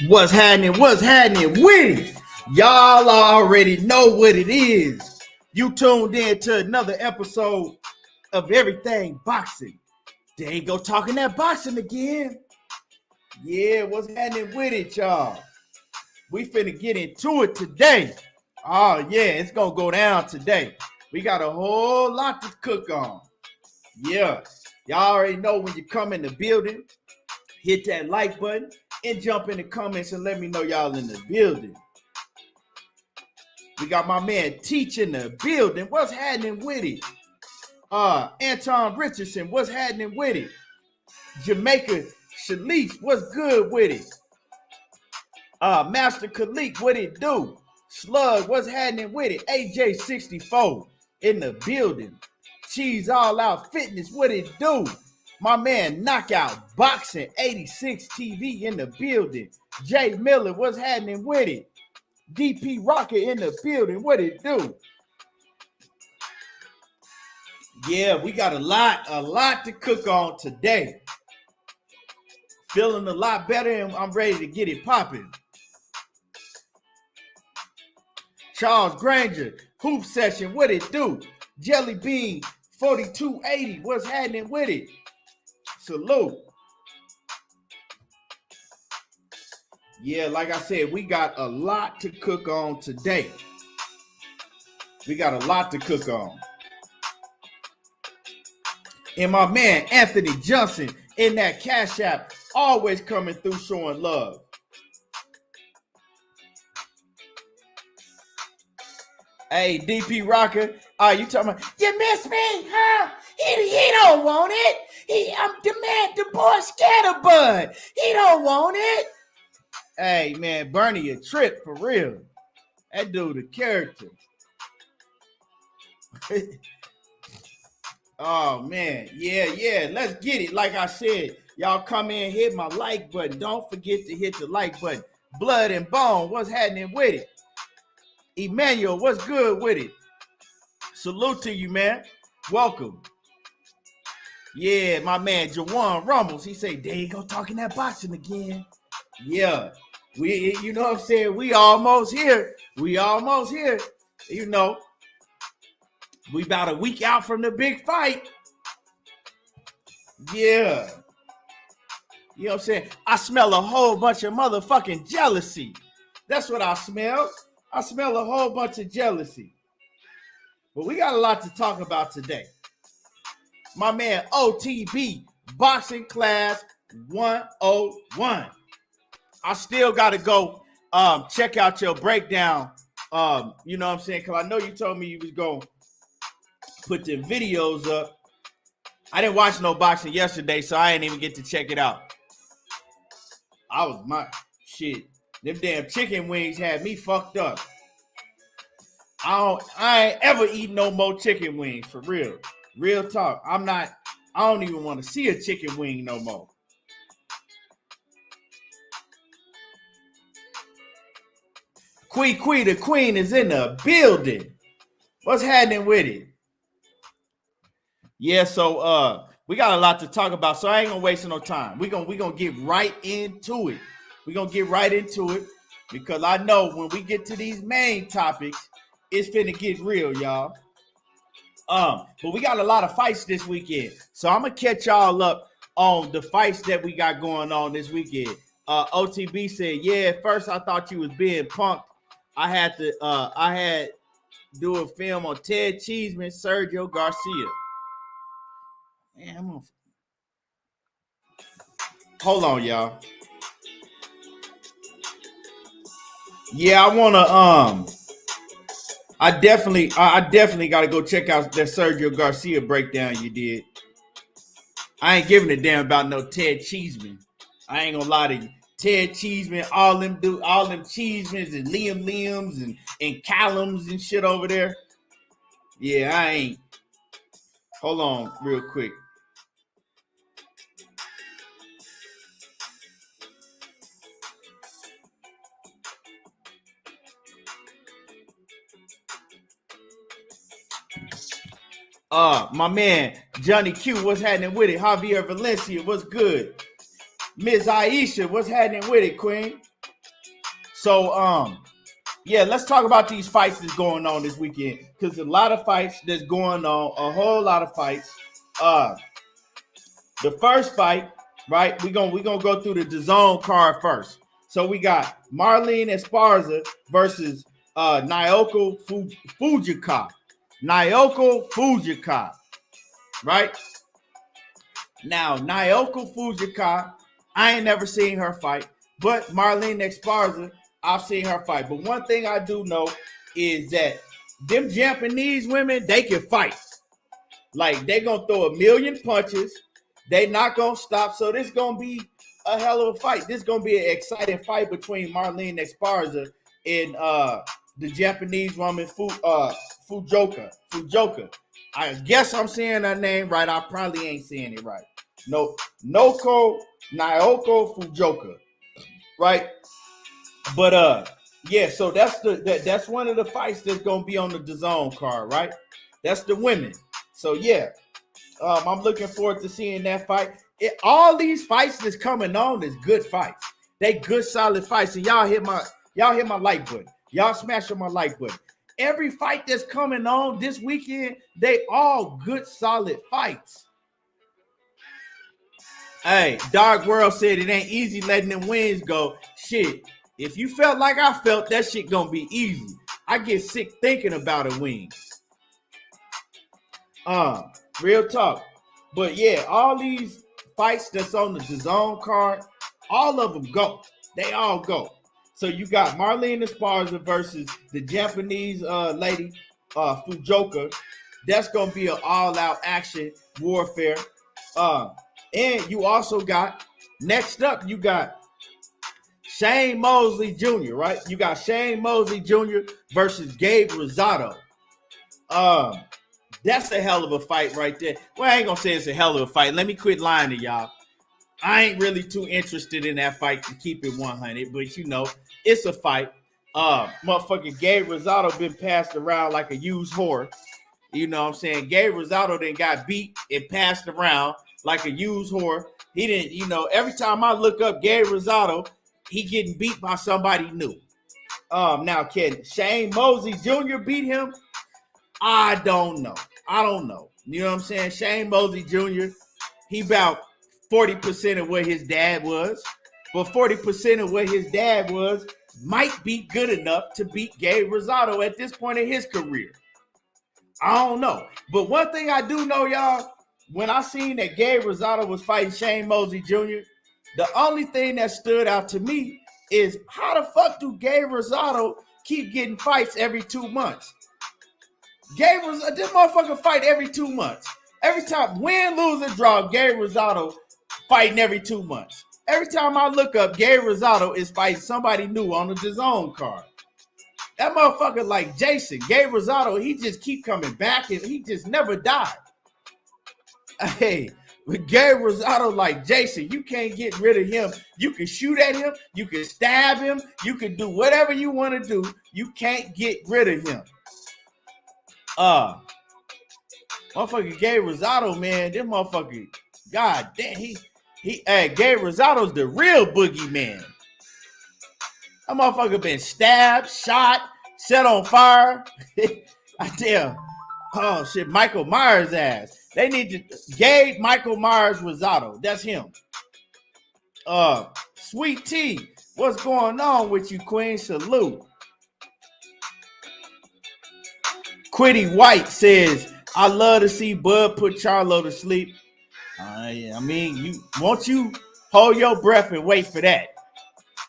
What's happening? What's happening with it? Y'all already know what it is. You tuned in to another episode of Everything Boxing. There you go talking that boxing again. Yeah, what's happening with it, y'all? We finna get into it today. Oh, yeah, it's gonna go down today. We got a whole lot to cook on. Yeah, y'all already know when you come in the building, hit that like button and jump in the comments and let me know y'all in the building. We got my man Teach in the building. What's happening with it? Anton Richardson, what's happening with it? Jamaica Shalice, what's good with it? Master Khalik, what it do? Slug, what's happening with it? AJ64 in the building. Cheese All Out Fitness, what it do? My man Knockout Boxing 86 TV in the building. Jay Miller, what's happening with it? DP Rocket in the building, what it do? Yeah, we got a lot to cook on today. Feeling a lot better and I'm ready to get it popping. Charles Granger, Hoop Session, what it do? Jelly Bean 4280, what's happening with it? Salute. Yeah, like I said, we got a lot to cook on today. We got a lot to cook on. And my man, Anthony Johnson, in that Cash App, always coming through showing love. Hey, DP Rocker, you talking about, you miss me, huh? He don't want it. I'm the man, the boy Scatterbud. He don't want it. Hey, man, Bernie a trip for real. That dude a character. Oh, man. Yeah. Let's get it. Like I said, y'all come in, hit my like button. Don't forget to hit the like button. Blood and Bone, what's happening with it? Emmanuel, what's good with it? Salute to you, man. Welcome. Yeah, my man Jawan Rumbles. He say, there you go talking that boxing again. Yeah. You know what I'm saying? We almost here. You know. We about a week out from the big fight. Yeah. You know what I'm saying? I smell a whole bunch of motherfucking jealousy. That's what I smell. I smell a whole bunch of jealousy. But we got a lot to talk about today. My man OTB, Boxing Class 101. I still got to go check out your breakdown. You know what I'm saying? Because I know you told me you was going to put the videos up. I didn't watch no boxing yesterday, so I didn't even get to check it out. I was my shit. Them damn chicken wings had me fucked up. I ain't ever eat no more chicken wings, for real. Real talk. I don't even want to see a chicken wing no more. Quee, the queen is in the building. What's happening with it? Yeah, so we got a lot to talk about, so I ain't gonna waste no time. We gonna get right into it. Because I know when we get to these main topics, it's finna get real, y'all. But we got a lot of fights this weekend, so I'm gonna catch y'all up on the fights that we got going on this weekend. OTB said, yeah, at first I thought you was being punked. I had do a film on Ted Cheeseman, Sergio Garcia. Man, hold on, y'all. Yeah, I definitely got to go check out that Sergio Garcia breakdown you did. I ain't giving a damn about no Ted Cheeseman. I ain't gonna lie to you. Ted Cheeseman, all them Cheesemans and Liams and Callums and shit over there. Yeah, I ain't. Hold on real quick. My man Johnny Q, what's happening with it? Javier Valencia, what's good? Miss Aisha, what's happening with it, Queen? So yeah, let's talk about these fights that's going on this weekend, because a lot of fights that's going on, a whole lot of fights. The first fight, right? We're gonna go through the DAZN card first. So we got Marlene Esparza versus Naoko Fujoka. Naoko Fujoka, right? Now, Naoko Fujoka, I ain't never seen her fight, but Marlene Esparza, I've seen her fight. But one thing I do know is that them Japanese women, they can fight. Like, they gonna throw a million punches. They not gonna stop. So this gonna be a hell of a fight. This gonna be an exciting fight between Marlene Esparza and the Japanese woman Fujoka. I guess I'm saying her name right. I probably ain't saying it right. No, Naoko Fujoka, right? But yeah. So that's one of the fights that's gonna be on the DAZN card, right? That's the women. So yeah. I'm looking forward to seeing that fight. All these fights that's coming on is good fights. They good, solid fights. And y'all hit my like button. Y'all smash on my like button. Every fight that's coming on this weekend, they all good, solid fights. Hey, Dark World said it ain't easy letting them wins go. Shit, if you felt like I felt, that shit gonna be easy. I get sick thinking about a win. Real talk. But yeah, all these fights that's on the DAZN card, all of them go. They all go. So you got Marlene Esparza versus the Japanese lady, Fujoka. That's going to be an all-out action warfare. And you also got, next up, you got Shane Mosley Jr., right? You got Shane Mosley Jr. versus Gabe Rosado. That's a hell of a fight right there. Well, I ain't gonna say it's a hell of a fight. Let me quit lying to y'all. I ain't really too interested in that fight, to keep it 100, but you know, it's a fight. Motherfucking Gabe Rosado been passed around like a used whore. You know what I'm saying? Gabe Rosado then got beat and passed around like a used whore. He didn't, you know, every time I look up Gabe Rosado, he getting beat by somebody new. Now, can Shane Mosley Jr. beat him? I don't know. You know what I'm saying? Shane Mosley Jr., he about 40% of what his dad was. But 40% of what his dad was might be good enough to beat Gabe Rosado at this point in his career. I don't know. But one thing I do know, y'all, when I seen that Gabe Rosado was fighting Shane Mosley Jr., the only thing that stood out to me is how the fuck do Gabe Rosado keep getting fights every 2 months? Gabe Rosado, this motherfucker fight every 2 months. Every time, win, lose, or draw, Gabe Rosado fighting every 2 months. Every time I look up, Gabe Rosado is fighting somebody new on the DAZN card. That motherfucker like Jason, Gabe Rosado, he just keep coming back and he just never died. Hey, with Gabe Rosado like Jason, you can't get rid of him. You can shoot at him, you can stab him, you can do whatever you want to do. You can't get rid of him. Motherfucker Gabe Rosado, man, this motherfucker, god damn, Gabe Rosado's the real boogeyman. That motherfucker been stabbed, shot, set on fire. I tell, oh shit, Michael Myers ass. They need to Gabe Michael Myers Rosado. That's him. Sweet T, what's going on with you, Queen? Salute. Quitty White says, I love to see Bud put Charlo to sleep. I mean, you hold your breath and wait for that.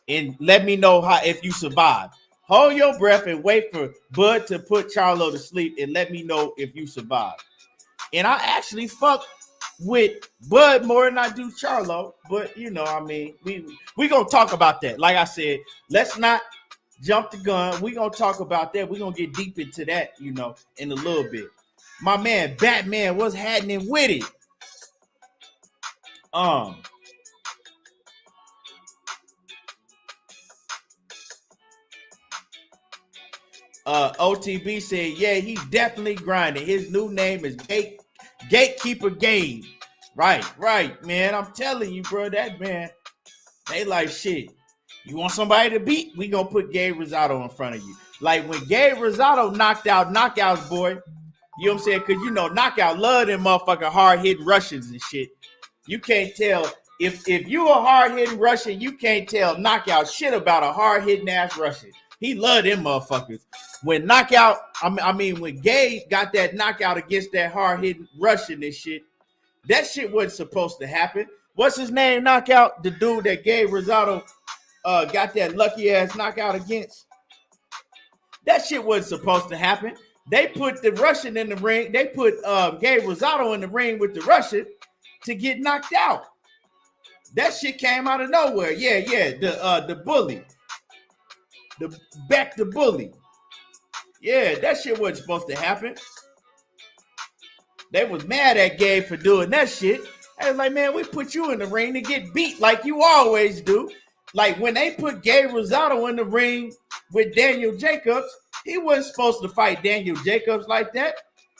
And let me know if you survive. Hold your breath and wait for Bud to put Charlo to sleep and let me know if you survive. And I actually fuck with Bud more than I do Charlo. But, you know, I mean, we going to talk about that. Like I said, let's not jump the gun. We're going to talk about that. We're going to get deep into that, you know, in a little bit. My man, Batman, what's happening with it? OTB said, yeah, he's definitely grinding. His new name is Gatekeeper Game. Right, man. I'm telling you, bro, that man, they like shit. You want somebody to beat? We gonna put Gabe Rosado in front of you. Like when Gabe Rosado knocked out Knockouts, boy, you know what I'm saying? Because, you know, Knockout love them motherfucking hard-hitting Russians and shit. You can't tell. If you a hard-hitting Russian, you can't tell Knockout shit about a hard-hitting ass Russian. He love them motherfuckers. When Knockout, when Gabe got that knockout against that hard-hitting Russian and shit, that shit wasn't supposed to happen. What's his name, Knockout? The dude that Gabe Rosado got that lucky-ass knockout against? That shit wasn't supposed to happen. They put the Russian in the ring. They put Gabe Rosado in the ring with the Russian to get knocked out. That shit came out of nowhere. Yeah. The bully. The bully. Yeah, that shit wasn't supposed to happen. They was mad at Gabe for doing that shit. I was like, man, we put you in the ring to get beat like you always do. Like when they put Gabe Rosado in the ring with Daniel Jacobs, he wasn't supposed to fight Daniel Jacobs like that.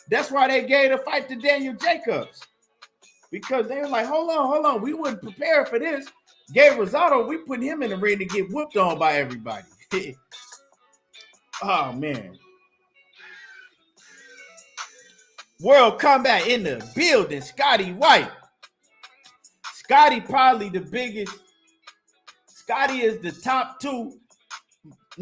That's why they gave the fight to Daniel Jacobs. Because they were like, hold on. We wasn't prepared for this. Gabe Rosado, we put him in the ring to get whooped on by everybody. Oh, man. World Combat in the building. Scotty White. Scotty probably the biggest. Scotty is the top two.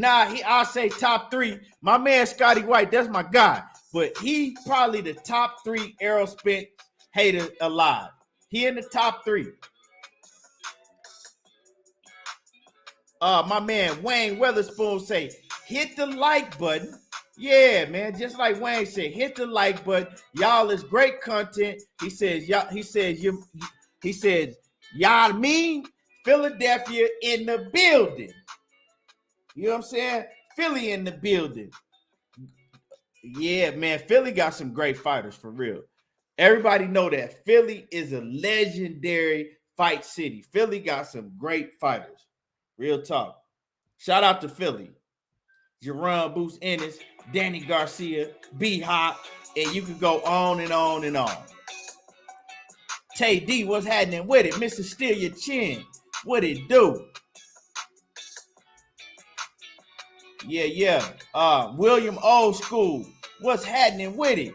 I'll say top three. My man Scotty White, that's my guy. But he probably the top three Errol Spence hater alive. He in the top three. My man Wayne Weatherspoon say, hit the like button. Yeah, man. Just like Wayne said, hit the like button. Y'all is great content. He says, y'all mean Philadelphia in the building. You know what I'm saying? Philly in the building. Yeah, man. Philly got some great fighters for real. Everybody know that Philly is a legendary fight city. Philly got some great fighters. Real talk. Shout out to Philly. Jerron Boots Ennis, Danny Garcia, B-Hop, and you can go on and on and on. Tay D, what's happening with it? Mr. Steal Your Chin, what it do? Yeah. William Old School, what's happening with it?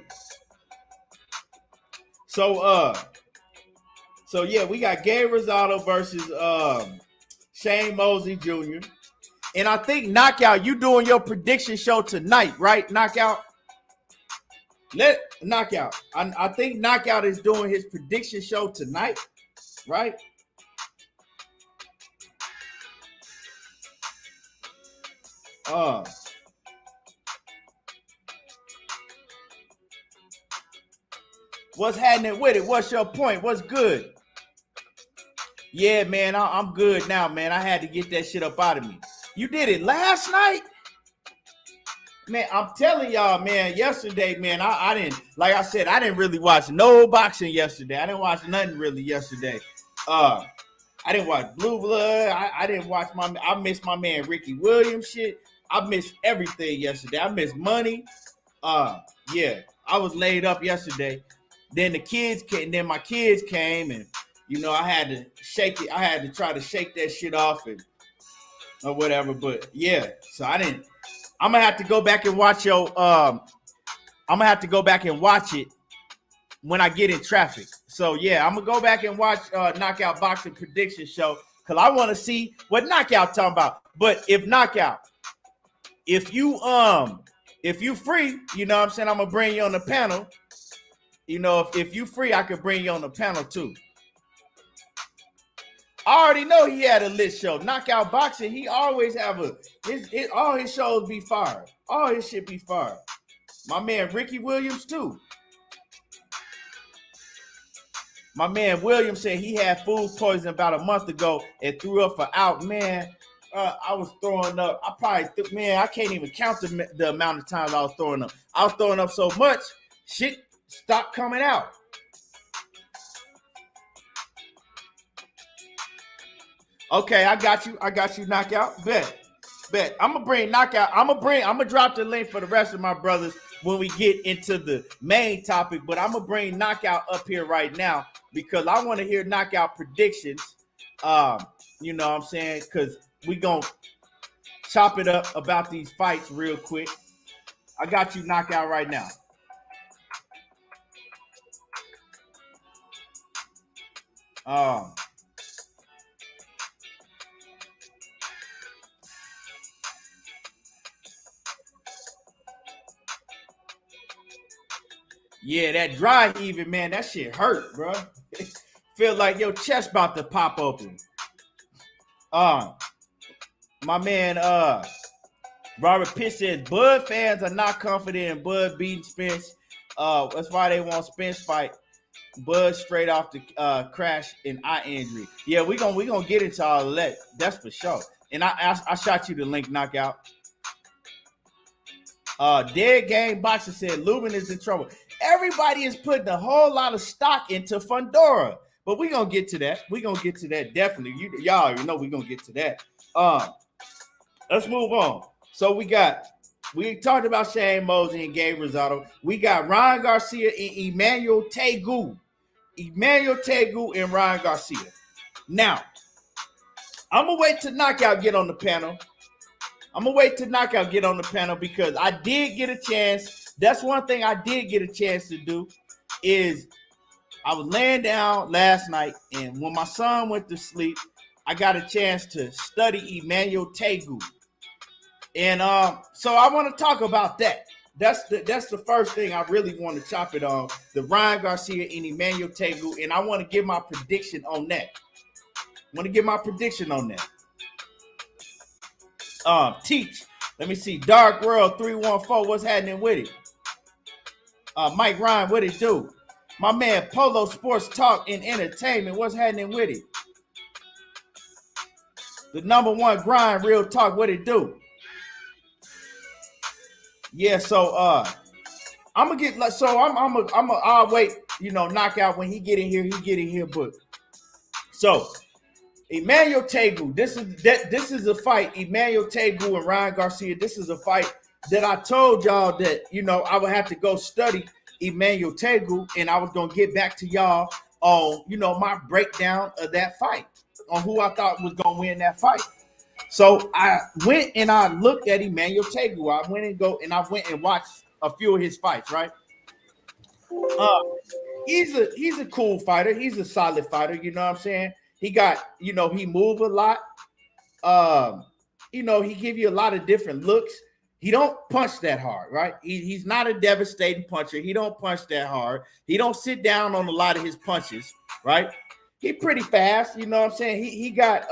So yeah, we got Gabe Rosado versus Shane Mosley Jr. And I think Knockout, you doing your prediction show tonight, right? Knockout. Knockout. I think Knockout is doing his prediction show tonight, right? What's happening with it? What's your point? What's good? Yeah, man, I'm good now, man. I had to get that shit up out of me. You did it last night? Man, I'm telling y'all, man, yesterday, man, I didn't, like I said, I didn't really watch no boxing yesterday. I didn't watch nothing really yesterday. I didn't watch Blue Blood. I didn't watch I missed my man Ricky Williams shit. I missed everything yesterday. I missed money. Yeah, I was laid up yesterday. Then my kids came and, you know, I had to shake it. I had to try to shake that shit off or whatever. But yeah, so I'm gonna have to go back and watch I'm gonna have to go back and watch it when I get in traffic. So yeah, I'm gonna go back and watch Knockout Boxing Prediction Show because I want to see what Knockout talking about. But if Knockout, if you free, you know what I'm saying, I'm gonna bring you on the panel. You know, if you free, I could bring you on the panel too. I already know he had a lit show. Knockout Boxing, he always have all his shows be fire. All his shit be fire. My man Ricky Williams too. My man Williams said he had food poisoning about a month ago and threw up for out. Man, I was throwing up. I can't even count the amount of times I was throwing up. I was throwing up so much, shit stopped coming out. Okay, I got you, Knockout. Bet. I'm gonna bring Knockout. I'm gonna drop the link for the rest of my brothers when we get into the main topic. But I'm gonna bring Knockout up here right now because I want to hear Knockout predictions. You know what I'm saying? Because we gonna chop it up about these fights real quick. I got you knockout right now. Yeah, that dry heaving, man, that shit hurt, bro. Feel like your chest about to pop open. My man, Robert Pitt says Bud fans are not confident in Bud beating Spence. That's why they want Spence fight. Bud straight off the crash and eye injury. Yeah, we gonna get into all of that. That's for sure. And I shot you the link, knockout. Dead Game Boxer said Lubin is in trouble. Everybody is putting a whole lot of stock into Fundora, but we gonna get to that. We gonna get to that definitely. Y'all already know we gonna get to that. Let's move on. So we talked about Shane Mosley and Gabe Rosado. We got Ryan Garcia and Emmanuel Tagoe. Emmanuel Tagoe and Ryan Garcia. Now, I'm gonna wait to knockout get on the panel. Because I did get a chance. That's one thing I did get a chance to do is I was laying down last night, and when my son went to sleep, I got a chance to study Emmanuel Tagoe. And so I want to talk about that. That's the first thing I really want to chop it on, the Ryan Garcia and Emmanuel Tagoe, and I want to give my prediction on that. Teach. Let me see. Dark World 314. What's happening with it? Mike Ryan, what it do? My man Polo Sports Talk and Entertainment. What's happening with it? The number one grind, real talk. What it do? Yeah. So I'm gonna get like. So I'll wait. Knockout when he get in here. But so. Emmanuel Tagoe, this is a fight. Emmanuel Tagoe and Ryan Garcia. This is a fight that I told y'all that I would have to go study Emmanuel Tagoe, and I was gonna get back to y'all on my breakdown of that fight, on who I thought was gonna win that fight. So I went and I looked at Emmanuel Tagoe. I went and watched a few of his fights. Right. He's a cool fighter. He's a solid fighter. You know what I'm saying? He got, he move a lot. He give you a lot of different looks. He don't punch that hard, right? He's not a devastating puncher. He don't punch that hard. He don't sit down on a lot of his punches, right? He pretty fast, you know what I'm saying? He got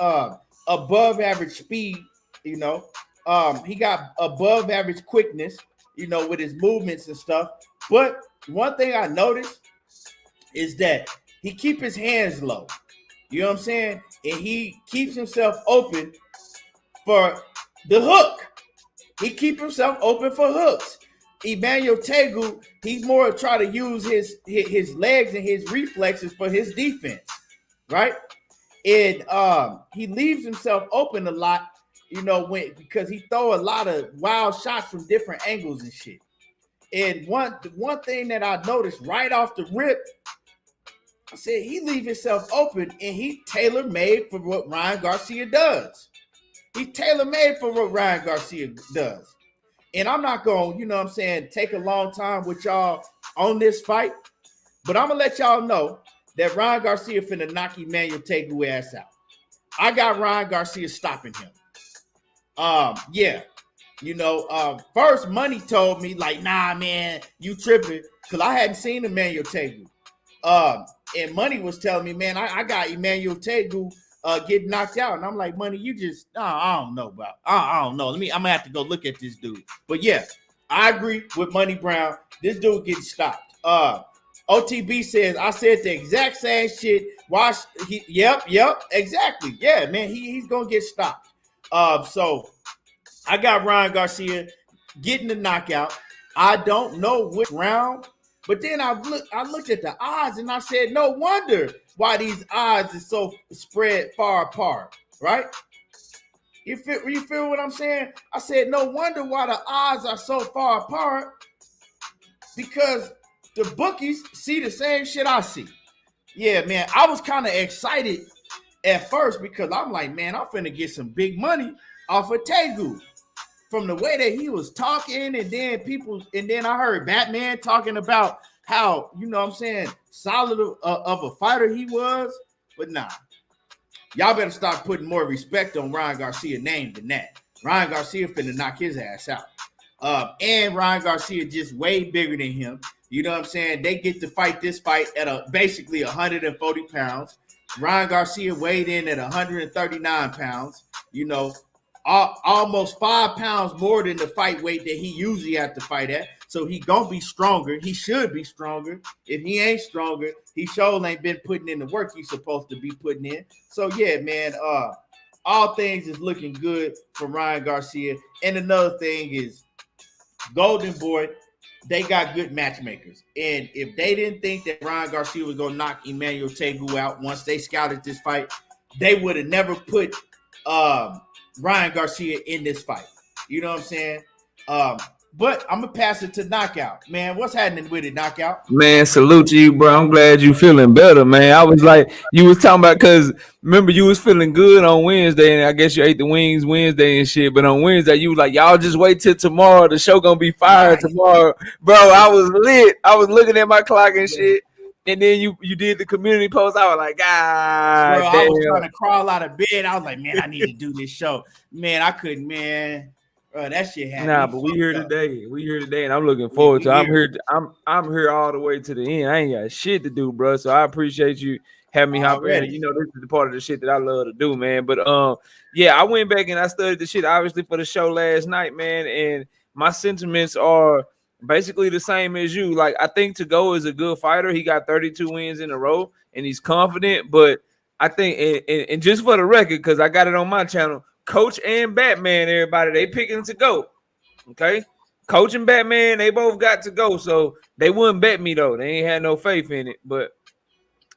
above average speed, he got above average quickness, with his movements and stuff. But one thing I noticed is that he keep his hands low. You know what I'm saying? And he keeps himself open for the hook. He keeps himself open for hooks. Emmanuel Tagoe, he more try to use his legs and his reflexes for his defense, right? And he leaves himself open a lot, because he throw a lot of wild shots from different angles and shit. And one thing that I noticed right off the rip, I said he leave himself open and he tailor-made for what Ryan Garcia does. And I'm not going to, take a long time with y'all on this fight, but I'm going to let y'all know that Ryan Garcia finna knock Emmanuel Tagoe ass out. I got Ryan Garcia stopping him. First Money told me like, nah, man, you tripping, because I hadn't seen Emmanuel Tagoe. And Money was telling me, man, I got Emmanuel Tagoe getting knocked out. And I'm like, Money, you just, I don't know about, I don't know. I'm going to have to go look at this dude. But yeah, I agree with Money Brown. This dude getting stopped. OTB says, I said the exact same shit. Yep, exactly. Yeah, man, he's going to get stopped. So I got Ryan Garcia getting the knockout. I don't know which round. But then I looked at the odds and I said, no wonder why these odds are so spread far apart, right? You feel what I'm saying? I said, no wonder why the odds are so far apart, because the bookies see the same shit I see. Yeah, man, I was kind of excited at first because I'm like, man, I'm finna get some big money off of Tagoe. From the way that he was talking, and then I heard Batman talking about how, you know what I'm saying, solid of a fighter he was. But nah, y'all better start putting more respect on Ryan Garcia's name than that. Ryan Garcia finna knock his ass out. And Ryan Garcia just way bigger than him. You know what I'm saying? They get to fight this fight at basically 140 pounds. Ryan Garcia weighed in at 139 pounds. You know, almost 5 pounds more than the fight weight that he usually have to fight at. So he gonna be stronger. He should be stronger. If he ain't stronger, he sure ain't been putting in the work he's supposed to be putting in. So yeah, man, all things is looking good for Ryan Garcia. And another thing is Golden Boy, they got good matchmakers. And if they didn't think that Ryan Garcia was gonna knock Emmanuel Tagoe out once they scouted this fight, they would have never put Ryan Garcia in this fight. You know what I'm saying? But I'm gonna pass it to Knockout. Man, what's happening with it, Knockout? Man, salute to you, bro. I'm glad you feeling better, man. I was like, you was talking about, because remember you was feeling good on Wednesday, and I guess you ate the wings Wednesday and shit. But on Wednesday, you was like, y'all just wait till tomorrow. The show gonna be fired tomorrow, bro. I was lit. I was looking at my clock and shit. And then you did the community post. I was like, God, bro, damn. I was trying to crawl out of bed. I was like, man, I need to do this show. Man, I couldn't, man. Bro, that shit happened. Nah, but we here today. We here today, and I'm looking forward to. I'm here. I'm here all the way to the end. I ain't got shit to do, bro. So I appreciate you having me hop in. You know, this is the part of the shit that I love to do, man. But yeah, I went back and I studied the shit obviously for the show last night, man. And my sentiments are basically the same as you. Like, I think Tagoe is a good fighter. He got 32 wins in a row, and he's confident. But I think, and just for the record, because I got it on my channel, Coach and Batman, everybody, they picking Tagoe. Okay. Coach and Batman, they both got Tagoe. So they wouldn't bet me, though. They ain't had no faith in it. But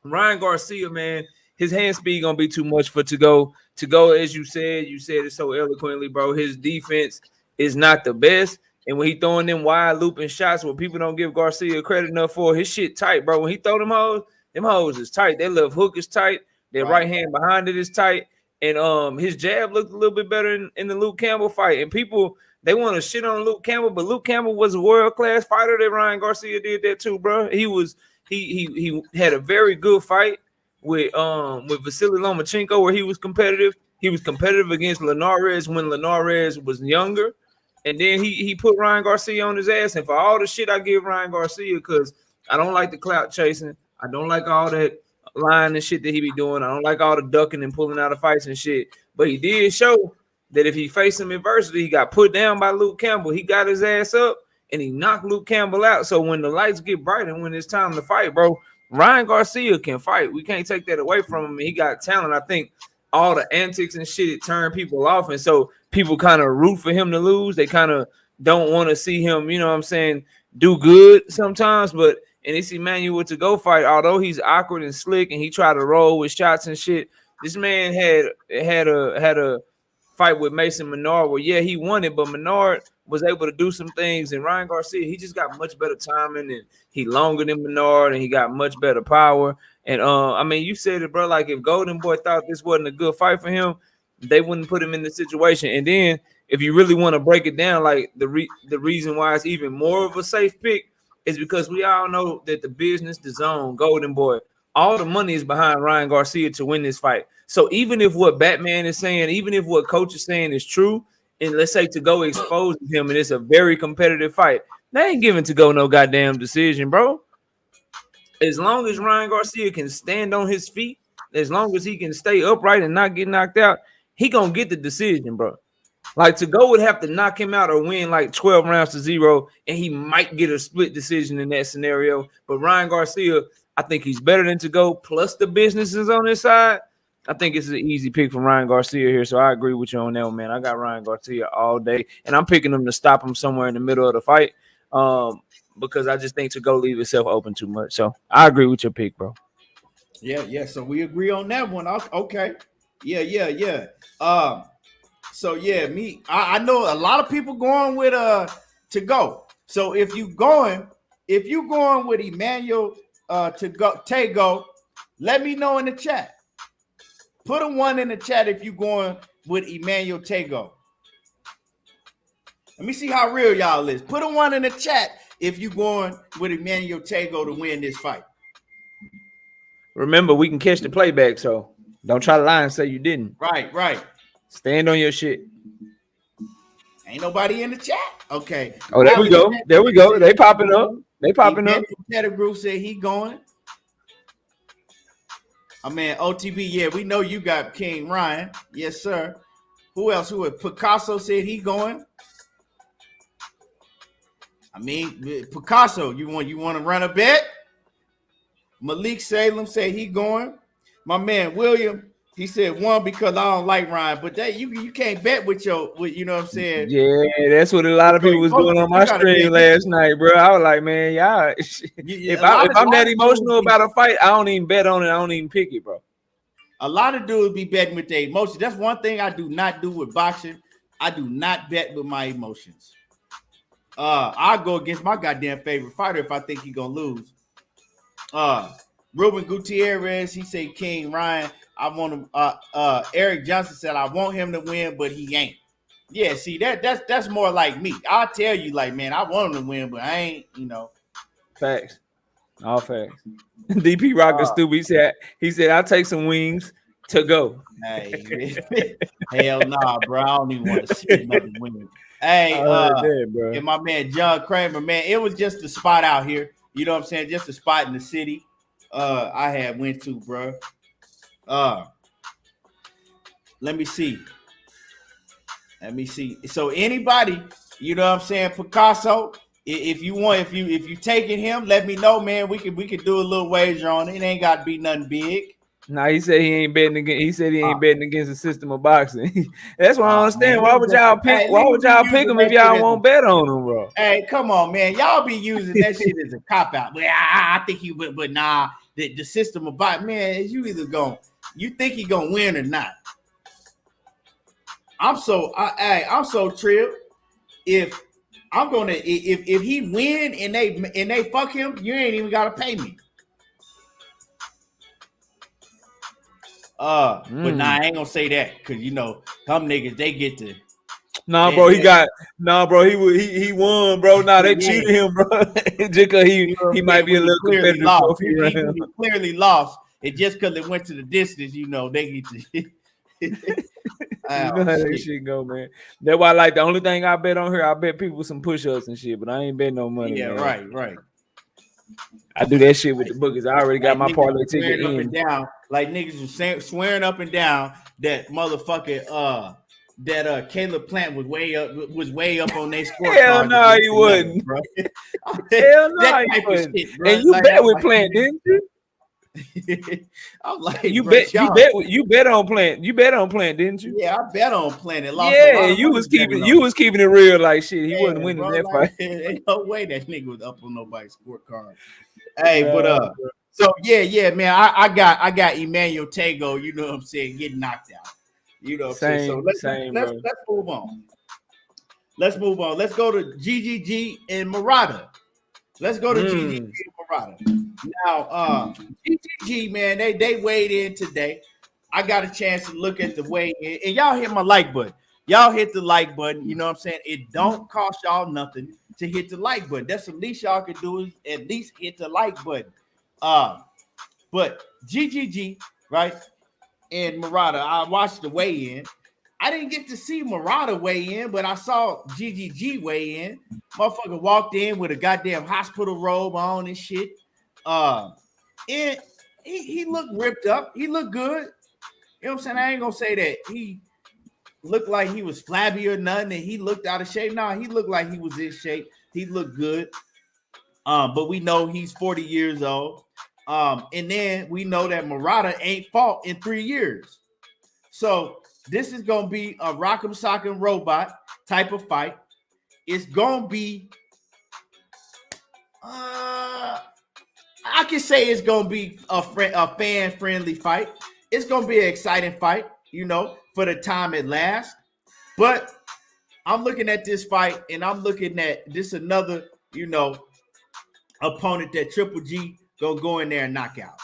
Ryan Garcia, man, his hand speed gonna be too much for Tagoe. Tagoe, as you said it so eloquently, bro. His defense is not the best. And when he throwing them wide looping shots where people don't give Garcia credit enough for, his shit tight, bro. When he throw them hoes is tight. Their left hook is tight. Their right hand behind it is tight. And his jab looked a little bit better in the Luke Campbell fight. And people, they want to shit on Luke Campbell, but Luke Campbell was a world-class fighter. That Ryan Garcia did that too, bro. He had a very good fight with Vasily Lomachenko where he was competitive. He was competitive against Linares when Linares was younger. And then he put Ryan Garcia on his ass. And for all the shit I give Ryan Garcia, because I don't like the clout chasing. I don't like all that lying and shit that he be doing. I don't like all the ducking and pulling out of fights and shit. But he did show that if he faced some adversity, he got put down by Luke Campbell. He got his ass up and he knocked Luke Campbell out. So when the lights get bright and when it's time to fight, bro, Ryan Garcia can fight. We can't take that away from him. He got talent. I think all the antics and shit, it turned people off. And so people kind of root for him to lose. They kind of don't want to see him, you know what I'm saying, do good sometimes. But and it's Emmanuel Tagoe fight, although he's awkward and slick and he tried to roll with shots and shit. This man had a fight with Mason Menard where, yeah, he won it, but Menard was able to do some things. And Ryan Garcia, he just got much better timing, and he longer than Menard, and he got much better power. And I mean, you said it, bro. Like, if Golden Boy thought this wasn't a good fight for him, they wouldn't put him in the situation. And then, if you really want to break it down, like the reason why it's even more of a safe pick is because we all know that the business, the zone, Golden Boy, all the money is behind Ryan Garcia to win this fight. So even if what Batman is saying, even if what Coach is saying is true, and let's say Tagoe exposes him and it's a very competitive fight, they ain't giving Tagoe no goddamn decision, bro. As long as Ryan Garcia can stand on his feet, as long as he can stay upright and not get knocked out, he gonna get the decision, bro. Like, Tagoe would have to knock him out or win like 12 rounds to 0, and he might get a split decision in that scenario. But Ryan Garcia, I think he's better than Tagoe, plus the business is on his side. I think it's an easy pick for Ryan Garcia here, so I agree with you on that one, man. I got Ryan Garcia all day, and I'm picking him to stop him somewhere in the middle of the fight because I just think Tagoe leave himself open too much. So I agree with your pick, bro. Yeah. So we agree on that one. Okay. Yeah. So yeah, I know a lot of people going with Tagoe. So if you going with Emmanuel Tagoe, let me know in the chat. Put a 1 in the chat if you going with Emmanuel Tagoe. Let me see how real y'all is. Put a 1 in the chat if you going with Emmanuel Tagoe to win this fight. Remember, we can catch the playback, so don't try to lie and say you didn't. Right. Stand on your shit. Ain't nobody in the chat. Okay. Oh, there we go. There we go. They popping up. They popping up. Pettigrew said he going. I mean, OTB, yeah, we know you got King Ryan. Yes, sir. Who else? Picasso said he going. I mean, Picasso, you want to run a bet? Malik Salem said he going. My man William, he said 1 because I don't like Ryan, but that you can't bet with you know what I'm saying? Yeah, that's what a lot of people was doing on my stream last night, bro. I was like, man, y'all. If I'm that emotional about a fight, I don't even bet on it. I don't even pick it, bro. A lot of dudes be betting with their emotions. That's one thing I do not do with boxing. I do not bet with my emotions. I'll go against my goddamn favorite fighter if I think he's gonna lose. Ruben Gutierrez, he said King Ryan. I want him. Eric Johnson said I want him to win, but he ain't. Yeah, see that's more like me. I'll tell you, like, man, I want him to win, but I ain't. You know, facts. All facts. DP Rocker stupid. He said I'll take some wings to go. Hey, hell nah, bro. I don't even want to see another win. Hey, bro. And my man John Kramer, man, it was just a spot out here. You know what I'm saying? Just a spot in the city. I had went to, bro. Let me see. So anybody, you know what I'm saying, Picasso, if you taking him, let me know, man. We could do a little wager on it. It ain't got to be nothing big. Nah, he said he ain't betting against. He said he ain't betting against the system of boxing. That's what I don't understand. Why would y'all pick? Why would y'all pick him if y'all won't bet on him, bro? Hey, come on, man. Y'all be using that shit as a cop out. But I think he would. But nah, the system of boxing, man. You either you think he gonna win or not. I'm so thrilled. If he win and they fuck him, you ain't even gotta pay me. But nah, I ain't gonna say that because you know some niggas they get to. Nah, bro, he won, bro. Nah, they cheated him, bro. Just because he might be a little competitive. He clearly lost. It just because it went to the distance, you know, they get to. You know how that shit go, man. That's why, like, the only thing I bet on here, I bet people some push-ups and shit, but I ain't bet no money. Yeah, man. Right. I do that shit with the bookers. I already got my parlay ticket in. Up and down, like niggas was swearing up and down that motherfucking that Caleb Plant was way up on their score. Hell no, he wouldn't, bro. Hell no, he wouldn't. Shit, and you like, bet with Plant, didn't you? I'm like, you bet on Plant. You bet on Plant, didn't you? Yeah, I bet on Plant. Yeah, you was keeping it real like shit. He wasn't winning that fight. Ain't no way that nigga was up on nobody's scorecard. Hey, but so yeah, man, I got Emmanuel Tagoe, you know what I'm saying, getting knocked out. You know what I'm saying? So let's move on. Let's go to GGG and Murata. Let's go to GGG and Murata. Now, GGG, man, they weighed in today. I got a chance to look at the weigh-in, and y'all hit my like button. Y'all hit the like button. You know what I'm saying? It don't cost y'all nothing to hit the like button. That's the least y'all can do is at least hit the like button. But GGG, right? And Murata, I watched the weigh-in. I didn't get to see Murata weigh in, but I saw GGG weigh in. Motherfucker walked in with a goddamn hospital robe on and shit. And he looked ripped up. He looked good. You know what I'm saying? I ain't gonna say that he looked like he was flabby or nothing, and he looked out of shape. Nah, he looked like he was in shape. He looked good. But we know he's 40 years old. And then we know that Murata ain't fought in 3 years. So this is gonna be a rock'em sock'em robot type of fight. It's gonna be I can say it's gonna be a fan-friendly fight. It's gonna be an exciting fight, you know, for the time it lasts. But I'm looking at this fight, and I'm looking at this another, you know, opponent that Triple G gonna go in there and knock out,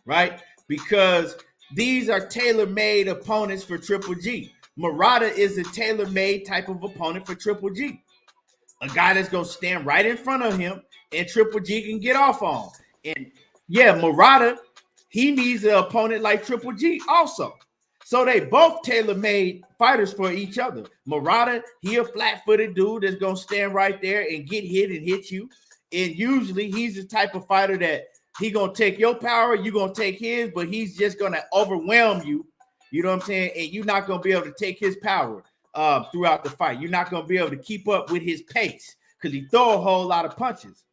right? Because these are tailor-made opponents for Triple G. Murata is a tailor-made type of opponent for Triple G. A guy that's going to stand right in front of him and Triple G can get off on. And yeah, Murata, he needs an opponent like Triple G also. So they both tailor-made fighters for each other. Murata, he a flat-footed dude that's going to stand right there and get hit and hit you. And usually he's the type of fighter that he going to take your power, you're going to take his, but he's just going to overwhelm you. You know what I'm saying? And you're not going to be able to take his power throughout the fight. You're not going to be able to keep up with his pace because he throw a whole lot of punches.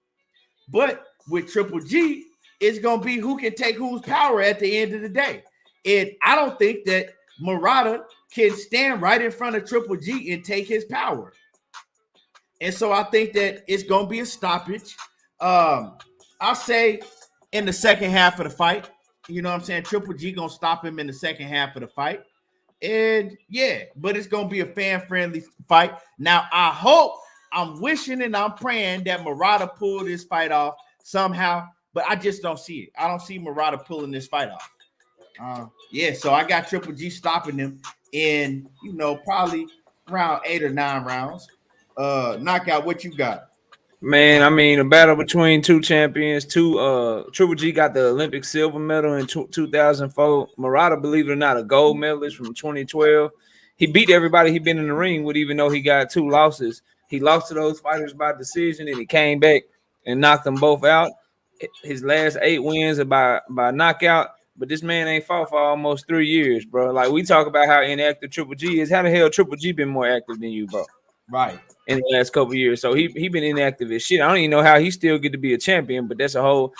But with Triple G, it's going to be who can take whose power at the end of the day. And I don't think that Murata can stand right in front of Triple G and take his power. And so I think that it's going to be a stoppage. I'll say in the second half of the fight, you know what I'm saying? Triple G going to stop him in the second half of the fight. And yeah, but it's going to be a fan-friendly fight. Now, I'm wishing and I'm praying that Murata pull this fight off somehow, but I just don't see it. I don't see Murata pulling this fight off. Yeah, so I got Triple G stopping him in, probably around 8 or 9 rounds. Knockout, what you got? Man, I mean, a battle between two champions. Triple G got the Olympic silver medal in 2004. Murata, believe it or not, a gold medalist from 2012. He beat everybody he been in the ring with, even though he got 2 losses. He lost to those fighters by decision, and he came back and knocked them both out. His last 8 wins are by knockout. But this man ain't fought for almost 3 years, bro. Like, we talk about how inactive Triple G is. How the hell Triple G been more active than you, bro? Right. In the last couple of years. So he been inactive as shit. I don't even know how he still get to be a champion, but that's a whole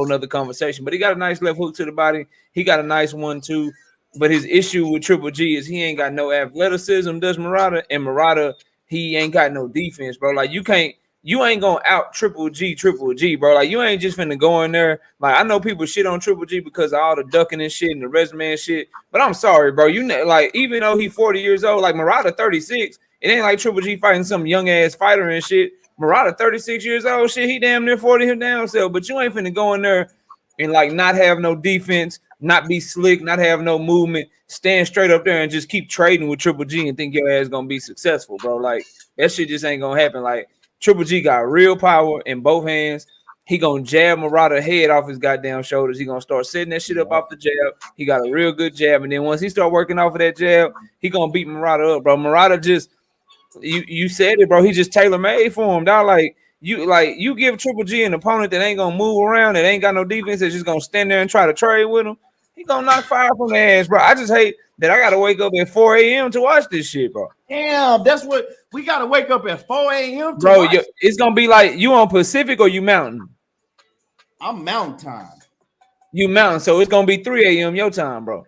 nother conversation. But he got a nice left hook to the body. He got a nice 1-2. But his issue with Triple G is he ain't got no athleticism, does Murata. And Murata, he ain't got no defense, bro. Like, you ain't gonna out Triple G, bro. Like, you ain't just finna go in there. Like, I know people shit on Triple G because of all the ducking and shit and the resume and shit. But I'm sorry, bro. Like, even though he 40 years old, like Murata 36, it ain't like Triple G fighting some young ass fighter and shit. Murata 36 years old, shit, he damn near 40 him down self. But you ain't finna go in there and like not have no defense, not be slick, not have no movement, stand straight up there and just keep trading with Triple G and think your ass gonna be successful, bro. Like, that shit just ain't gonna happen. Like, Triple G got real power in both hands. He gonna jab Murata head off his goddamn shoulders. He gonna start setting that shit up off the jab. He got a real good jab, and then once he start working off of that jab, he gonna beat Murata up, bro. Murata just, you said it, bro. He just tailor made for him, dog. Like you give Triple G an opponent that ain't gonna move around, that ain't got no defense, that's just gonna stand there and try to trade with him. He gonna knock fire from the ass, bro. I just hate that I gotta wake up at 4 a.m. to watch this shit, bro. Damn, that's what we gotta wake up at 4 a.m. Bro, it's gonna be like, you on Pacific or you Mountain? I'm Mountain time. You Mountain, so it's gonna be 3 a.m. your time, bro.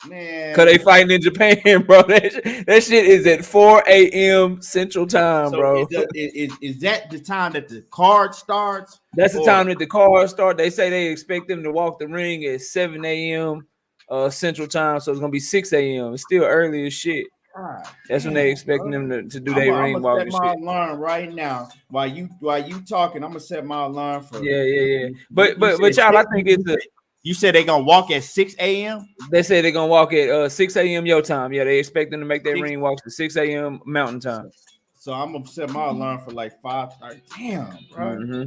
Man, cause they fighting in Japan, bro. That shit is at 4 a.m. Central Time, bro. Is that the time that the card starts? That's the time that the card starts. They say they expect them to walk the ring at 7 a.m. Central Time, so it's gonna be 6 a.m. It's still early as shit. That's when they expecting them to do their ring walk. I'm gonna set my alarm right now while you talking. I'm gonna set my alarm for. Yeah. But y'all, I think it's You said they're gonna walk at 6 a.m. They said they're gonna walk at 6 a.m. your time. Yeah, they expect them to make their ring walks to 6 a.m. Mountain Time. So I'm gonna set my alarm for like 5:30. Damn, bro. Mm-hmm.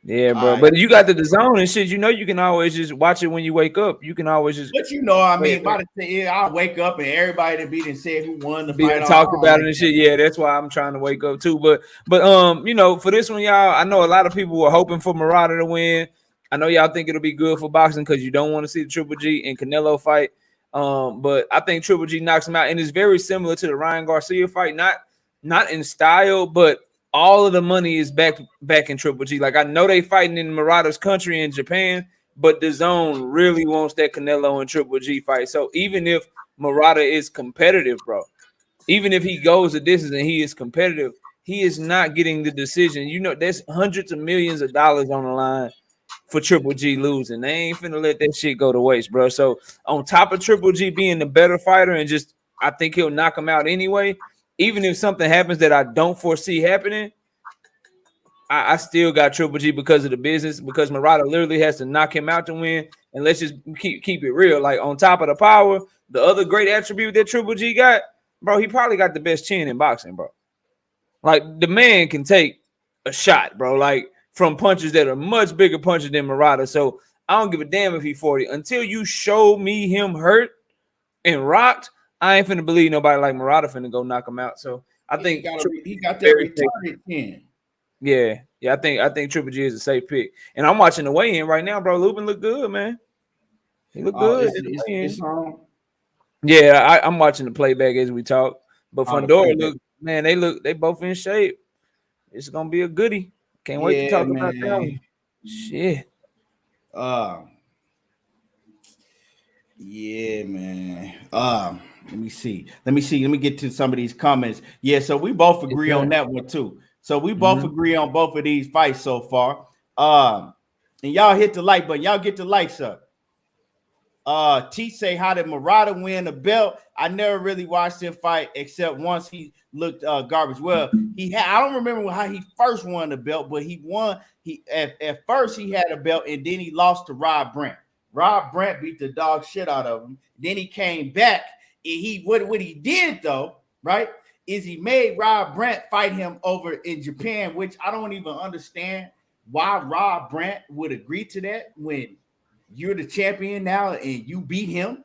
Yeah, bro. But you got the DAZN and shit. You know, you can always just watch it when you wake up. You can always just. But I mean, by the time I wake up and everybody that beat and said who won the fight, talked about it and shit. Yeah, that's why I'm trying to wake up too. But for this one, y'all, I know a lot of people were hoping for Murata to win. I know y'all think it'll be good for boxing because you don't want to see the Triple G and Canelo fight. But I think Triple G knocks him out, and it's very similar to the Ryan Garcia fight. Not in style, but all of the money is back in Triple G. Like, I know they fighting in Murata's country in Japan, but DAZN really wants that Canelo and Triple G fight. So even if Murata is competitive, bro, even if he goes the distance and he is competitive, he is not getting the decision. You know, there's hundreds of millions of dollars on the line for Triple G losing. They ain't finna let that shit go to waste, bro. So on top of Triple G being the better fighter and just, I think he'll knock him out anyway. Even if something happens that I don't foresee happening, I still got Triple G because of the business, because Murata literally has to knock him out to win. And let's just keep it real. Like, on top of the power, the other great attribute that Triple G got, bro, he probably got the best chin in boxing, bro. Like, the man can take a shot, bro, like from punches that are much bigger punches than Murata. So I don't give a damn if he's 40. Until you show me him hurt and rocked, I ain't finna believe nobody like Murata finna go knock him out. So I think he got that retarded chin. Yeah, I think Triple G is a safe pick. And I'm watching the weigh-in right now, bro. Lubin look good, man. He look good. It's on. Yeah, I'm watching the playback as we talk. But Fundora look, man, they both in shape. It's gonna be a goodie. Can't wait to talk about that one. Shit. Yeah, man. Let me see. Let me get to some of these comments. Yeah, so we both agree on that one too. So we both agree on both of these fights so far. And y'all hit the like button. Y'all get the likes up. T say, how did Murata win the belt? I never really watched him fight except once he looked garbage. Well, I don't remember how he first won the belt, but he won. At first he had a belt and then he lost to Rob Brandt. Rob Brandt beat the dog shit out of him. Then he came back. And what he did though, right, is he made Rob Brandt fight him over in Japan, which I don't even understand why Rob Brandt would agree to that when you're the champion now and you beat him.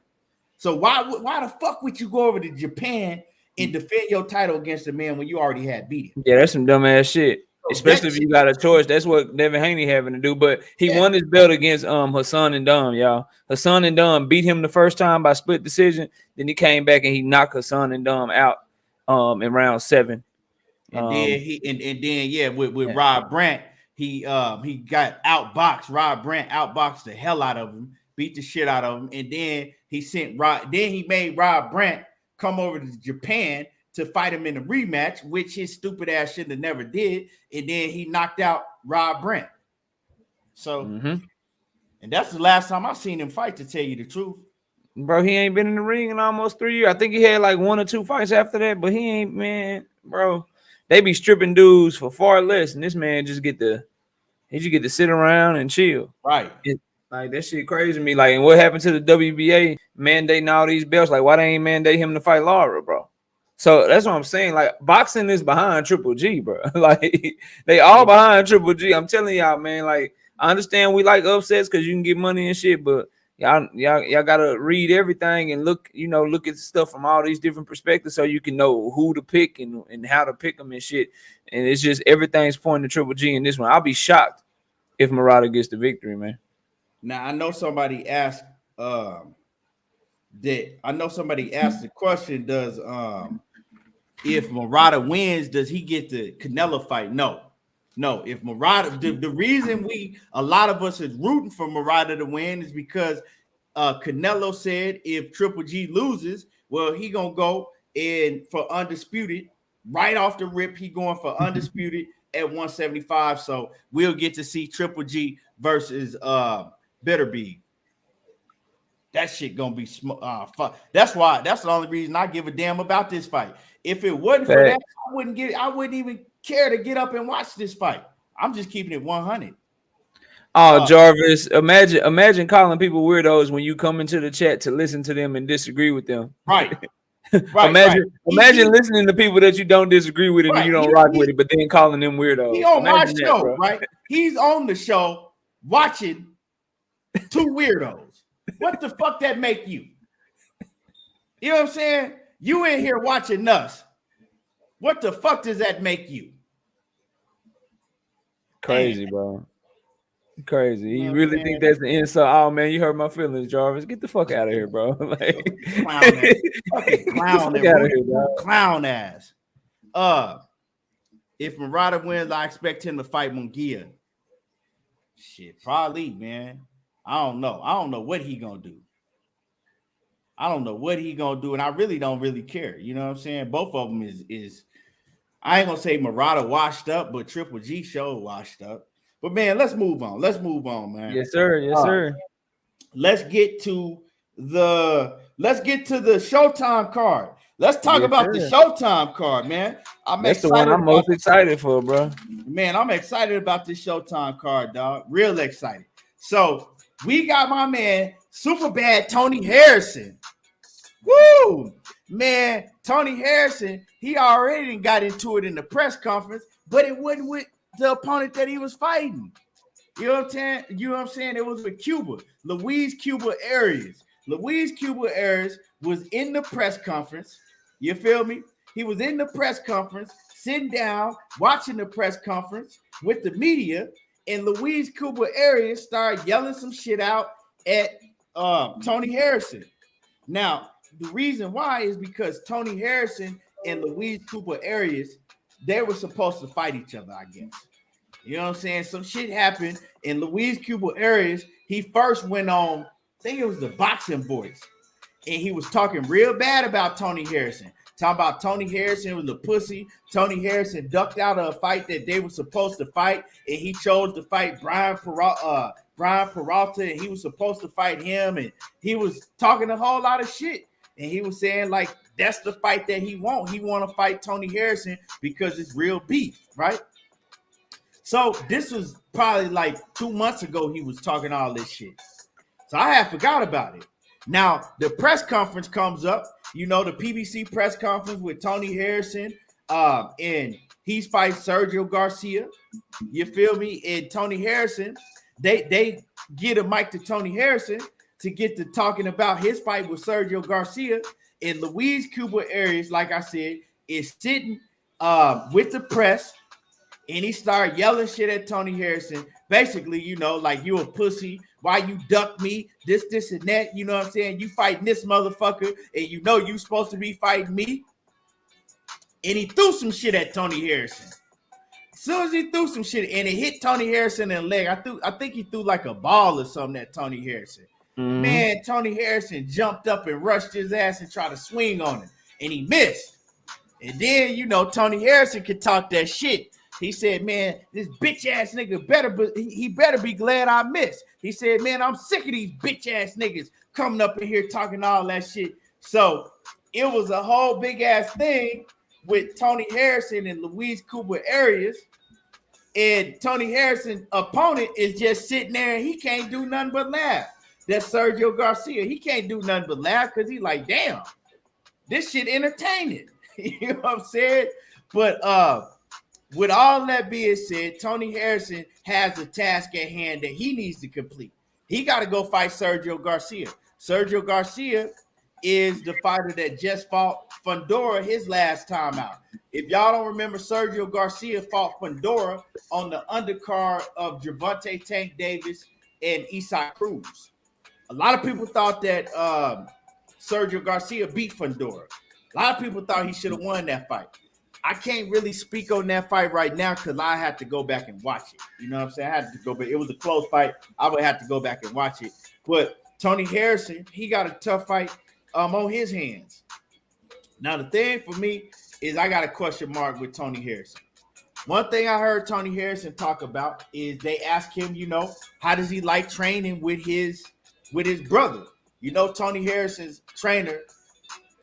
So why the fuck would you go over to Japan and defend your title against a man when you already had beat him? Yeah, that's some dumbass shit. Especially if you got a choice. That's what Devin Haney having to do. But he won his belt against Hassan and Dom, y'all. Hassan and Dom beat him the first time by split decision. Then he came back and he knocked Hassan and Dom out in round 7. And then with Rob Brandt, he got outboxed. Rob Brandt outboxed the hell out of him, beat the shit out of him, and then he made Rob Brandt come over to Japan to fight him in a rematch, which his stupid ass shouldn't have never did, and then he knocked out Rob Brandt. So, and that's the last time I seen him fight, to tell you the truth. Bro, he ain't been in the ring in almost 3 years. I think he had like 1 or 2 fights after that, but he ain't, man, bro. They be stripping dudes for far less, and this man just get to sit around and chill. Right. Like, that shit crazy to me. Like, and what happened to the WBA mandating all these belts? Like, why they ain't mandate him to fight Lara, bro? So that's what I'm saying. Like, boxing is behind Triple G, bro. Like, they all behind Triple G. I'm telling y'all, man. Like, I understand we like upsets because you can get money and shit, but y'all gotta read everything and look at stuff from all these different perspectives so you can know who to pick and how to pick them and shit. And it's just everything's pointing to Triple G in this one. I'll be shocked if Murata gets the victory, man. Now I know somebody asked the question, does if Murata wins, does he get the Canelo fight? No. If Murata, the reason a lot of us is rooting for Murata to win is because Canelo said if Triple G loses, well, he gonna go in for undisputed right off the rip. He going for undisputed at 175. So we'll get to see Triple G versus Bitterbeef. That shit gonna be fun. That's the only reason I give a damn about this fight. If it wasn't for that, I wouldn't even care to get up and watch this fight. I'm just keeping it 100. Oh, Jarvis, imagine calling people weirdos when you come into the chat to listen to them and disagree with them. Right. Imagine listening to people that you don't distribute with and you don't rock with it, but then calling them weirdos. He on my show, right? He's on the show watching 2 weirdos. What the fuck that make you? You know what I'm saying? You in here watching us. What the fuck does that make you? Crazy, bro. Crazy. You really think that's the insult? Oh man, you hurt my feelings, Jarvis. Get the fuck out of here, bro. Like, clown ass. If Murata wins, I expect him to fight Munguia. Shit, probably, man. I don't know what he gonna do. And I really don't really care. You know what I'm saying? Both of them is I ain't gonna say Murata washed up, but Triple G show washed up. But man, let's move on. Man. Yes, sir. Yes, sir. Let's get to let's get to the Showtime card. Let's talk about the Showtime card, man. That's the one I'm most excited for, bro. Man, I'm excited about this Showtime card, dog. Real excited. So we got my man, super bad Tony Harrison. Woo! Man, Tony Harrison, he already got into it in the press conference, but it wasn't with the opponent that he was fighting. You know what I'm saying? You know what I'm saying? It was with Cuba, Luis Cuba Arias. Luis Cuba Arias was in the press conference. You feel me? He was in the press conference, sitting down, watching the press conference with the media, and Luis Cuba Arias started yelling some shit out at Tony Harrison. Now, the reason why is because Tony Harrison and Luis Cuba Arias, they were supposed to fight each other, I guess. You know what I'm saying? Some shit happened, and Luis Cuba Arias, he first went on, I think it was the Boxing Voice, and he was talking real bad about Tony Harrison. Talking about Tony Harrison was a pussy. Tony Harrison ducked out of a fight that they were supposed to fight, and he chose to fight Brian Peralta, and he was supposed to fight him, and he was talking a whole lot of shit. And he was saying, like, that's the fight that he want. He want to fight Tony Harrison because it's real beef, right? So this was probably like 2 months ago he was talking all this shit. So I had forgot about it. Now, the press conference comes up, you know, the PBC press conference with Tony Harrison, and he's fighting Sergio Garcia. You feel me? And Tony Harrison, they get a mic to Tony Harrison to get to talking about his fight with Sergio Garcia. And Luis Cuba Arias, like I said, is sitting with the press, and he started yelling shit at Tony Harrison. Basically, you know, like, you a pussy. Why you duck me? This, and that. You know what I'm saying? You fighting this motherfucker, and you know you supposed to be fighting me. And he threw some shit at Tony Harrison. As soon as he threw some shit, and it hit Tony Harrison in the leg, I think he threw like a ball or something at Tony Harrison. Mm-hmm. Man, Tony Harrison jumped up and rushed his ass and tried to swing on him, and he missed. And then, you know, Tony Harrison could talk that shit. He said, man, this bitch ass nigga better be glad I missed. He said, man, I'm sick of these bitch ass niggas coming up in here talking all that shit. So it was a whole big ass thing with Tony Harrison and Luis Cuba Arias. And Tony Harrison's opponent is just sitting there and he can't do nothing but laugh. That's Sergio Garcia. He can't do nothing but laugh because he like, damn, this shit entertaining. You know what I'm saying? But with all that being said, Tony Harrison has a task at hand that he needs to complete. He got to go fight Sergio Garcia. Sergio Garcia is the fighter that just fought Fundora his last time out. If y'all don't remember, Sergio Garcia fought Fundora on the undercard of Gervonta Tank Davis and Isaac Cruz. A lot of people thought that Sergio Garcia beat Fundora. A lot of people thought he should have won that fight. I can't really speak on that fight right now because I had to go back and watch it. You know what I'm saying? I had to go back. It was a close fight. I would have to go back and watch it. But Tony Harrison, he got a tough fight on his hands. Now, the thing for me is I got a question mark with Tony Harrison. One thing I heard Tony Harrison talk about is they asked him, you know, how does he like training with his brother? You know, Tony Harrison's trainer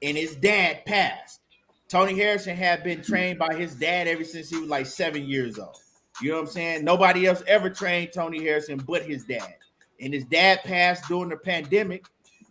and his dad passed. Tony Harrison had been trained by his dad ever since he was like 7 years old. You know what I'm saying? Nobody else ever trained Tony Harrison but his dad. And his dad passed during the pandemic.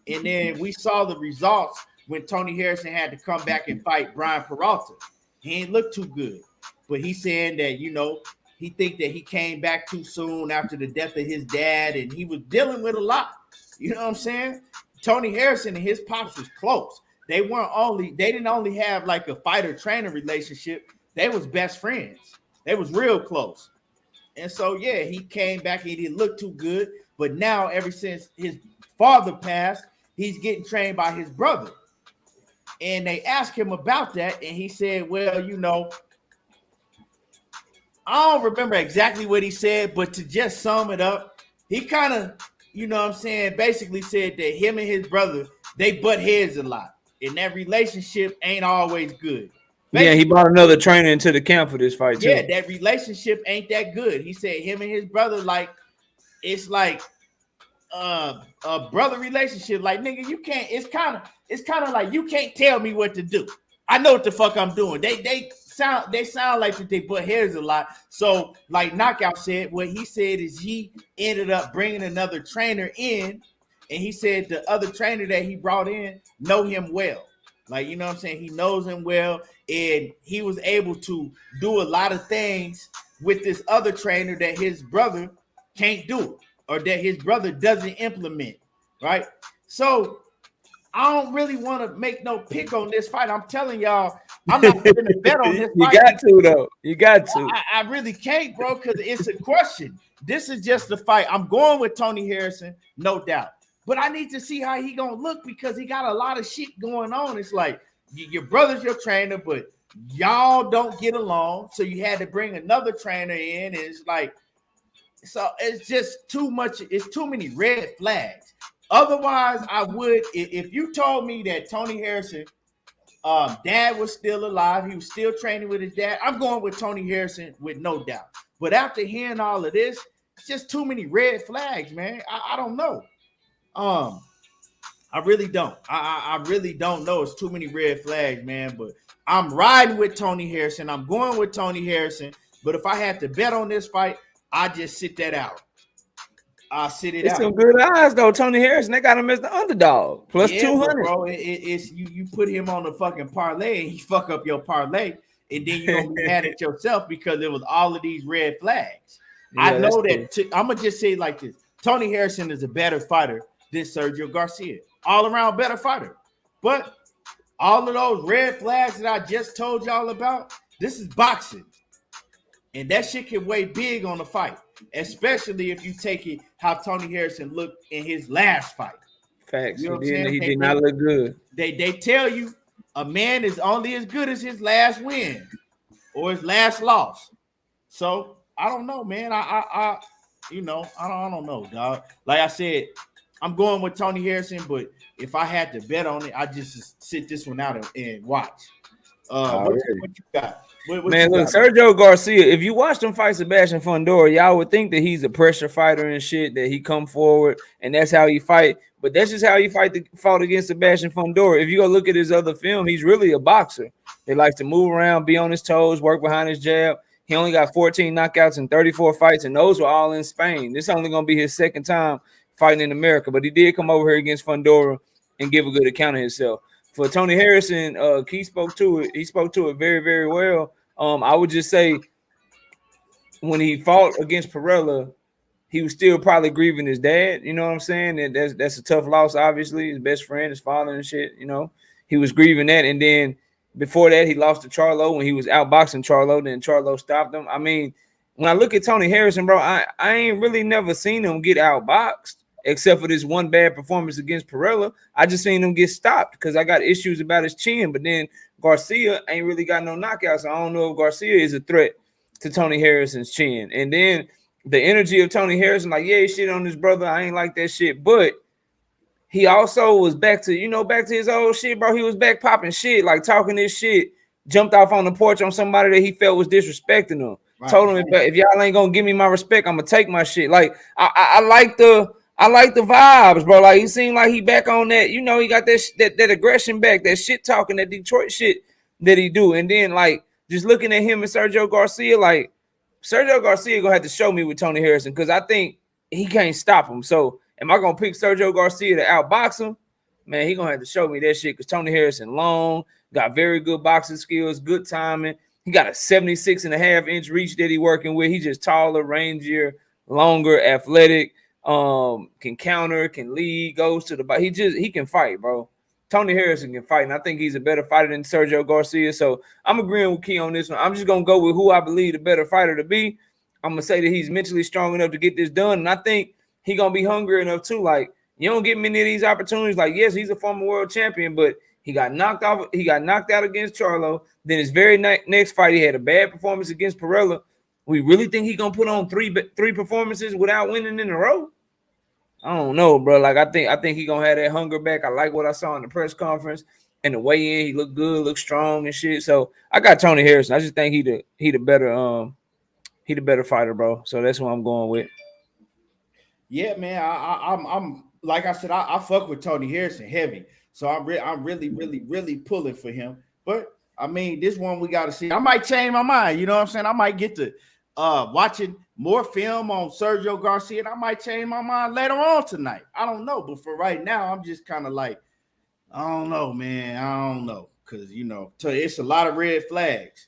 And then we saw the results when Tony Harrison had to come back and fight Brian Peralta. He ain't look too good. But he's saying that, you know, he think that he came back too soon after the death of his dad. And he was dealing with a lot. You know what I'm saying? Tony Harrison and his pops was close. They didn't only have like a fighter-trainer relationship. They was best friends. They was real close. And so, yeah, he came back and he didn't look too good. But now, ever since his father passed, he's getting trained by his brother. And they asked him about that. And he said, well, you know, I don't remember exactly what he said, but to just sum it up, he kind of, you know what I'm saying, basically said that him and his brother, they butt heads a lot. And that relationship ain't always good. Basically, yeah, he brought another trainer into the camp for this fight, too. Yeah, that relationship ain't that good. He said him and his brother, like, it's like a brother relationship. Like, nigga, you can't. It's kind of like you can't tell me what to do. I know what the fuck I'm doing. They sound like that they butt heads a lot. So like Knockout said, what he said is he ended up bringing another trainer in, and he said the other trainer that he brought in know him well. Like, you know what I'm saying? He knows him well, and he was able to do a lot of things with this other trainer that his brother can't do, or that his brother doesn't implement, right? So I don't really want to make no pick on this fight. I'm telling y'all, I'm not going to bet on this fight. You got to, though. You got to. I really can't, bro, because it's a question. This is just the fight. I'm going with Tony Harrison, no doubt. But I need to see how he going to look, because he got a lot of shit going on. It's like, your brother's your trainer, but y'all don't get along. So you had to bring another trainer in. And it's like, so it's just too much. It's too many red flags. Otherwise, I would, if you told me that Tony Harrison, dad was still alive, he was still training with his dad, I'm going with Tony Harrison with no doubt. But after hearing all of this, it's just too many red flags, man. I don't know. I really don't. I really don't know. It's too many red flags, man. But I'm riding with Tony Harrison. I'm going with Tony Harrison. But if I had to bet on this fight, I just sit that out. I'll sit it it's out. Some good odds though. Tony Harrison, they got him as the underdog, plus 200. Bro, it's you put him on the fucking parlay and he fuck up your parlay, and then you're gonna be mad at yourself because it was all of these red flags. Yeah, I know that. I'm gonna just say it like this: Tony Harrison is a better fighter than Sergio Garcia, all around better fighter. But all of those red flags that I just told y'all about, this is boxing. And that shit can weigh big on the fight, especially if you take it how Tony Harrison looked in his last fight. Facts. You know he did not look good. They tell you a man is only as good as his last win or his last loss. So I don't know, man. I don't know, dog. Like I said, I'm going with Tony Harrison, but if I had to bet on it, I just sit this one out and watch. What you got? Man, look, Sergio Garcia, if you watch him fight Sebastian Fundora, y'all would think that he's a pressure fighter and shit, that he come forward and that's how he fight. But that's just how he fought against Sebastian Fundora. If you go look at his other film, he's really a boxer. He likes to move around, be on his toes, work behind his jab. He only got 14 knockouts in 34 fights, and those were all in Spain. This is only going to be his second time fighting in America, but he did come over here against Fundora and give a good account of himself. For Tony Harrison, he spoke to it. He spoke to it very, very well. I would just say when he fought against Perella, he was still probably grieving his dad. You know what I'm saying? And that's a tough loss, obviously. His best friend, his father and shit, you know. He was grieving that. And then before that, he lost to Charlo when he was outboxing Charlo. Then Charlo stopped him. I mean, when I look at Tony Harrison, bro, I ain't really never seen him get outboxed. Except for this one bad performance against Perella. I just seen him get stopped because I got issues about his chin. But then Garcia ain't really got no knockouts. So I don't know if Garcia is a threat to Tony Harrison's chin. And then the energy of Tony Harrison, like, yeah, he shit on his brother. I ain't like that shit. But he also was back to his old shit, bro. He was back popping shit, like talking this shit. Jumped off on the porch on somebody that he felt was disrespecting him. Right. Told him, if y'all ain't gonna give me my respect, I'm gonna take my shit. Like, I like the vibes, bro. Like, he seemed like he back on that. You know, he got that aggression back, that shit talking, that Detroit shit that he do. And then, like, just looking at him and Sergio Garcia, like, Sergio Garcia gonna have to show me with Tony Harrison because I think he can't stop him. So, am I gonna pick Sergio Garcia to outbox him? Man, he gonna have to show me that shit because Tony Harrison long, got very good boxing skills, good timing. He got a 76.5-inch reach that he working with. He just taller, rangier, longer, athletic. Can counter, can lead, goes to the body. He can fight, bro. Tony Harrison can fight, and I think he's a better fighter than Sergio Garcia. So I'm agreeing with Key on this one. I'm just gonna go with who I believe the better fighter to be. I'm gonna say that he's mentally strong enough to get this done, and I think he gonna be hungry enough too. Like, you don't get many of these opportunities. Like, yes, he's a former world champion, but he got knocked off. He got knocked out against Charlo. Then his very next fight, he had a bad performance against Perella. We really think he's gonna put on three performances without winning in a row? I don't know, bro. Like, I think he gonna have that hunger back. I like what I saw in the press conference and the weigh in. He looked good, looked strong and shit. So I got Tony Harrison. I just think he the better fighter, bro. So that's what I'm going with. Yeah, man. I'm like I said, I fuck with Tony Harrison heavy, so I'm really pulling for him. But I mean, this one we got to see. I might change my mind. You know what I'm saying? I might get to watching more film on Sergio Garcia, and I might change my mind later on tonight. I don't know, but for right now, I'm just kind of like, I don't know, man. I don't know, because it's a lot of red flags.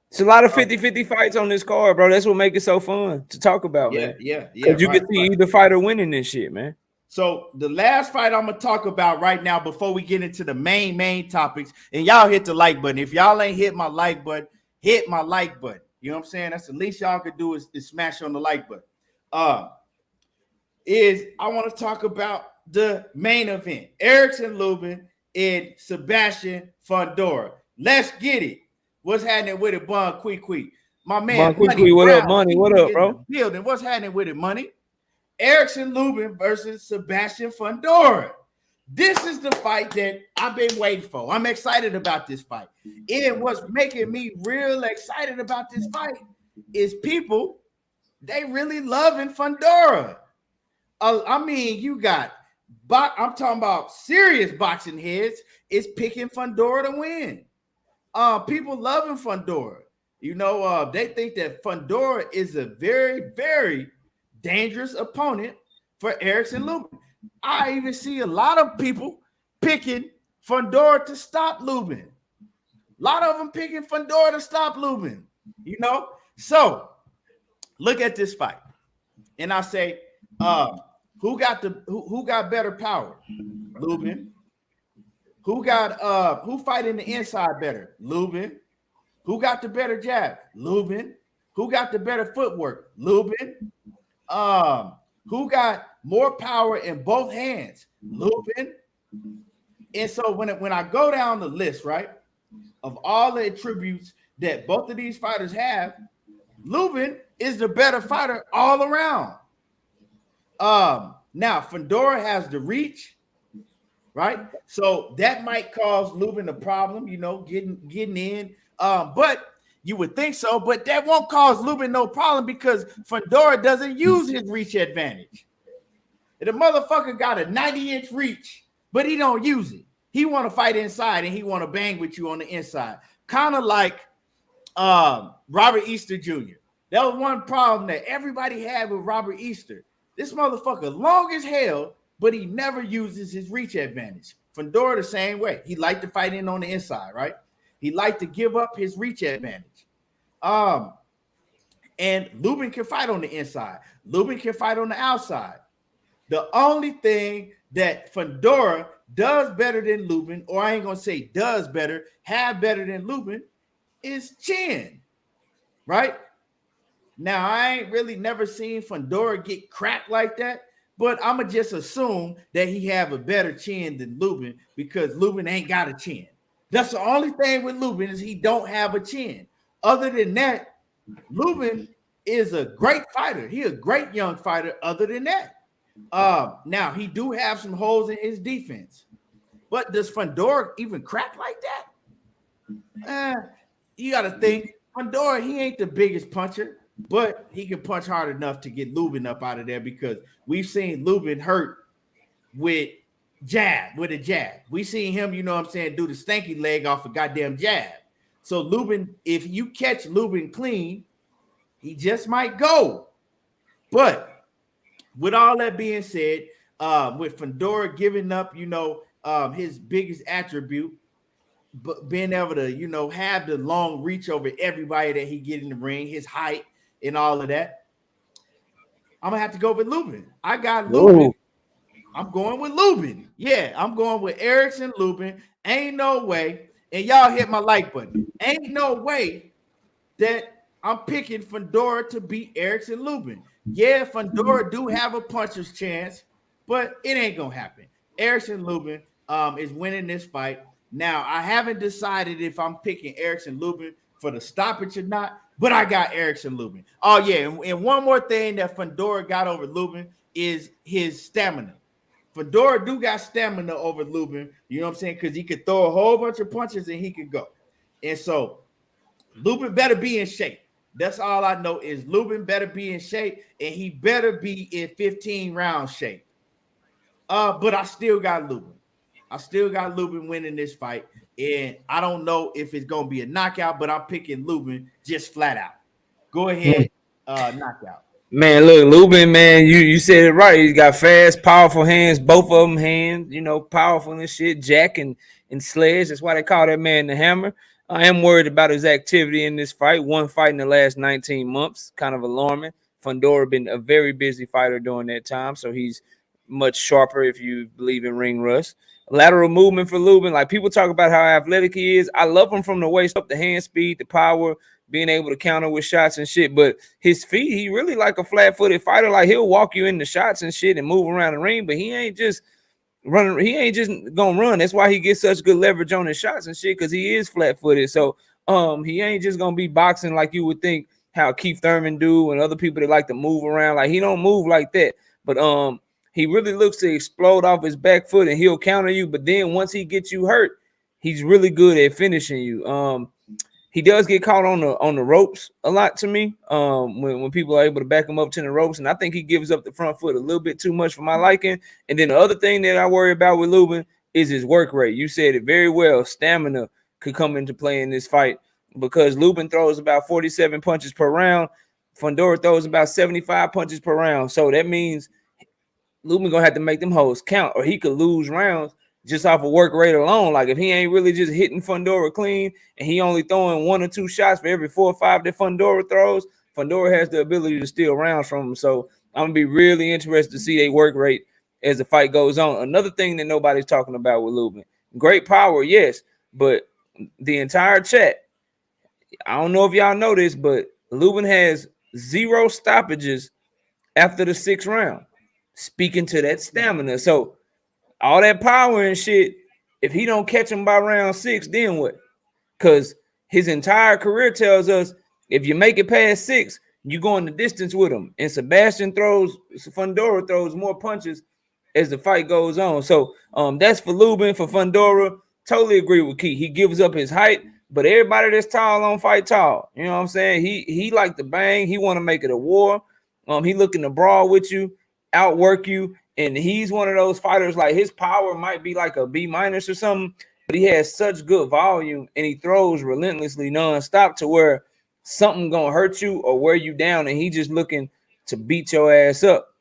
It's a lot of 50-50 fights on this card, bro. That's what makes it so fun to talk about, Yeah, man. yeah. Because you can see either fighter winning this shit, man. So the last fight I'm gonna talk about right now, before we get into the main topics, and y'all hit the like button. If y'all ain't hit my like button, hit my like button. You know what I'm saying? That's the least y'all could do is smash on the like button. I want to talk about the main event: Erickson Lubin and Sebastian Fundora. Let's get it. What's happening with it, Bun Quick? My man, Money, what up, Money? What up, bro? Building. What's happening with it, Money? Erickson Lubin versus Sebastian Fundora. This is the fight that I've been waiting for. I'm excited about this fight. And what's making me real excited about this fight is people, they really loving Fundora. I mean, you got, I'm talking about serious boxing heads is picking Fundora to win. People loving Fundora. They think that Fundora is a very, very dangerous opponent for Erickson Lubin. I even see a lot of people picking Fundora to stop Lubin. A lot of them picking Fundora to stop Lubin. So look at this fight, and I say, who got better power? Lubin. Who fighting the inside better? Lubin. Who got the better jab? Lubin. Who got the better footwork? Lubin. Who got more power in both hands? Lubin. And so when I go down the list, right, of all the attributes that both of these fighters have, Lubin is the better fighter all around. Now Fundora has the reach, right? So that might cause Lubin a problem, getting in. But you would think so, but that won't cause Lubin no problem because Fundora doesn't use his reach advantage. The motherfucker got a 90-inch reach, but he don't use it. He want to fight inside and he want to bang with you on the inside. Kind of like Robert Easter Jr. That was one problem that everybody had with Robert Easter. This motherfucker long as hell, but he never uses his reach advantage. Fundora the same way. He liked to fight in on the inside, right? He liked to give up his reach advantage. And Lubin can fight on the inside. Lubin can fight on the outside. The only thing that Fundora does better than Lubin, or I ain't gonna say does better, have better than Lubin, is chin, right? Now, I ain't really never seen Fundora get cracked like that, but I'ma just assume that he have a better chin than Lubin because Lubin ain't got a chin. That's the only thing with Lubin is he don't have a chin. Other than that, Lubin is a great fighter. He a great young fighter other than that. Now, he do have some holes in his defense. But does Fundora even crack like that? You got to think, Fundora, he ain't the biggest puncher, but he can punch hard enough to get Lubin up out of there because we've seen Lubin hurt with a jab. We seen him, do the stanky leg off a goddamn jab. So Lubin, if you catch Lubin clean, he just might go. But with all that being said, with Fundora giving up, his biggest attribute, but being able to, have the long reach over everybody that he get in the ring, his height and all of that, I'm gonna have to go with Lubin. I got Lubin. Whoa. I'm going with Lubin. Yeah, I'm going with Erickson Lubin. Ain't no way, and y'all hit my like button. Ain't no way that I'm picking Fundora to beat Erickson Lubin. Yeah, Fundora do have a puncher's chance, but it ain't gonna happen. Erickson Lubin is winning this fight. Now, I haven't decided if I'm picking Erickson Lubin for the stoppage or not, but I got Erickson Lubin. Oh, yeah, and one more thing that Fundora got over Lubin is his stamina. Fundora do got stamina over Lubin, you know what I'm saying? Because he could throw a whole bunch of punches and he could go. And so Lubin better be in shape. That's all I know is Lubin better be in shape, and he better be in 15 round shape. But I still got Lubin. I still got Lubin winning this fight, and I don't know if it's gonna be a knockout, but I'm picking Lubin just flat out. Go ahead, knockout. Man, look, Lubin, man, you said it right. He's got fast, powerful hands, both of them hands, powerful and shit, jack and sledge. That's why they call that man the Hammer. I am worried about his activity in this fight. One fight in the last 19 months, kind of alarming. Fundora been a very busy fighter during that time, so he's much sharper if you believe in ring rust. Lateral movement for Lubin, like people talk about how athletic he is. I love him from the waist up, the hand speed, the power, being able to counter with shots and shit. But his feet, he really like a flat-footed fighter. Like he'll walk you into shots and shit and move around the ring, but he ain't just running. He ain't just gonna run. That's why he gets such good leverage on his shots and shit, because he is flat-footed. So he ain't just gonna be boxing like you would think how Keith Thurman do and other people that like to move around. Like he don't move like that. But he really looks to explode off his back foot and he'll counter you. But then once he gets you hurt, he's really good at finishing you. He does get caught on the ropes a lot to me. When people are able to back him up to the ropes, and I think he gives up the front foot a little bit too much for my liking. And then the other thing that I worry about with Lubin is his work rate. You said it very well. Stamina could come into play in this fight because Lubin throws about 47 punches per round. Fundora throws about 75 punches per round. So that means Lubin gonna have to make them hoes count, or he could lose rounds just off of work rate alone. Like if he ain't really just hitting Fundora clean and he only throwing 1 or 2 shots for every 4 or 5 that Fundora throws, Fundora has the ability to steal rounds from him. So I'm gonna be really interested to see their work rate as the fight goes on. Another thing that nobody's talking about with Lubin, great power, yes, but the entire chat, I don't know if y'all know this, but Lubin has 0 stoppages after the 6th round. Speaking to that stamina. So all that power and shit, if he don't catch him by round 6, then what? Because his entire career tells us if you make it past 6, you go in the distance with him. And Fundora throws more punches as the fight goes on. So that's for Lubin. For Fundora, totally agree with Keith. He gives up his height, but everybody that's tall don't fight tall. You know what I'm saying? He like to bang. He want to make it a war. He looking to brawl with you, outwork you. And he's one of those fighters, like his power might be like a B- or something, but he has such good volume and he throws relentlessly nonstop to where something gonna hurt you or wear you down, and he just looking to beat your ass up.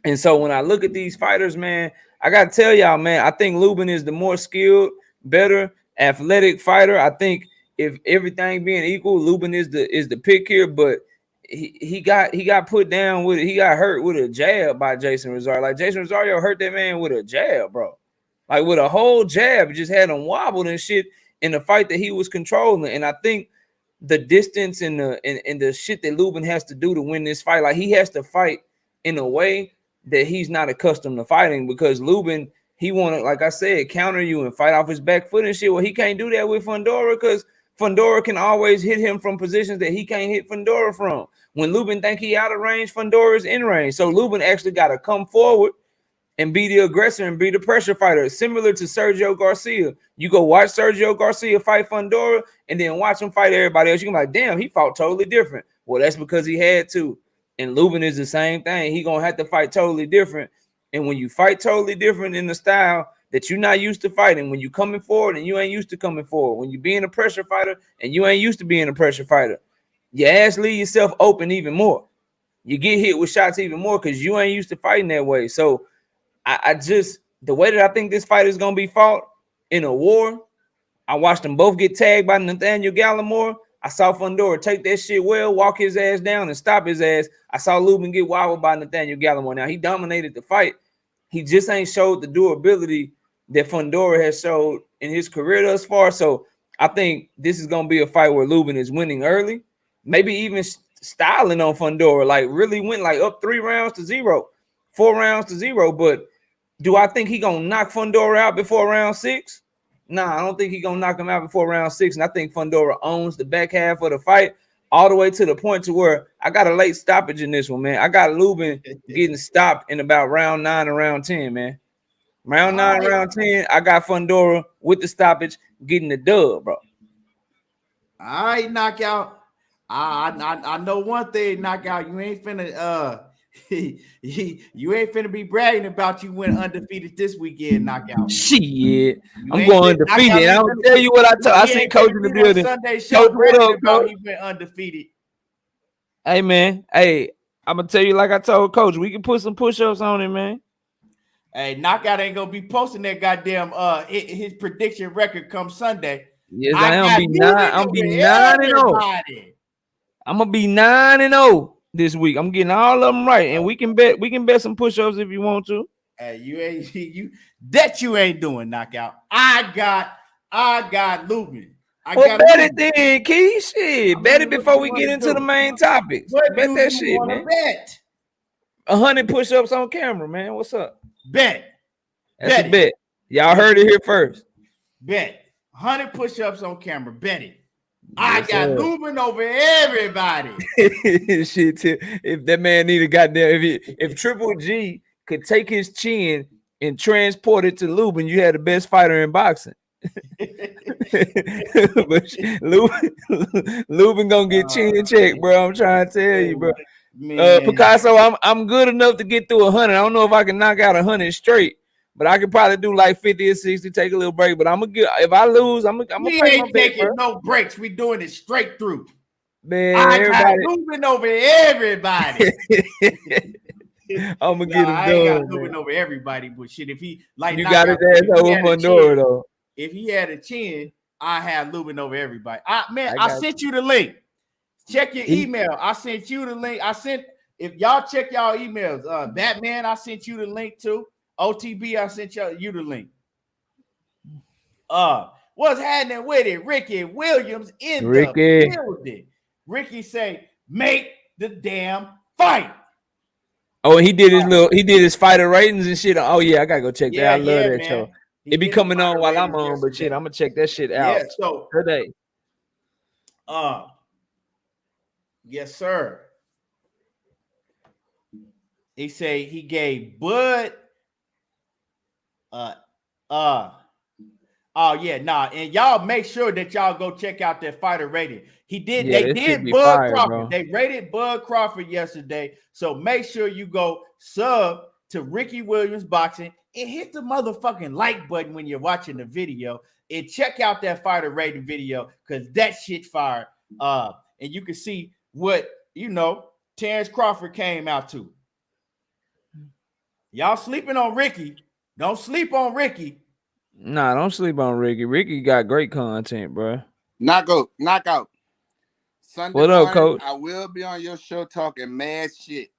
And so when I look at these fighters, man, I gotta tell y'all, man, I think Lubin is the more skilled, better, athletic fighter. I think if everything being equal, Lubin is the pick here, but he got put down with it. He got hurt with a jab by Jason Rosario. Like Jason Rosario hurt that man with a jab, bro. Like with a whole jab, just had him wobbled and shit in the fight that he was controlling. And I think the distance and the shit that Lubin has to do to win this fight, like he has to fight in a way that he's not accustomed to fighting, because Lubin, he want to, like I said, counter you and fight off his back foot and shit. Well, he can't do that with Fundora because Fundora can always hit him from positions that he can't hit Fundora from. When Lubin think he out of range, Fundora is in range. So Lubin actually got to come forward and be the aggressor and be the pressure fighter, similar to Sergio Garcia. You go watch Sergio Garcia fight Fundora and then watch him fight everybody else. You can be like, damn, he fought totally different. Well, that's because he had to. And Lubin is the same thing. He going to have to fight totally different. And when you fight totally different in the style that you're not used to fighting, when you coming forward and you ain't used to coming forward, when you being a pressure fighter and you ain't used to being a pressure fighter, your ass leave yourself open even more. You get hit with shots even more because you ain't used to fighting that way. So I just, the way that I think this fight is going to be fought in a war, I watched them both get tagged by Nathaniel Gallimore. I saw Fundora take that shit well, walk his ass down and stop his ass. I saw Lubin get wobbled by Nathaniel Gallimore. Now, he dominated the fight. He just ain't showed the durability that Fundora has showed in his career thus far. So I think this is going to be a fight where Lubin is winning early, maybe even styling on Fundora, like really went like up 3 rounds to 0, 4 rounds to 0. But do I think he going to knock Fundora out before round 6? Nah, I don't think he's going to knock him out before round 6. And I think Fundora owns the back half of the fight all the way to the point to where I got a late stoppage in this one, man. I got Lubin getting stopped in about round 9 and round 10, man. Round 9, round 10, I got Fundora with the stoppage getting the dub, bro. All right, knockout. I know one thing, knockout. You ain't finna you ain't finna be bragging about you went undefeated this weekend, knockout. Shit, I'm going undefeated. I'll tell you what I seen Coach in the building. Sunday show Coach, what up, Coach? He went undefeated. Hey man, hey, I'm gonna tell you like I told Coach, we can put some push-ups on it, man. Hey, knockout ain't gonna be posting that goddamn his prediction record come Sunday. Yes, I'm be 9-0. I'm gonna be 9-0 this week. I'm getting all of them right, and we can bet some push-ups if you want to. Hey, you ain't doing, knockout. I got Lubin. Bet it then, Key. Shit, bet it before we get into the main topics. Bet that shit, man. Bet 100 push-ups on camera, man. What's up? Bet. That's a bet. Y'all heard it here first. Bet 100 push-ups on camera. Bet it. I got Lubin over everybody. Shit, if that man need a goddamn, if Triple G could take his chin and transport it to Lubin, you had the best fighter in boxing. But Lubin gonna get chin check, bro. I'm trying to tell you, bro. Picasso, I'm good enough to get through 100. I don't know if I can knock out 100 straight, but I could probably do like 50 or 60, take a little break. But I'm gonna get, if I lose, I'm gonna we ain't taking no breaks. We doing it straight through. Man, I got Lubin over everybody. I'm gonna get him done. I ain't got Lubin over everybody, but shit, if he like you got his ass over Fundora though. If he had a chin, I had Lubin over everybody. I sent you the link. Check your email. I sent you the link. If y'all check y'all emails, Batman, I sent you the link too. OTB, I sent you the link. What's happening with it? Ricky Williams in the building. Ricky say, make the damn fight. Oh, he did his fighter ratings and shit. Oh yeah, I gotta go check that. I love that show. It be coming on while I'm on, but shit, I'm gonna check that shit out. Yeah, so today. Yes, sir. He say he gave Bud. And y'all make sure that y'all go check out that fighter rating. They did Bud Crawford. Bro. They rated Bud Crawford yesterday. So make sure you go sub to Ricky Williams Boxing and hit the motherfucking like button when you're watching the video and check out that fighter rating video because that shit fire. And you can see what Terence Crawford came out to. Y'all sleeping on Ricky. Don't sleep on Ricky. Nah, don't sleep on Ricky. Ricky got great content, bro. Knockout. Sunday what up, morning, Coach? I will be on your show talking mad shit.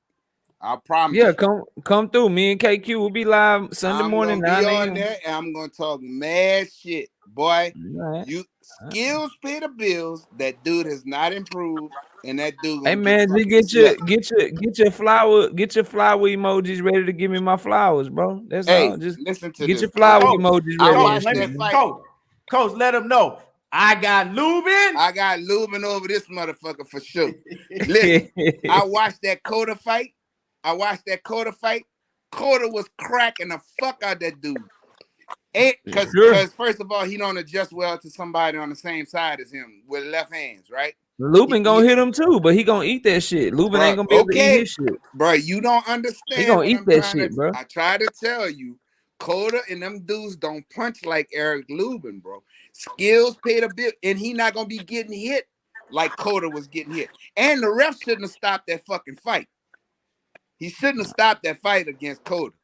I promise. Yeah, come through. Me and KQ will be live Sunday morning. 9 a.m. on there, and I'm gonna talk mad shit, boy. Right. You skills pay the bills. That dude has not improved, and that dude. Hey man, get your flower emojis ready to give me my flowers, bro. That's all. Just listen to get this. Your flower emojis ready. I watched that fight. Coach, let him know. I got Lubin. I got Lubin over this motherfucker for sure. Listen, I watched that Cota fight. Cota was cracking the fuck out that dude. Because first of all, he don't adjust well to somebody on the same side as him with left hands, right? Lubin gonna hit him too, but he gonna eat that shit. Lubin ain't gonna be able to eat his shit. Bro, you don't understand. He gonna eat that shit, bro. I try to tell you, Cota and them dudes don't punch like Eric Lubin, bro. Skills pay the bill, and he not gonna be getting hit like Cota was getting hit. And the ref shouldn't have stopped that fucking fight. He shouldn't have stopped that fight against Cota.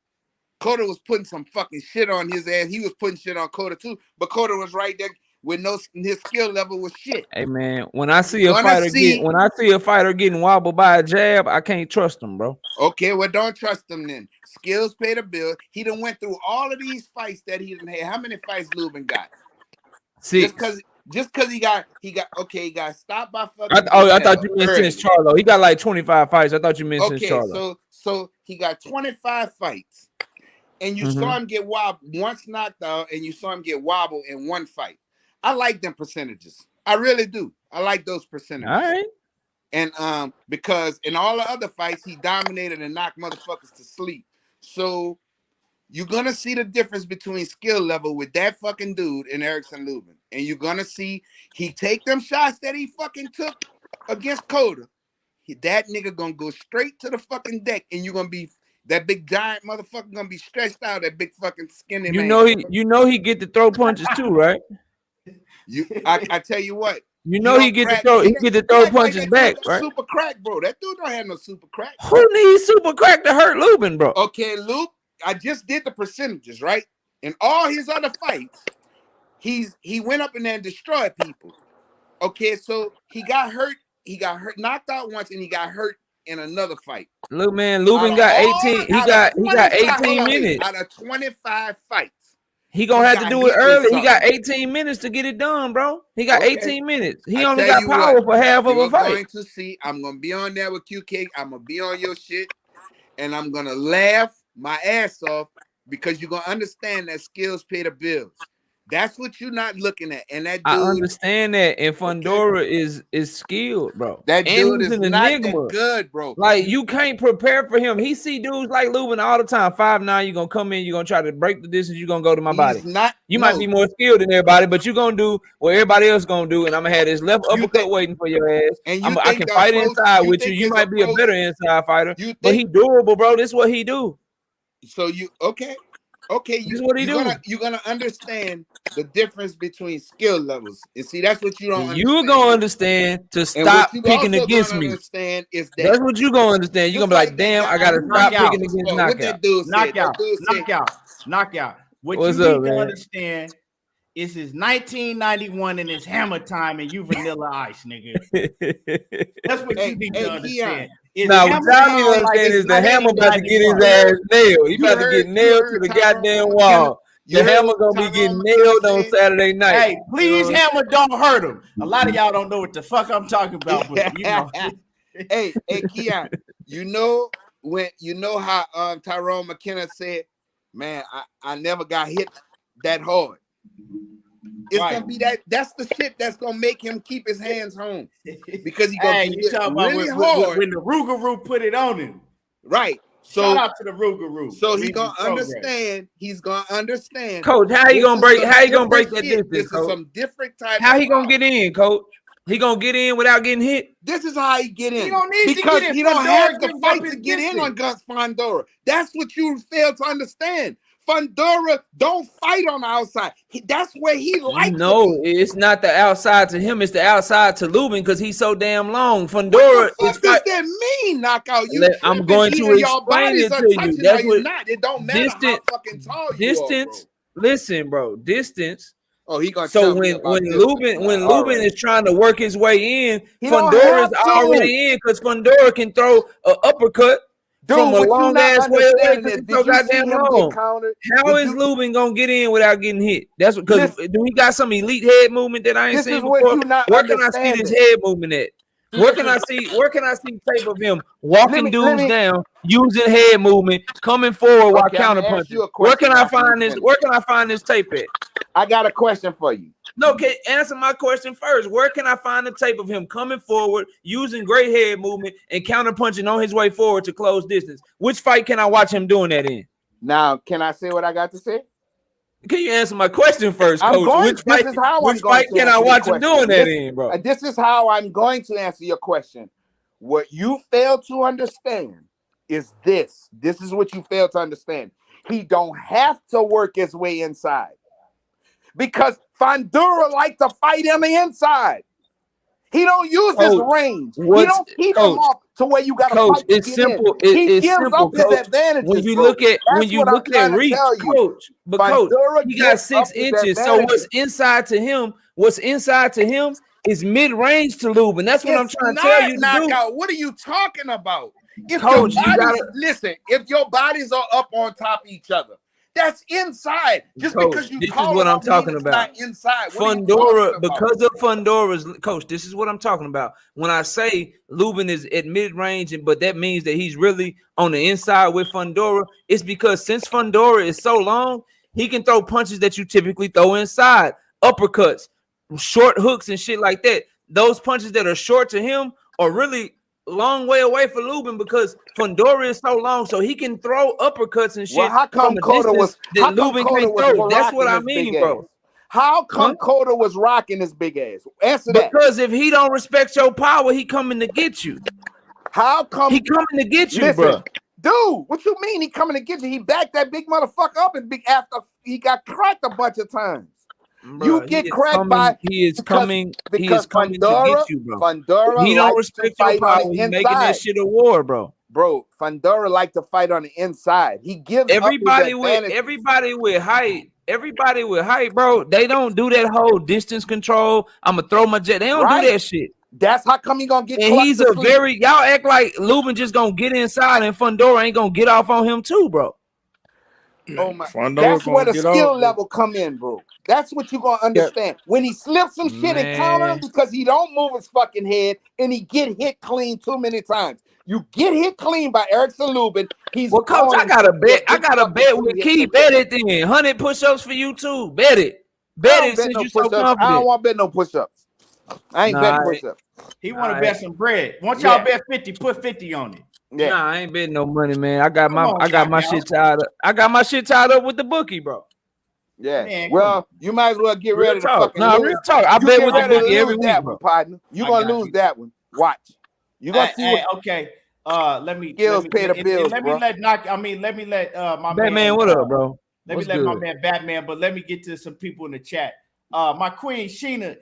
Cota was putting some fucking shit on his ass. He was putting shit on Cota too, but Cota was right there with his skill level was shit. Hey man, when I see a fighter getting wobbled by a jab, I can't trust him, bro. Okay, well don't trust him then. Skills pay the bill. He done went through all of these fights that he didn't have. How many fights Lubin got? 6. Just because he got stopped by fucking. I thought you meant since Charlo. He got like 25 fights. I thought you meant since Charlo. So he got 25 fights, and you saw him get wobbled once knocked out, and you saw him get wobbled in one fight. I like them percentages. I really do. I like those percentages. All right. And because in all the other fights, he dominated and knocked motherfuckers to sleep. So you're gonna see the difference between skill level with that fucking dude and Erickson Lubin. And you're gonna see he take them shots that he fucking took against Cota, that nigga gonna go straight to the fucking deck, and you're gonna be that big giant motherfucker gonna be stretched out. That big fucking skinny man. You know he get to throw punches too, right? I tell you what. You know he get to throw punches back, right? Super crack, bro. That dude don't have no super crack. Who needs super crack to hurt Lubin, bro? Okay, Luke. I just did the percentages, right? In all his other fights, he went up in there and destroyed people. Okay, so he got hurt, knocked out once, and he got hurt in another fight. Look, man, Lubin got 18. He got 18 minutes out of 25 fights. He gonna have to do it early. He got 18 minutes to get it done, bro. He got 18 minutes. He only got power for half of a fight. I'm gonna be on there with QK. I'm gonna be on your shit, and I'm gonna laugh my ass off because you're gonna understand that skills pay the bills. That's what you're not looking at. And that dude, I understand that. And Fundora is skilled, bro. That dude is not that good, bro. Like, you can't prepare for him. He see dudes like Lubin all the time. 5'9", you're gonna come in, you're gonna try to break the distance, you're gonna go to my body. You might be more skilled than everybody, but you're gonna do what everybody else gonna do, and I'm gonna have this left uppercut waiting for your ass. And I can fight inside with you. You might be a better inside fighter, but he durable, bro. This is what he do. So Okay, you're gonna understand the difference between skill levels. And see, that's what you don't understand. You're gonna understand to stop picking against me. Is that's what you're gonna understand. You're gonna be like, damn, I gotta stop picking against knockout. What you need to understand is it's 1991 and it's hammer time and you Vanilla Ice, nigga. That's what you need to understand. Now, what y'all need to understand is the hammer about to get his ass nailed. He about to get nailed to the goddamn wall. The hammer gonna be getting nailed on Saturday night. Hey, please, hammer don't hurt him. A lot of y'all don't know what the fuck I'm talking about, but you know. Hey, Keon, you know how Tyrone McKenna said, "Man, I never got hit that hard." It's gonna be that's the shit that's gonna make him keep his hands home because he gonna be really hard when the Rougarou put it on him. Right. So shout out to the Rougarou. So he's gonna understand. He's gonna understand. Coach, how you gonna break? How you gonna break that distance? This is some different type. How he gonna get in, Coach? He gonna get in without getting hit. This is how he get in. He don't need because to get in. He don't have to fight to get in on Gus Fundora. That's what you fail to understand. Fundora don't fight on the outside. That's where he likes. No, it's not the outside to him. It's the outside to Lubin because he's so damn long. Fundora. What does that mean? Knockout. I'm going to explain it to you. That's what. It don't matter how fucking tall you distance. Are, listen, bro. Distance. Oh, he gonna. So when Lubin is trying to work his way in, Fundora is already in because Fundora can throw an uppercut. From a long ass way away because it's so goddamn long. How is Lubin gonna get in without getting hit? That's because do he got some elite head movement that I ain't seen before? Where can I see this head movement at? Where can I see tape of him walking dudes down, using head movement, coming forward while counterpunching? Where can I find this? Where can I find this tape at? I got a question for you. No, okay, answer my question first. Where can I find the tape of him coming forward, using great head movement, and counterpunching on his way forward to close distance? Which fight can I watch him doing that in? Now, can I say what I got to say? Can you answer my question first, Coach? Which fight can I watch him doing that in, bro? This is how I'm going to answer your question. What you fail to understand is this. This is what you fail to understand. He don't have to work his way inside. Because Fundora like to fight on the inside. He don't use his range. He don't keep him off to where you got to fight. It's simple. He gives up his advantages. When you look at reach, Coach, he got 6 inches. So what's inside to him is mid-range to Lubin. That's what I'm trying to tell you to do. What are you talking about? If your bodies are up on top of each other, that's inside. Just Coach, because you this is what I'm talking about. Not inside. Fundora, because of Fundora's Coach, this is what I'm talking about. When I say Lubin is at mid-range, but that means that he's really on the inside with Fundora, it's because since Fundora is so long, he can throw punches that you typically throw inside, uppercuts, short hooks, and shit like that. Those punches that are short to him are really long way away for Lubin because Fundora is so long, so he can throw uppercuts and shit. Well, how come Cota was? That Lubin can't throw? That's what I mean, bro. How come Cotto was rocking his big ass? Answer that. Because if he don't respect your power, he coming to get you. How come he coming to get you, listen, bro? Dude, what you mean he coming to get you? He backed that big motherfucker up and big after he got cracked a bunch of times. Bruh, you get cracked he is coming to Fundora, get you, bro. Fundora He don't respect your power. He making that shit a war, bro. Bro, Fundora like to fight on the inside. He gives everybody with height, bro. They don't do that whole distance control. I'ma throw my jet. They don't do that shit. That's how come he gonna get. And he's a very y'all act like Lubin just gonna get inside and Fundora ain't gonna get off on him too, bro. Oh my! That's where the skill level come in, bro. That's what you gonna understand. When he slips some shit and counter him because he don't move his fucking head and he get hit clean too many times. You get hit clean by Erickson Lubin. He's coach. I got a bet. I got a bet with Key. Bet it then. 100 push-ups for you too. Bet it. Bet it since you so confident. I don't want to bet no push-ups. I ain't betting push-ups. He want to bet some bread. Once y'all bet 50, put 50 on it. Yeah. Nah, I ain't betting no money, man. I got my shit tied up. I got my shit tied up with the bookie, bro. Yeah. Man, well, you might as well get ready to fucking lose. Real talk. I bet with the bookie every week, bro. Partner. You gonna lose that one. Watch. You gonna see what okay. Let me pay the bills. Let me let my Batman. What up, bro? Let me let my man Batman. But let me get to some people in the chat. My Queen Sheena.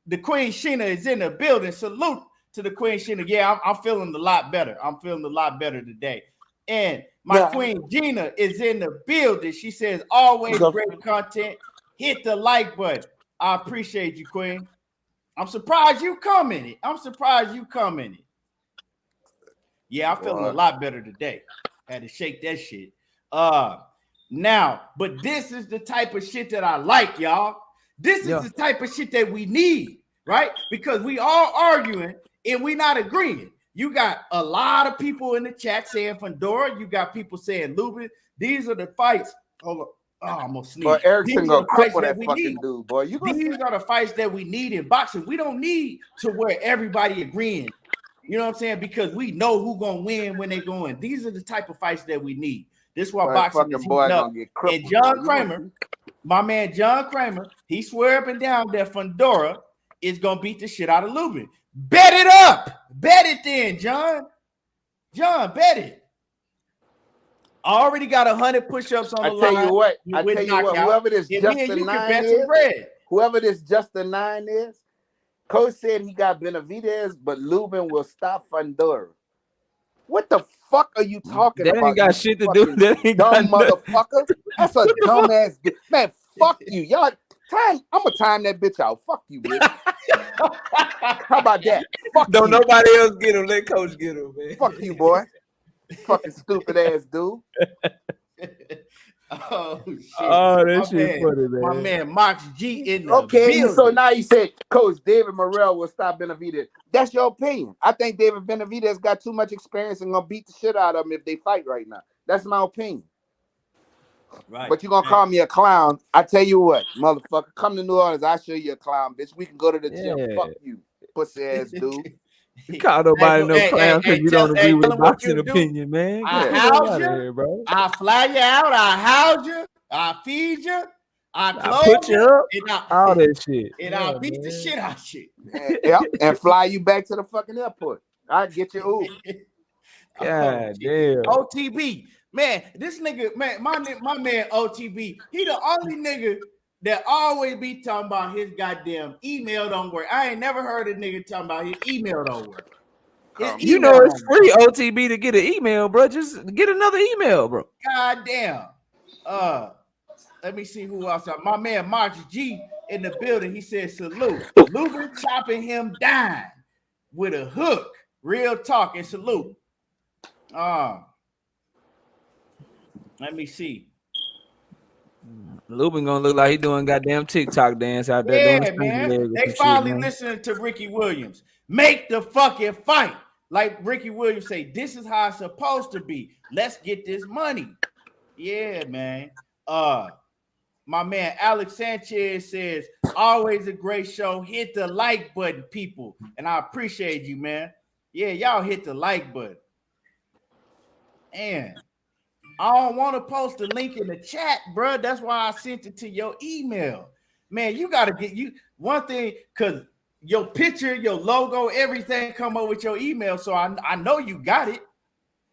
The Queen Sheena is in the building. Salute to the Queen Sheena. Yeah, I'm feeling a lot better. I'm feeling a lot better today. And my Queen Gina is in the building. She says, always great content. Hit the like button. I appreciate you, Queen. I'm surprised you come in it. Yeah, I'm feeling a lot better today. Had to shake that shit. Now, but this is the type of shit that I like, y'all. This is the type of shit that we need, right? Because we all arguing and we not agreeing. You got a lot of people in the chat saying Fundora. You got people saying Lubin. These are the fights. Hold on. Oh, I'm gonna sneeze. But Erickson gonna cripple that fucking dude, boy. These are the fights that we need in boxing. We don't need to where everybody agreeing. You know what I'm saying? Because we know who's gonna win when they go in. These are the type of fights that we need. This is why boxing is heating up. And John Kramer, my man John Kramer, he swear up and down that Fundora is gonna beat the shit out of Lubin. Bet it up. Bet it then, John. John, bet it. I already got 100 push-ups on the line. I tell you what, whoever this Justin 9 is, whoever this Justin 9 is, Coach said he got Benavidez, but Lubin will stop Fundora. What the fuck are you talking about? That ain't got shit to do. That ain't dumb motherfucker. That's a dumbass. Man, fuck you. Y'all, I'm gonna time that bitch out. Fuck you, bitch. How about that? Fuck Don't you. Nobody else get him. Let Coach get him, man. Fuck you, boy. Fucking stupid ass dude. Oh shit! Oh, that shit funny, man. My man Mox G in the building. So now you said Coach David Morrell will stop Benavidez. That's your opinion. I think David Benavidez got too much experience and gonna beat the shit out of him if they fight right now. That's my opinion. Right. But you're gonna call me a clown. I tell you what, motherfucker, come to New Orleans. I'll show you a clown, bitch. We can go to the gym. Fuck you, pussy ass dude. You call nobody no clown because you don't agree with the boxing opinion, man. I house you, here, bro. I fly you out. I house you. I feed you. I put you up. All that shit. And I'll beat the shit out of you. And fly you back to the fucking airport. I'll get you Uber. God damn. OTB. Man, this nigga, man, my man OTB, he the only nigga that always be talking about his goddamn email don't work. I ain't never heard a nigga talking about his email don't work. You know it's free OTB to get an email, bro. Just get another email, bro. Goddamn. Let me see who else. My man Mark G in the building. He said salute. Lubin chopping him down with a hook. Real talk and salute. Let me see. Lubin gonna look like he doing goddamn TikTok dance out there. Yeah, man. They finally listening to Ricky Williams. Make the fucking fight. Like Ricky Williams say, this is how it's supposed to be. Let's get this money. Yeah, man. My man Alex Sanchez says, always a great show. Hit the like button, people. And I appreciate you, man. Yeah, y'all hit the like button. And I don't want to post the link in the chat, bro. That's why I sent it to your email. man, you gotta get you one thing because your picture, your logo, everything come up with your email. So I know you got it.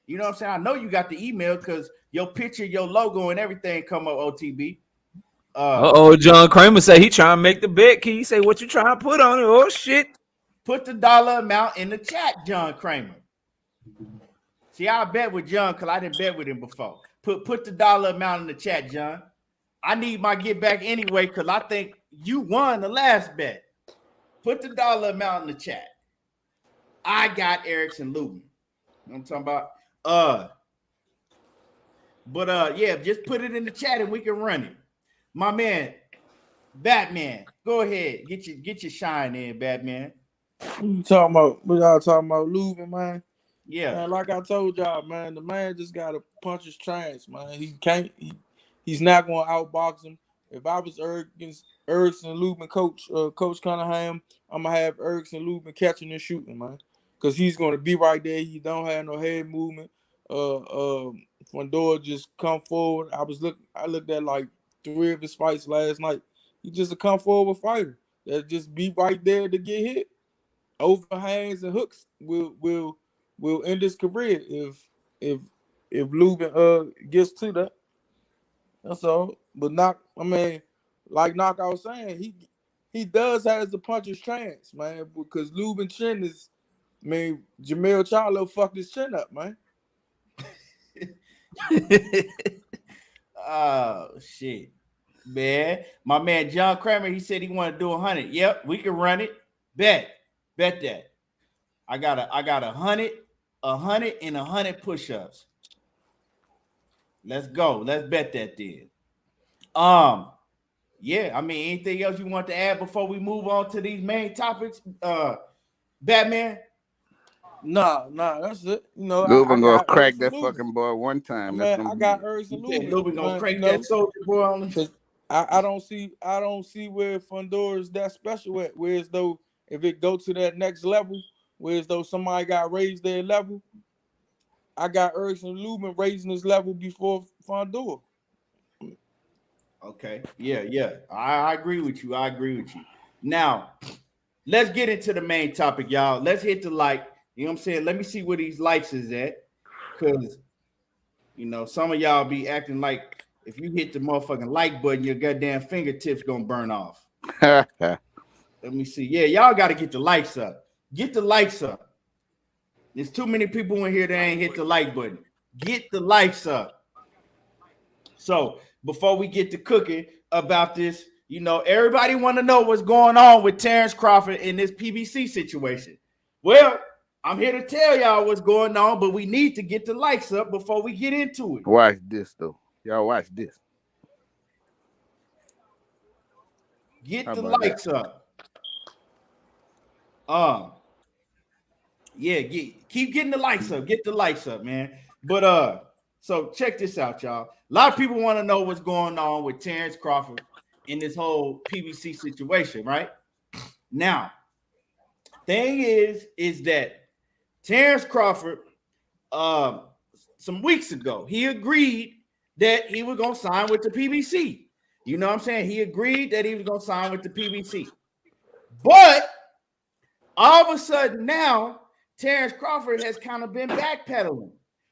You know what I'm saying? I know you got the email because your picture, your logo, and everything come up OTB. John Kramer say he trying to make the bet. Can you say what you trying to put on it? Oh shit. Put the dollar amount in the chat, John Kramer. See, I bet with John because I didn't bet with him before. Put the dollar amount in the chat, John. I need my get back anyway because I think you won the last bet. Put the dollar amount in the chat. I got Erickson Lubin. You know what I'm talking about? Yeah, just put it in the chat and we can run it. My man, Batman, go ahead. Get your shine in, Batman. What y'all talking about Lubin, man? Yeah. Man, like I told y'all, man, the man just gotta punch his trance, man. He's not gonna outbox him. If I was Erickson Lubin coach Cunningham, I'm gonna have Erickson Lubin catching and shooting, man. Cause he's gonna be right there. He don't have no head movement. Fundora just come forward. I looked at like 3 of his fights last night. He just a come forward fighter that just be right there to get hit. Overhands and hooks will end his career if Lubin gets to that. That's all. But like Knockout was saying, he does has the puncher's chance, man, because Lubin chin is, Jermell Charlo fucked his chin up, man. Oh shit, man. My man John Kramer, he said he wanted to do 100. Yep, we can run it. Bet that. I got 100, 100, and 100 push-ups. Let's go. Let's bet that then. Yeah. I mean, anything else you want to add before we move on to these main topics, Batman? Nah, that's it. You know, Lubin gonna crack Erickson that Lubin. fucking boy one time. Man, I got Erickson Lubin. Lubin gonna crank that soldier boy on him. I don't see where Fundora is that special at. Whereas though if it go to that next level, whereas though somebody got raised their level, I got Erickson Lubin raising his level before Fundora. Okay. Yeah. I agree with you. Now, let's get into the main topic, y'all. Let's hit the like. You know what I'm saying? Let me see where these likes is at. Because, some of y'all be acting like if you hit the motherfucking like button, your goddamn fingertips gonna burn off. Let me see. Yeah, y'all got to get the likes up. Get the likes up. There's too many people in here that ain't hit the like button. Get the likes up. So, before we get to cooking about this, everybody want to know what's going on with Terence Crawford in this PBC situation. Well, I'm here to tell y'all what's going on, but we need to get the likes up before we get into it. Watch this, though. Y'all watch this. Get the likes up. Yeah, keep getting the likes up. Get the likes up, man. But so check this out, y'all. A lot of people want to know what's going on with Terence Crawford in this whole PBC situation, right? Now, thing is that Terence Crawford, some weeks ago, he agreed that he was going to sign with the PBC. You know what I'm saying? He agreed that he was going to sign with the PBC. But all of a sudden now, Terence Crawford has kind of been backpedaling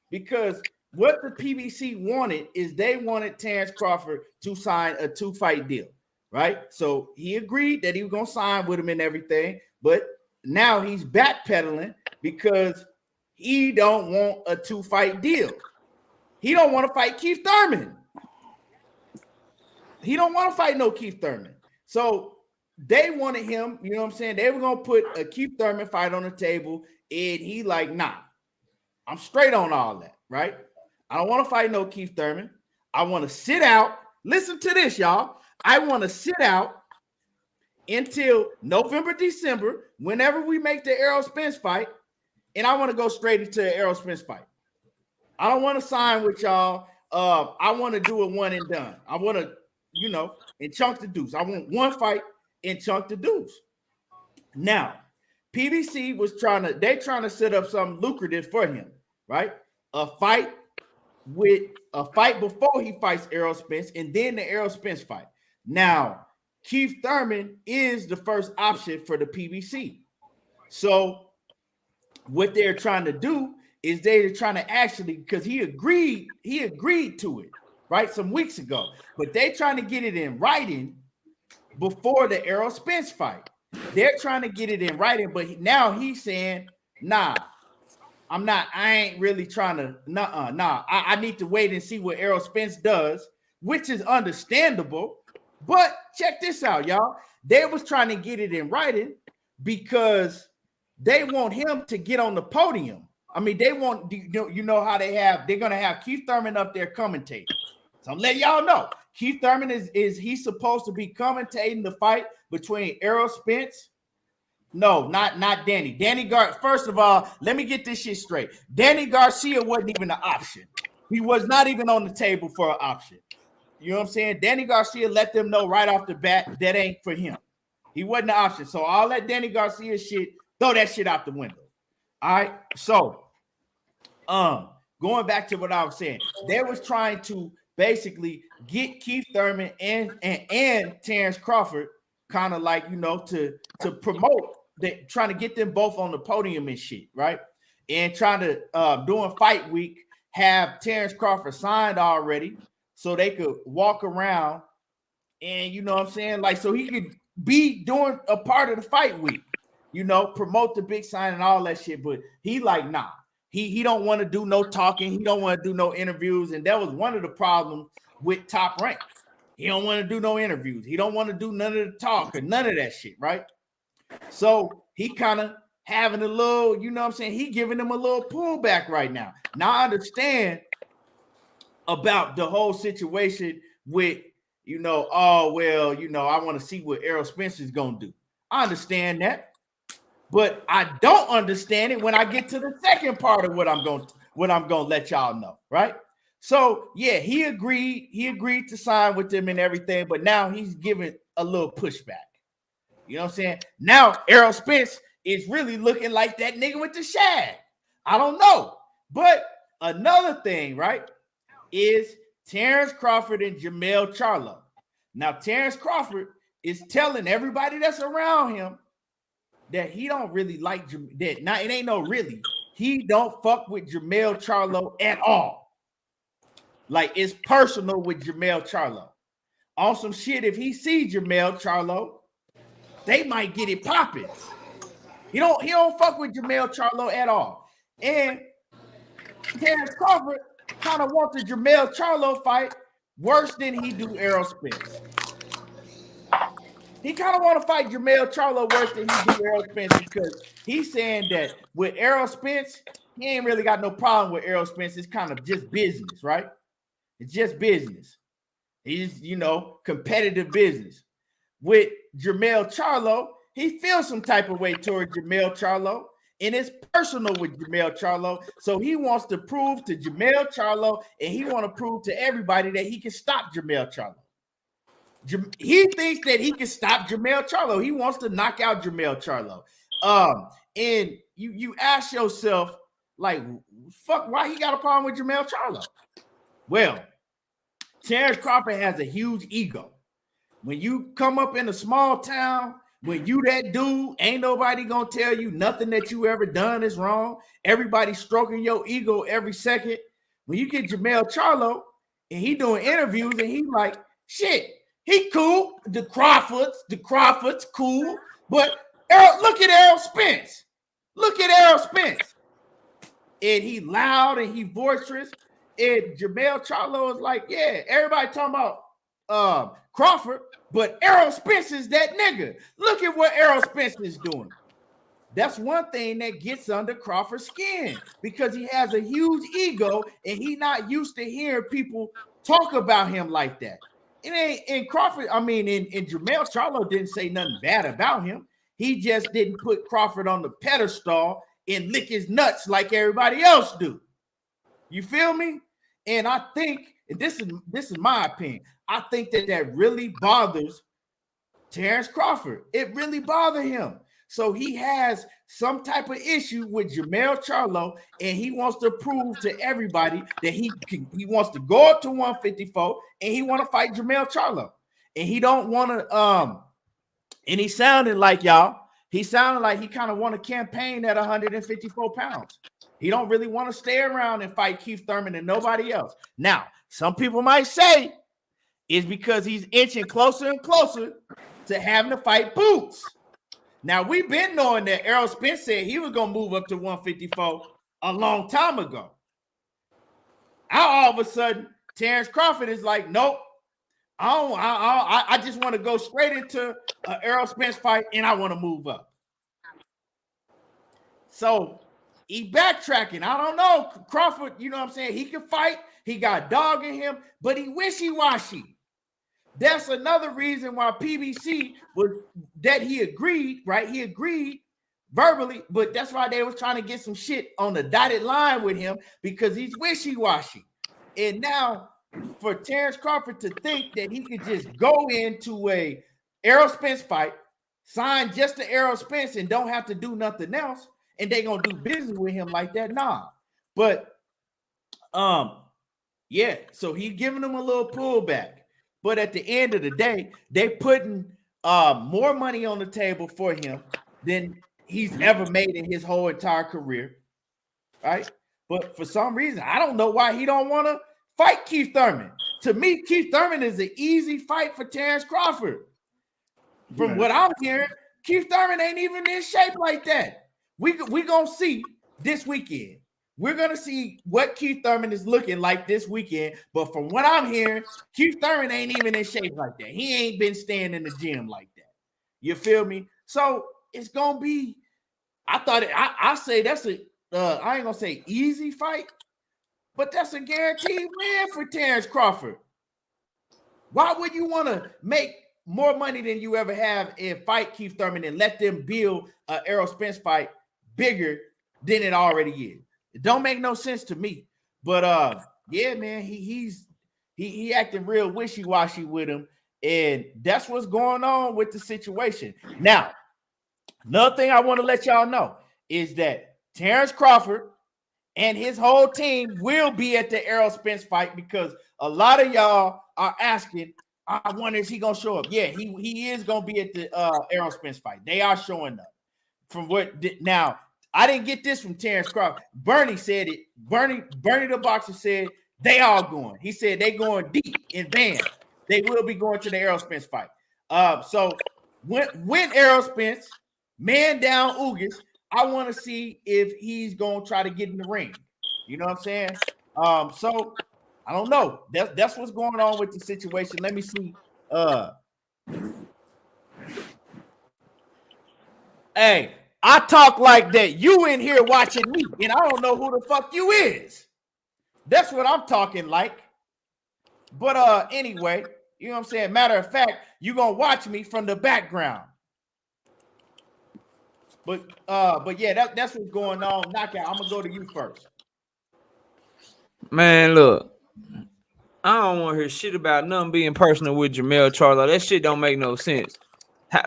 because what the PBC wanted is they wanted Terence Crawford to sign a 2-fight deal, right? So he agreed that he was going to sign with him and everything, but now he's backpedaling because he don't want a 2-fight deal. He don't want to fight Keith Thurman. He don't want to fight no Keith Thurman. So they wanted him, you know what I'm saying? They were going to put a Keith Thurman fight on the table, and he like, nah, I'm straight on all that, right? I don't want to fight no Keith Thurman. I want to sit out. Listen to this, y'all. I want to sit out until November, December, whenever we make the Errol Spence fight, and I want to go straight into the Errol Spence fight. I don't want to sign with y'all. I want to do a one and done. I want to, and chunk the deuce. I want one fight and chunk the deuce. Now, PBC was trying to set up something lucrative for him, right? A fight before he fights Errol Spence, and then the Errol Spence fight. Now, Keith Thurman is the first option for the PBC. So what they're trying to do is they're trying to actually, because he agreed to it, right, some weeks ago. But they're trying to get it in writing before the Errol Spence fight. They're trying to get it in writing, but now he's saying, nah, I'm not. I ain't really trying to. Nah. I need to wait and see what Errol Spence does, which is understandable. But check this out, y'all. They was trying to get it in writing because they want him to get on the podium. I mean, they want, you know how they're going to have Keith Thurman up there commentating. So I'm letting y'all know. Keith Thurman is he's supposed to be commentating the fight between Errol Spence. No, not Danny. First of all, let me get this shit straight. Danny Garcia wasn't even an option. He was not even on the table for an option. You know what I'm saying? Danny Garcia let them know right off the bat that ain't for him. He wasn't an option. So all that Danny Garcia shit, throw that shit out the window. All right. So going back to what I was saying, they was trying to basically get Keith Thurman and Terence Crawford kind of like, you know, to promote that, trying to get them both on the podium and shit, right? And trying to during fight week have Terence Crawford signed already so they could walk around and, you know what I'm saying, like, so he could be doing a part of the fight week, you know, promote the big sign and all that shit. But he like, nah, he don't want to do no talking. He don't want to do no interviews. And that was one of the problems with Top Rank. He don't want to do no interviews. He don't want to do none of the talk or none of that shit, right? So he kind of having a little, you know what I'm saying, he giving them a little pullback right now. Now I understand about the whole situation with, you know, oh, well, you know, I want to see what Errol Spence is going to do. I understand that. But I don't understand it when I get to the second part of what I'm going to let y'all know, right? So, yeah, he agreed to sign with them and everything, but now he's giving a little pushback. You know what I'm saying? Now, Errol Spence is really looking like that nigga with the shag. I don't know. But another thing, right, is Terence Crawford and Jermell Charlo. Now, Terence Crawford is telling everybody that's around him that he don't really like that. Now, it ain't no really. He don't fuck with Jermell Charlo at all. Like, it's personal with Jermell Charlo. On some shit, if he see Jermell Charlo, they might get it popping. He don't fuck with Jermell Charlo at all. And Terence Crawford kind of wants the Jermell Charlo fight worse than he do Errol Spence. He kind of want to fight Jermell Charlo worse than he do Errol Spence because he's saying that with Errol Spence, he ain't really got no problem with Errol Spence. It's kind of just business, right? It's just business. He's, you know, competitive business. With Jermell Charlo, he feels some type of way toward Jermell Charlo, and it's personal with Jermell Charlo. So he wants to prove to Jermell Charlo, and he want to prove to everybody that he can stop Jermell Charlo. He thinks that he can stop Jermell Charlo. He wants to knock out Jermell Charlo. And you ask yourself, like, fuck, why he got a problem with Jermell Charlo? Well, Terence Crawford has a huge ego. When you come up in a small town, when you that dude, ain't nobody gonna tell you nothing that you ever done is wrong. Everybody stroking your ego every second. When you get Jermell Charlo and he doing interviews and he like, shit, he cool. The Crawfords cool. But look at Errol Spence. Look at Errol Spence. And he loud and he boisterous. And Jermell Charlo is like, yeah, everybody talking about Crawford, but Errol Spence is that nigga. Look at what Errol Spence is doing. That's one thing that gets under Crawford's skin because he has a huge ego and he not used to hearing people talk about him like that. It ain't in Crawford. I mean, in Jermell Charlo didn't say nothing bad about him. He just didn't put Crawford on the pedestal and lick his nuts like everybody else do. You feel me? And I think, and this is my opinion, I think that really bothers Terence Crawford. It really bothered him. So he has some type of issue with Jermell Charlo, and he wants to prove to everybody that he wants to go up to 154 and he want to fight Jermell Charlo. and he don't want to. And he sounded like he kind of want to campaign at 154 pounds. He don't really want to stay around and fight Keith Thurman and nobody else. Now, some people might say it's because he's inching closer and closer to having to fight Boots. Now, we've been knowing that Errol Spence said he was going to move up to 154 a long time ago. Now, all of a sudden, Terence Crawford is like, nope, I just want to go straight into an Errol Spence fight, and I want to move up. So he backtracking. I don't know. Crawford, you know what I'm saying? He can fight. He got dog in him, but he wishy-washy. That's another reason why PBC he agreed, right? He agreed verbally, but that's why they was trying to get some shit on the dotted line with him because he's wishy-washy. And now for Terence Crawford to think that he could just go into a Errol Spence fight, sign just to Errol Spence and don't have to do nothing else, and they gonna do business with him like that, nah. But yeah, so he's giving them a little pullback. But at the end of the day, they putting more money on the table for him than he's ever made in his whole entire career, right? But for some reason, I don't know why he don't want to fight Keith Thurman. To me, Keith Thurman is an easy fight for Terence Crawford. From what I'm hearing, Keith Thurman ain't even in shape like that. We gonna see this weekend. We're going to see what Keith Thurman is looking like this weekend. But from what I'm hearing, Keith Thurman ain't even in shape like that. He ain't been staying in the gym like that. You feel me? So it's going to be, I say that's I ain't going to say easy fight, but that's a guaranteed win for Terence Crawford. Why would you want to make more money than you ever have and fight Keith Thurman and let them build an Errol Spence fight bigger than it already is? It don't make no sense to me. But yeah, man, he acting real wishy-washy with him. And that's what's going on with the situation. Now, another thing I want to let y'all know is that Terence Crawford and his whole team will be at the Errol Spence fight because a lot of y'all are asking, I wonder is he gonna show up? Yeah, he is gonna be at the Errol Spence fight. They are showing up. From what now. I didn't get this from Terence Crawford. Bernie said it. Bernie the boxer said they all going. He said they going deep in band. They will be going to the Errol Spence fight. So when Errol Spence man down Ugas, I want to see if he's going to try to get in the ring. You know what I'm saying? So I don't know. That's what's going on with the situation. Let me see. Hey. I talk like that. You in here watching me, and I don't know who the fuck you is. That's what I'm talking like. But anyway, you know what I'm saying? Matter of fact, you're gonna watch me from the background. But yeah, that's what's going on. Knockout. I'm gonna go to you first. Man, look. I don't want to hear shit about nothing being personal with Jermell Charlo. That shit don't make no sense.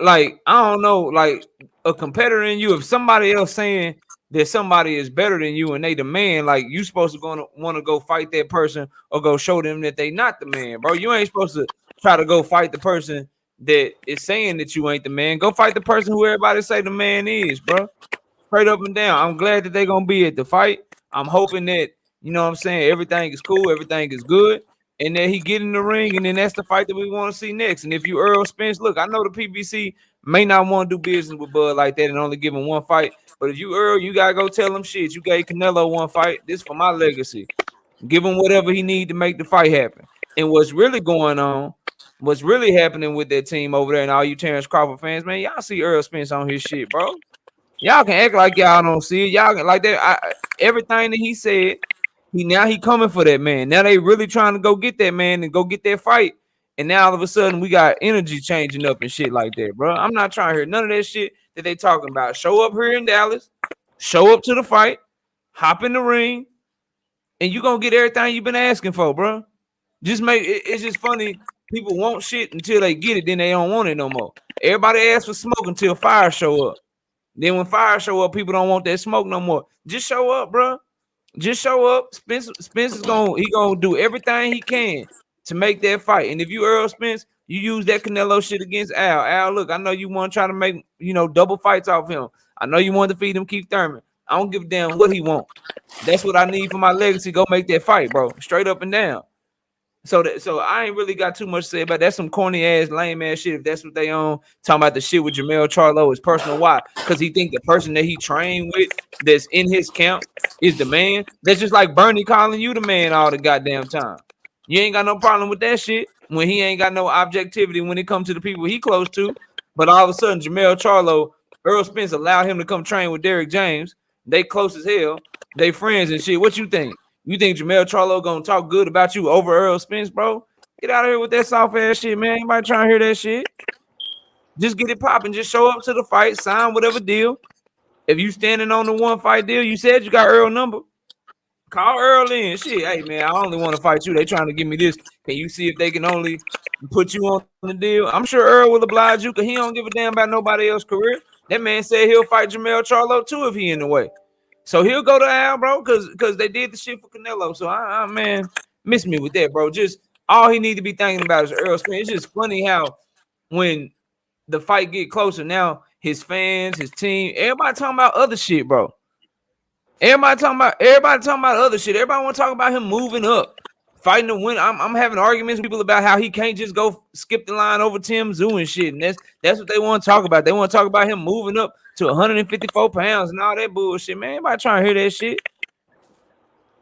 Like, I don't know, like a competitor in you, if somebody else saying that somebody is better than you and they the man, like you supposed to want to go fight that person or go show them that they not the man, bro. You ain't supposed to try to go fight the person that is saying that you ain't the man. Go fight the person who everybody say the man is, bro. Straight up and down. I'm glad that they're gonna be at the fight. I'm hoping that, you know what I'm saying, everything is cool, everything is good. And then he get in the ring, and then that's the fight that we want to see next. And if you Errol Spence, look, I know the PBC may not want to do business with Bud like that and only give him one fight. But if you Errol, you got to go tell him shit. You gave Canelo one fight. This for my legacy. Give him whatever he need to make the fight happen. And what's really going on, what's really happening with that team over there and all you Terence Crawford fans, man, y'all see Errol Spence on his shit, bro. Y'all can act like y'all don't see it. Y'all can like that. Everything that he said, he coming for that man. Now they really trying to go get that man and go get that fight. And now all of a sudden we got energy changing up and shit like that, bro. I'm not trying to hear none of that shit that they talking about. Show up here in Dallas, show up to the fight, hop in the ring, and you gonna get everything you've been asking for, bro. It's just funny. People want shit until they get it, then they don't want it no more. Everybody asks for smoke until fire show up. Then when fire show up, people don't want that smoke no more. Just show up, bro. Just show up. Spence is gonna do everything he can to make that fight. And if you Errol Spence, You use that Canelo shit against Al. Al, look, I know you want to try to make, double fights off him. I know you want to feed him Keith Thurman. I don't give a damn what he want. That's what I need for my legacy. Go make that fight, bro. Straight up and down. So I ain't really got too much to say about that. That's some corny ass, lame ass shit. If that's what they own, talking about the shit with Jermell Charlo is personal. Why? Because he think the person that he trained with that's in his camp is the man. That's just like Bernie calling you the man all the goddamn time. You ain't got no problem with that shit when he ain't got no objectivity when it comes to the people he close to. But all of a sudden, Jermell Charlo, Errol Spence allowed him to come train with Derrick James. They close as hell. They friends and shit. What you think? You think Jermell Charlo gonna talk good about you over Errol Spence, bro? Get out of here with that soft ass shit, man. Anybody trying to hear that shit? Just get it popping. Just show up to the fight. Sign whatever deal. If you standing on the one fight deal, you said you got Errol number. Call Earl in. Shit, hey man, I only want to fight you. They trying to give me this. Can you see if they can only put you on the deal? I'm sure Earl will oblige you because he don't give a damn about nobody else's career. That man said he'll fight Jermell Charlo too if he in the way. So he'll go to Al, bro, because they did the shit for Canelo. So I man, miss me with that, bro. Just all he need to be thinking about is Earl Spence. It's just funny how when the fight get closer now, his fans, his team, everybody talking about other shit, bro. Everybody talking about other shit. Everybody want to talk about him moving up, fighting to win. I'm having arguments with people about how he can't just go skip the line over Tim Tszyu and shit. And that's what they want to talk about. They want to talk about him moving up to 154 pounds and all that bullshit, man. Anybody trying to hear that shit?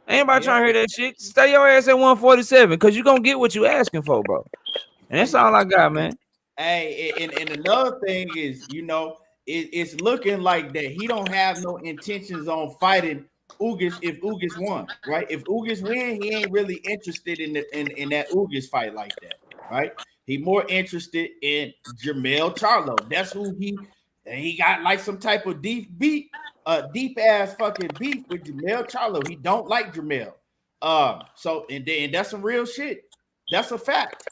Anybody trying to hear that shit? Stay your ass at 147 because you're going to get what you asking for, bro. And that's all I got, man. Hey, and another thing is, it's looking like that he don't have no intentions on fighting Ugas if Ugas won, right? If Ugas win, he ain't really interested in that Ugas fight like that, right? He more interested in Jermell Charlo. That's who he got like some type of deep ass fucking beef with Jermell Charlo. He don't like Jermell. So and that's some real shit. That's a fact.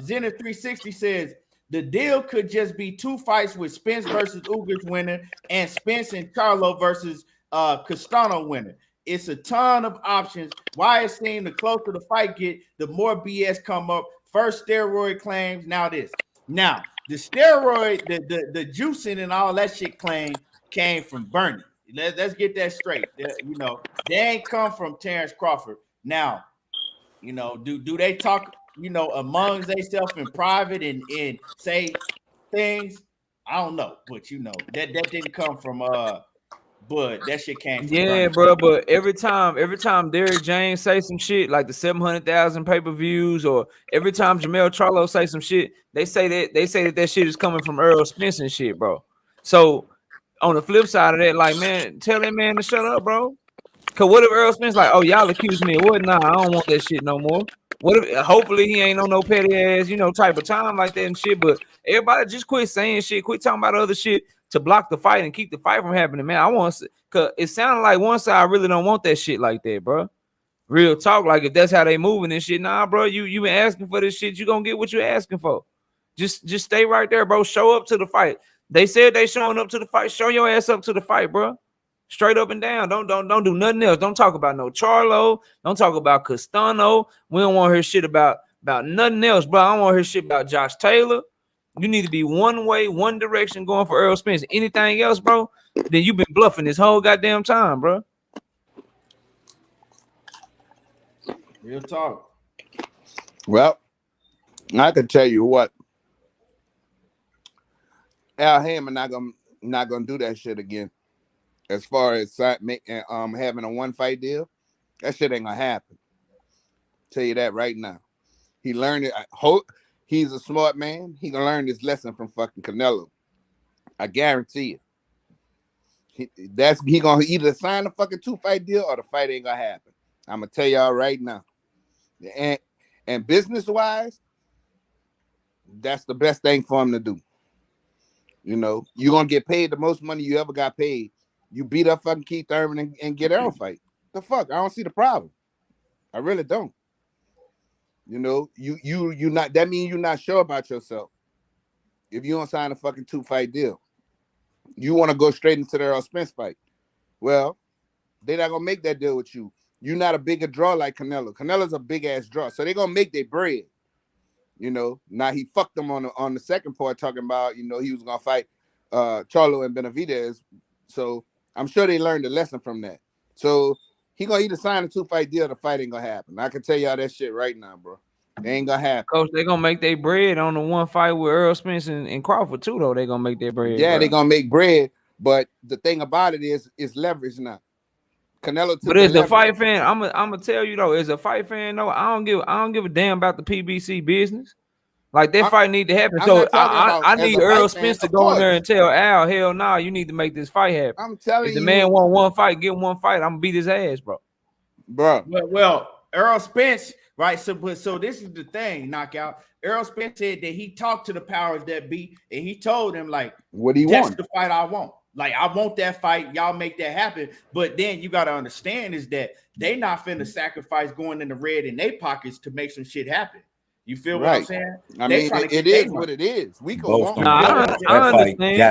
Zenith 360 says the deal could just be 2 fights with Spence versus Ugas winner and Spence and Charlo versus Castano winner. It's a ton of options. Why it seems the closer the fight get, the more BS come up. First steroid claims, now this. Now the steroid, the juicing and all that shit claim came from Bernie. Let's get that straight. They ain't come from Terence Crawford. Now, do they talk? Amongst themselves in private and say things, I don't know, but that didn't come from Bud. That shit came from Bernie. Bro. But every time Derrick James say some shit like the 700,000 pay-per-views, or every time Jermell Charlo say some shit, they say that shit is coming from Errol Spence and shit, bro. So on the flip side of that, like, man, tell that man to shut up, bro. Cause what if Errol Spence like, oh, y'all accuse me of what? Nah, I don't want that shit no more. What if hopefully he ain't on no petty ass, type of time like that and shit. But everybody just quit saying shit, quit talking about other shit to block the fight and keep the fight from happening, man. I want to, cause it sounded like one side really don't want that shit like that, bro. Real talk, like if that's how they moving and shit, nah, bro, you been asking for this shit, you gonna get what you asking for. Just stay right there, bro. Show up to the fight. They said they showing up to the fight. Show your ass up to the fight, bro. Straight up and down. Don't do nothing else. Don't talk about no Charlo. Don't talk about Castano. We don't want to hear shit about nothing else, bro. I don't want to hear shit about Josh Taylor. You need to be one way, one direction going for Errol Spence. Anything else, bro, then you've been bluffing this whole goddamn time, bro. Real talk. Well, I can tell you what. Al Hammond not gonna do that shit again. As far as having a 1-fight deal, that shit ain't gonna happen. Tell you that right now. He learned it. I hope he's a smart man. He gonna learn this lesson from fucking Canelo. I guarantee it. He gonna either sign a fucking 2-fight deal or the fight ain't gonna happen. I'm gonna tell y'all right now. And business wise, that's the best thing for him to do. You're gonna get paid the most money you ever got paid. You beat up fucking Keith Thurman and get Errol fight. The fuck? I don't see the problem. I really don't. You not. That means you're not sure about yourself. If you don't sign a fucking 2-fight deal, you want to go straight into the Errol Spence fight. Well, they're not gonna make that deal with you. You're not a bigger draw like Canelo. Canelo's a big ass draw, so they're gonna make their bread. You know, now he fucked them on the second part, talking about, you know, he was gonna fight Charlo and Benavidez. So I'm sure they learned a lesson from that. So he gonna either sign a 2-fight deal, the fight ain't gonna happen. I can tell y'all that shit right now, bro. It ain't gonna happen. Coach, they gonna make their bread on the one fight with Errol Spence and Crawford too, though. They gonna make their bread. Yeah, bro. they gonna make bread, but the thing about it is leverage now. Canelo took But as a leverage. fight fan, I'm gonna tell you though, as a fight fan though, I don't give a damn about the PBC business. Like that fight need to happen. I'm So not talking about I as need a Errol fight fan, Spence to of go in there course. and tell Al, hell nah, you need to make this fight happen. I'm telling If the you, man want one fight, get one fight. I'm gonna beat his ass, bro. Well, Errol Spence, right? So this is the thing, knockout. Errol Spence said that he talked to the powers that be, and he told them like, what do you that's want? the fight I want. Like, I want that fight. Y'all make that happen. But then you got to understand is that they not finna sacrifice going in the red in their pockets to make some shit happen. You feel what I'm saying? I mean, it is what it is. We can walk. I understand.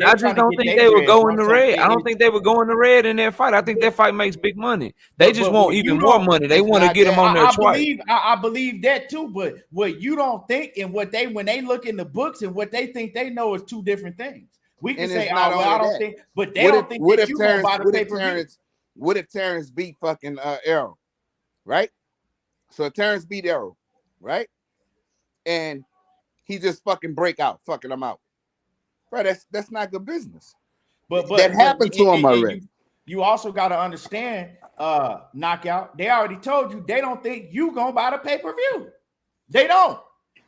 I just don't think they would go in the red. I don't think they would go in the red in that fight. I think that fight makes big money. They just want even more money. They want to get them on there twice. I believe that too. But what you don't think and what when they look in the books and what they think they know is two different things. We can say, oh, well, I don't think, but they don't think that you gonna buy the pay-per-view. What if Terence beat fucking Errol, right? So if Terence beat Errol, right? And he just fucking break out, fucking him out. Bro, that's not good business. But that happened to him already. You also got to understand, knockout. They already told you they don't think you gonna buy the pay-per-view. They don't.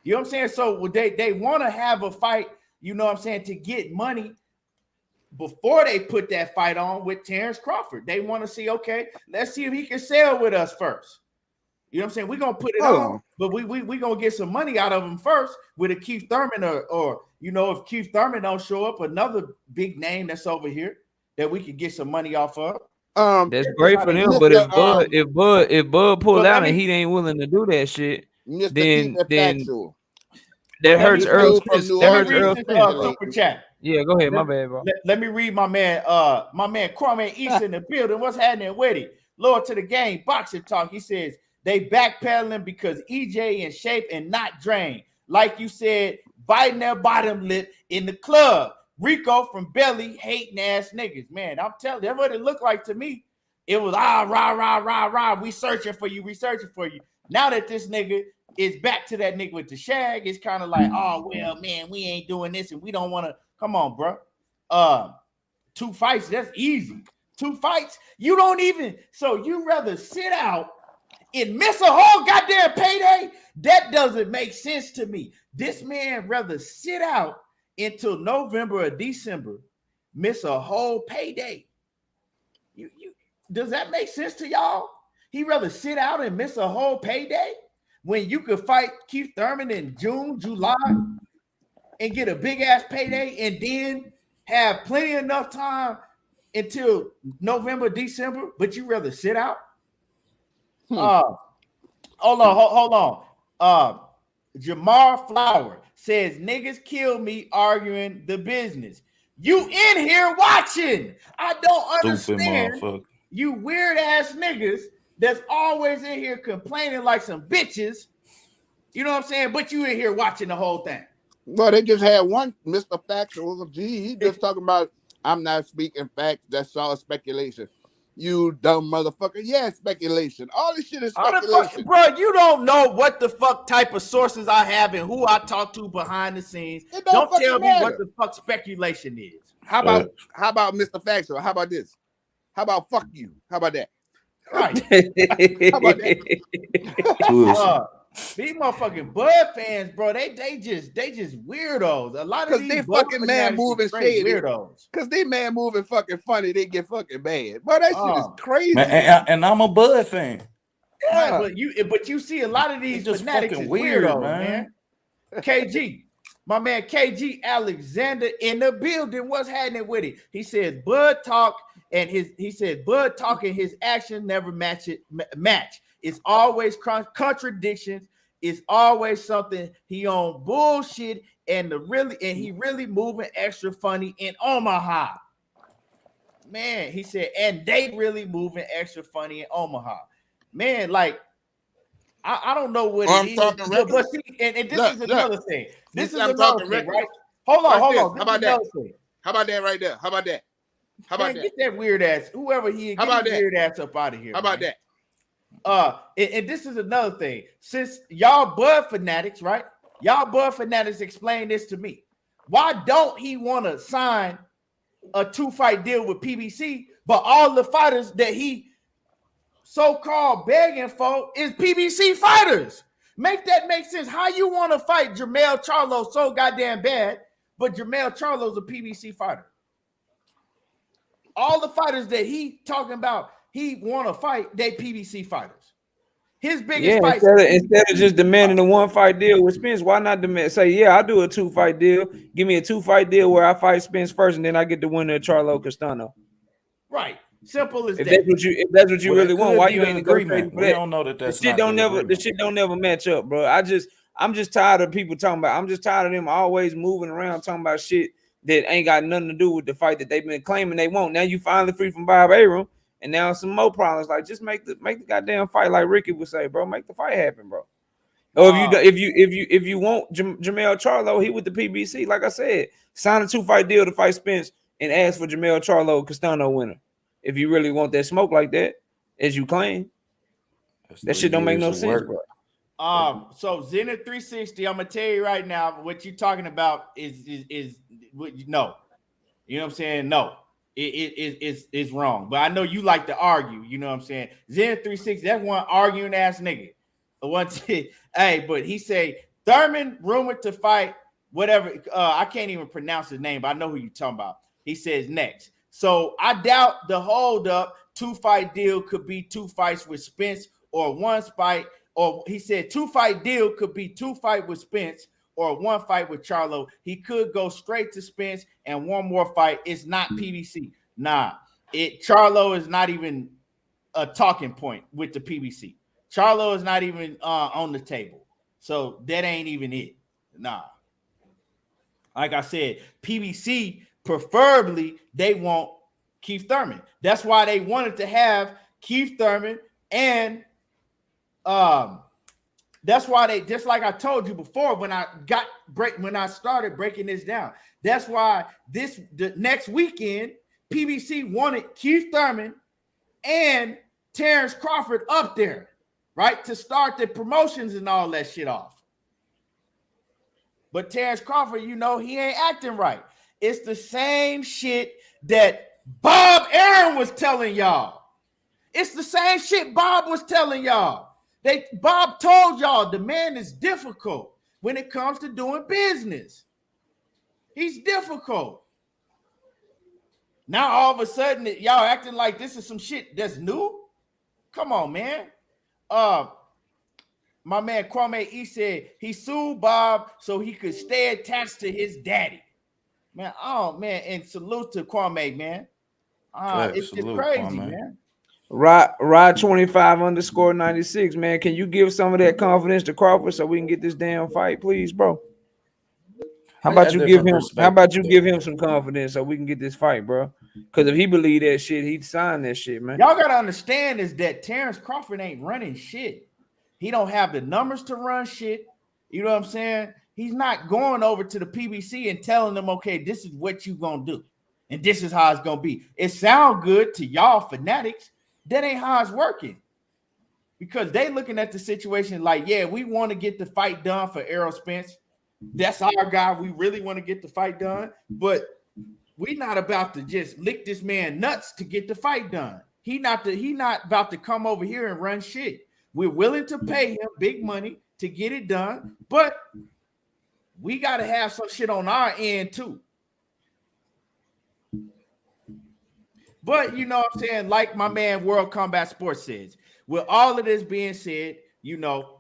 You know what I'm saying? So they want to have a fight, you know what I'm saying, to get money before they put that fight on with Terence Crawford. They want to see, okay, let's see if he can sell with us first. You know what I'm saying? We're going to put it on, but we going to get some money out of him first with a Keith Thurman or, you know, if Keith Thurman don't show up, another big name that's over here that we could get some money off of. That's great for them, but if Bud pull out and he ain't willing to do that shit, then that hurts Errol Spence. That hurts Errol Spence. Super chat. Yeah, go ahead. My bad, bro. Let me read my man Kwame East in the building. What's happening with it? Lord to the game, boxing talk. He says they backpedaling because EJ in shape and not drained. Like you said, biting their bottom lip in the club. Rico from Belly, hating ass niggas. Man, I'm telling you, that's what it looked like to me. It was rah. We searching for you. Now that this nigga is back to that nigga with the shag, it's kind of like, oh well, man, we ain't doing this and we don't want to. Come on, bro. 2 fights, that's easy. 2 fights, you don't even. So you rather sit out and miss a whole goddamn payday? That doesn't make sense to me. This man rather sit out until November or December, miss a whole payday. You does that make sense to y'all? He rather sit out and miss a whole payday when you could fight Keith Thurman in June, July, and get a big ass payday, and then have plenty enough time until November, December, but you rather sit out? Hold on. Jamar Flower says niggas kill me arguing the business. You in here watching? I don't understand you weird ass niggas that's always in here complaining like some bitches. You know what I'm saying? But you in here watching the whole thing. Well, they just had one Mr. Factual. Gee, he just talking about I'm not speaking facts. That's all speculation. You dumb motherfucker. Yeah, speculation. All this shit is speculation. Bro, you don't know what the fuck type of sources I have and who I talk to behind the scenes. Don't tell me what the fuck speculation is. How about Mr. Factual? How about this? How about fuck you? How about that? Right. How about that? These motherfucking Bud fans, bro, they just weirdos. A lot of these they fucking man moving shady weirdos. Because they man moving fucking funny, they get fucking mad. Bro, that shit is crazy. And I'm a Bud fan. Yeah, but you see a lot of these just fanatics is weirdos, man. KG, my man KG Alexander in the building. What's happening with it? He says Bud talk and Bud talk and his action never match. It's always contradictions. It's always something he on bullshit and he really moving extra funny in Omaha. Man, he said, and they really moving extra funny in Omaha. Man, like I don't know what I'm it is. talking record. But see, and this is another thing. This is I'm another talking thing, record. right? Hold on. How about that? How about that right there? How about that? How about man, that? get that weird ass, whoever he is, get his weird ass up out of here. How about that? And this is another thing. Since y'all Bud fanatics, right? Y'all Bud fanatics explain this to me. Why don't he want to sign a 2-fight deal with PBC, but all the fighters that he so-called begging for is PBC fighters? Make that make sense. How you want to fight Jermell Charlo so goddamn bad, but Jermell Charlo's a PBC fighter? All the fighters that he talking about, he want to fight, they PBC fighters. His biggest fight. Instead of just demanding a 1-fight deal with Spence, why not demand? Say, yeah, I'll do a 2-fight deal. Give me a 2-fight deal where I fight Spence first, and then I get the winner of Charlo Castano. Right, simple as that. If that's what you really want, why you ain't agreement? For we that? don't know that that's the shit don't never. The shit don't never match up, bro. I'm just tired of people talking about. I'm just tired of them always moving around talking about shit that ain't got nothing to do with the fight that they've been claiming they want. Now you finally free from Bob Arum. And now some more problems. Like, just make the goddamn fight, like Ricky would say, bro. Make the fight happen, bro. Or if you want Jermell Charlo, he with the PBC. Like I said, sign a 2-fight deal to fight Spence and ask for Jermell Charlo Castano winner. If you really want that smoke like that, as you claim, that shit don't make no sense, bro. So Zenith 360, I'm gonna tell you right now, what you're talking about is no. You know what I'm saying? No. It's wrong, but I know you like to argue. You know what I'm saying? Zen 360, that's one arguing ass nigga. Hey, but he say Thurman rumored to fight whatever. I can't even pronounce his name, but I know who you're talking about. He says next. So I doubt the hold up 2-fight deal could be 2 fights with Spence or 1 fight. Or he said 2-fight deal could be 2 fight with Spence or 1 fight with Charlo. He could go straight to Spence and 1 more fight. It's not PBC. Nah, Charlo is not even a talking point with the PBC. Charlo is not even on the table. So that ain't even it. Nah. Like I said, PBC, preferably, they want Keith Thurman. That's why they wanted to have Keith Thurman and that's why they, just like I told you before when I started breaking this down. That's why the next weekend PBC wanted Keith Thurman and Terence Crawford up there, right, to start the promotions and all that shit off. But Terence Crawford, you know, he ain't acting right. It's the same shit that Bob Arum was telling y'all. It's the same shit Bob was telling y'all. Bob told y'all the man is difficult when it comes to doing business. He's difficult. Now all of a sudden y'all acting like this is some shit that's new. Come on, man. My man Kwame E said he sued Bob so he could stay attached to his daddy. Man, oh man, and salute to Kwame, man. It's just crazy, Kwame. Man. Rod 25_96, man. Can you give some of that confidence to Crawford so we can get this damn fight, please, bro? How about you give him some confidence so we can get this fight, bro? Because if he believe that shit, he'd sign that shit, man. Y'all gotta understand is that Terence Crawford ain't running shit. He don't have the numbers to run shit. You know what I'm saying? He's not going over to the PBC and telling them, okay, this is what you gonna do, and this is how it's gonna be. It sounds good to y'all fanatics. That ain't how it's working, because they looking at the situation like, yeah, we want to get the fight done for Errol Spence. That's our guy. We really want to get the fight done, but we not about to just lick this man nuts to get the fight done. He not about to come over here and run shit. We're willing to pay him big money to get it done, but we got to have some shit on our end too. But you know what I'm saying, like my man World Combat Sports says, with all of this being said, you know,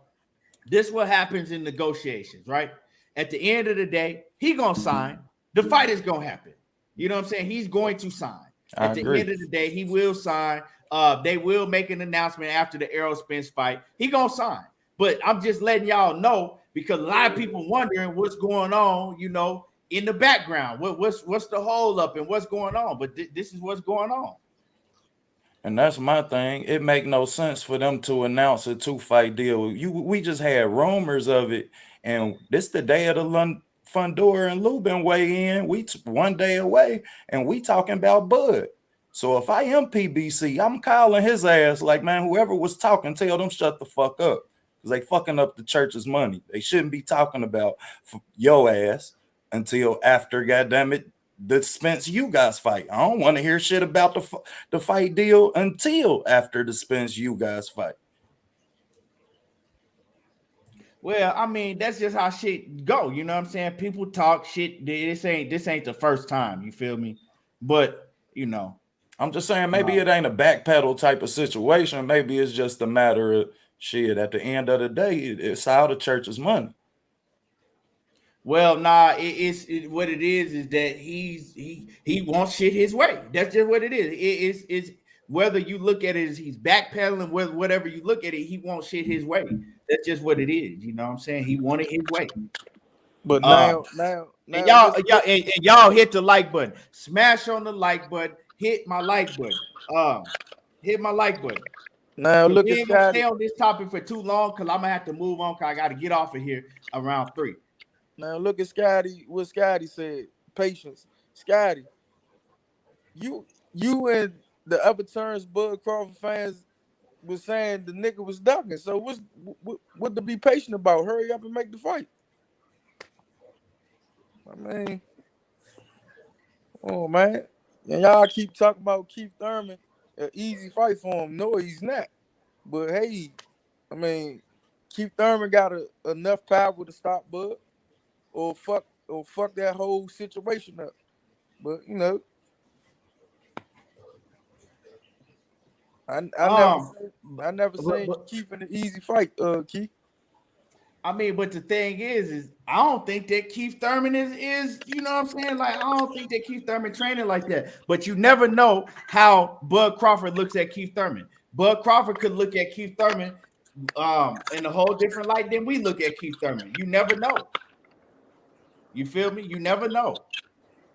this what happens in negotiations, right? At the end of the day, he gonna sign. The fight is gonna happen. You know what I'm saying? He's going to sign. At the end of the day, he will sign. They will make an announcement after the Errol Spence fight. He gonna sign. But I'm just letting y'all know, because a lot of people wondering what's going on, you know, in the background. What's the hold up and what's going on? But this is what's going on. And that's my thing. It make no sense for them to announce a 2-fight deal. We just had rumors of it, and this the day of the Fundora and Lubin weigh in. We 1 day away, and we talking about Bud. So if I am PBC, I'm calling his ass like, man, whoever was talking, tell them shut the fuck up. Because they fucking up the church's money. They shouldn't be talking about your ass until after, goddamn it, the Spence you guys fight. I don't want to hear shit about the fight deal until after the Spence you guys fight. Well, I mean, that's just how shit go. You know what I'm saying? People talk shit. This ain't the first time. You feel me? But you know, I'm just saying maybe it ain't a backpedal type of situation. Maybe it's just a matter of shit. At the end of the day, it's how the church's money. Well, nah, what it is that he wants shit his way. That's just what it is. It's whether you look at it as he's backpedaling, whatever you look at it, he wants shit his way. That's just what it is. You know what I'm saying? He wanted his way. But now and y'all hit the like button. Smash on the like button. Hit my like button. Hit my like button. Now look at Scotty. Stay on this topic for too long because I'm gonna have to move on because I got to get off of here around 3. Now look at Scotty. What Scotty said. Patience. Scotty, you and the other Terence Bud Crawford fans was saying the nigga was ducking. So what to be patient about? Hurry up and make the fight. I mean, oh man, and y'all keep talking about Keith Thurman, an easy fight for him. No, he's not. But hey, I mean, Keith Thurman got enough power to stop Bud, or fuck that whole situation up. But you know, I never seen Keith in an easy fight. Keith. I mean, but the thing is I don't think that Keith Thurman is you know what I'm saying? Like, I don't think that Keith Thurman training like that. But you never know how Bud Crawford looks at Keith Thurman. Bud Crawford could look at Keith Thurman in a whole different light than we look at Keith Thurman. You never know. You feel me? You never know.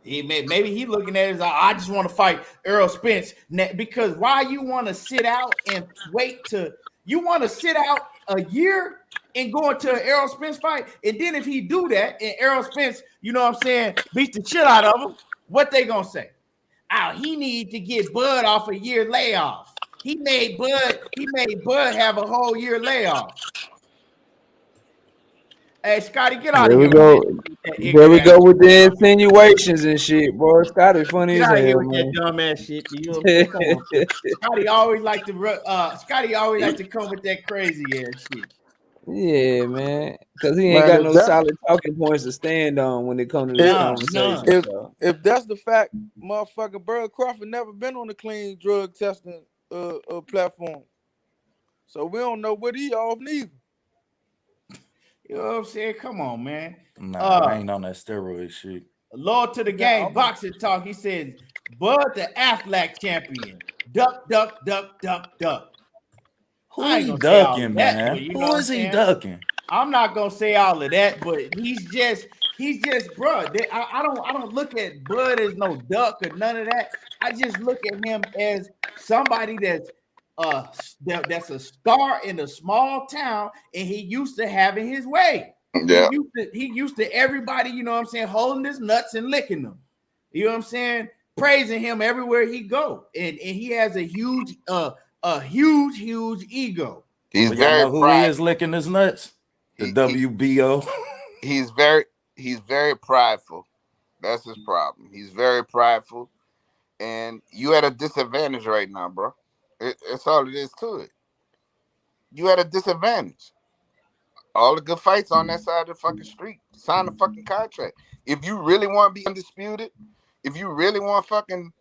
Maybe he looking at it as I just want to fight Errol Spence because why you want to sit out and wait you want to sit out a year and go into an Errol Spence fight, and then if he do that and Errol Spence, you know what I'm saying, beat the shit out of him, what they gonna say? Oh, he need to get Bud off a year layoff. He made Bud have a whole year layoff. Hey, Scotty, get out of here. There we go with the insinuations and shit, bro. Scotty funny as hell, here man. with that dumb ass shit. You know, Scotty always like to come with that crazy ass shit. Yeah, man, because he ain't got no solid talking points to stand on when it comes to this conversation. If that's the fact, motherfucker, Bud Crawford never been on a clean drug testing platform, so we don't know what he off neither. You know what I'm saying? Come on, man. Nah, I ain't on that steroid shit. Lord to the game, boxing talk. He says, Bud the Aflac champion. Duck, duck, duck, duck, duck. Who he ducking, man? Who is he ducking? I'm not gonna say all of that, but he's just, bro. I don't look at Bud as no duck or none of that. I just look at him as somebody that's a star in a small town, and he used to having his way. Yeah. He used to everybody, you know what I'm saying, holding his nuts and licking them. You know what I'm saying? Praising him everywhere he go, and he has a huge ego. He's very know who prideful. He is licking his nuts. The WBO. He's very prideful. That's his problem. He's very prideful, and you at a disadvantage right now, bro. It's all it is to it. You at a disadvantage. All the good fights on that side of the fucking street. Sign the fucking contract. If you really want to be undisputed, if you really want to fucking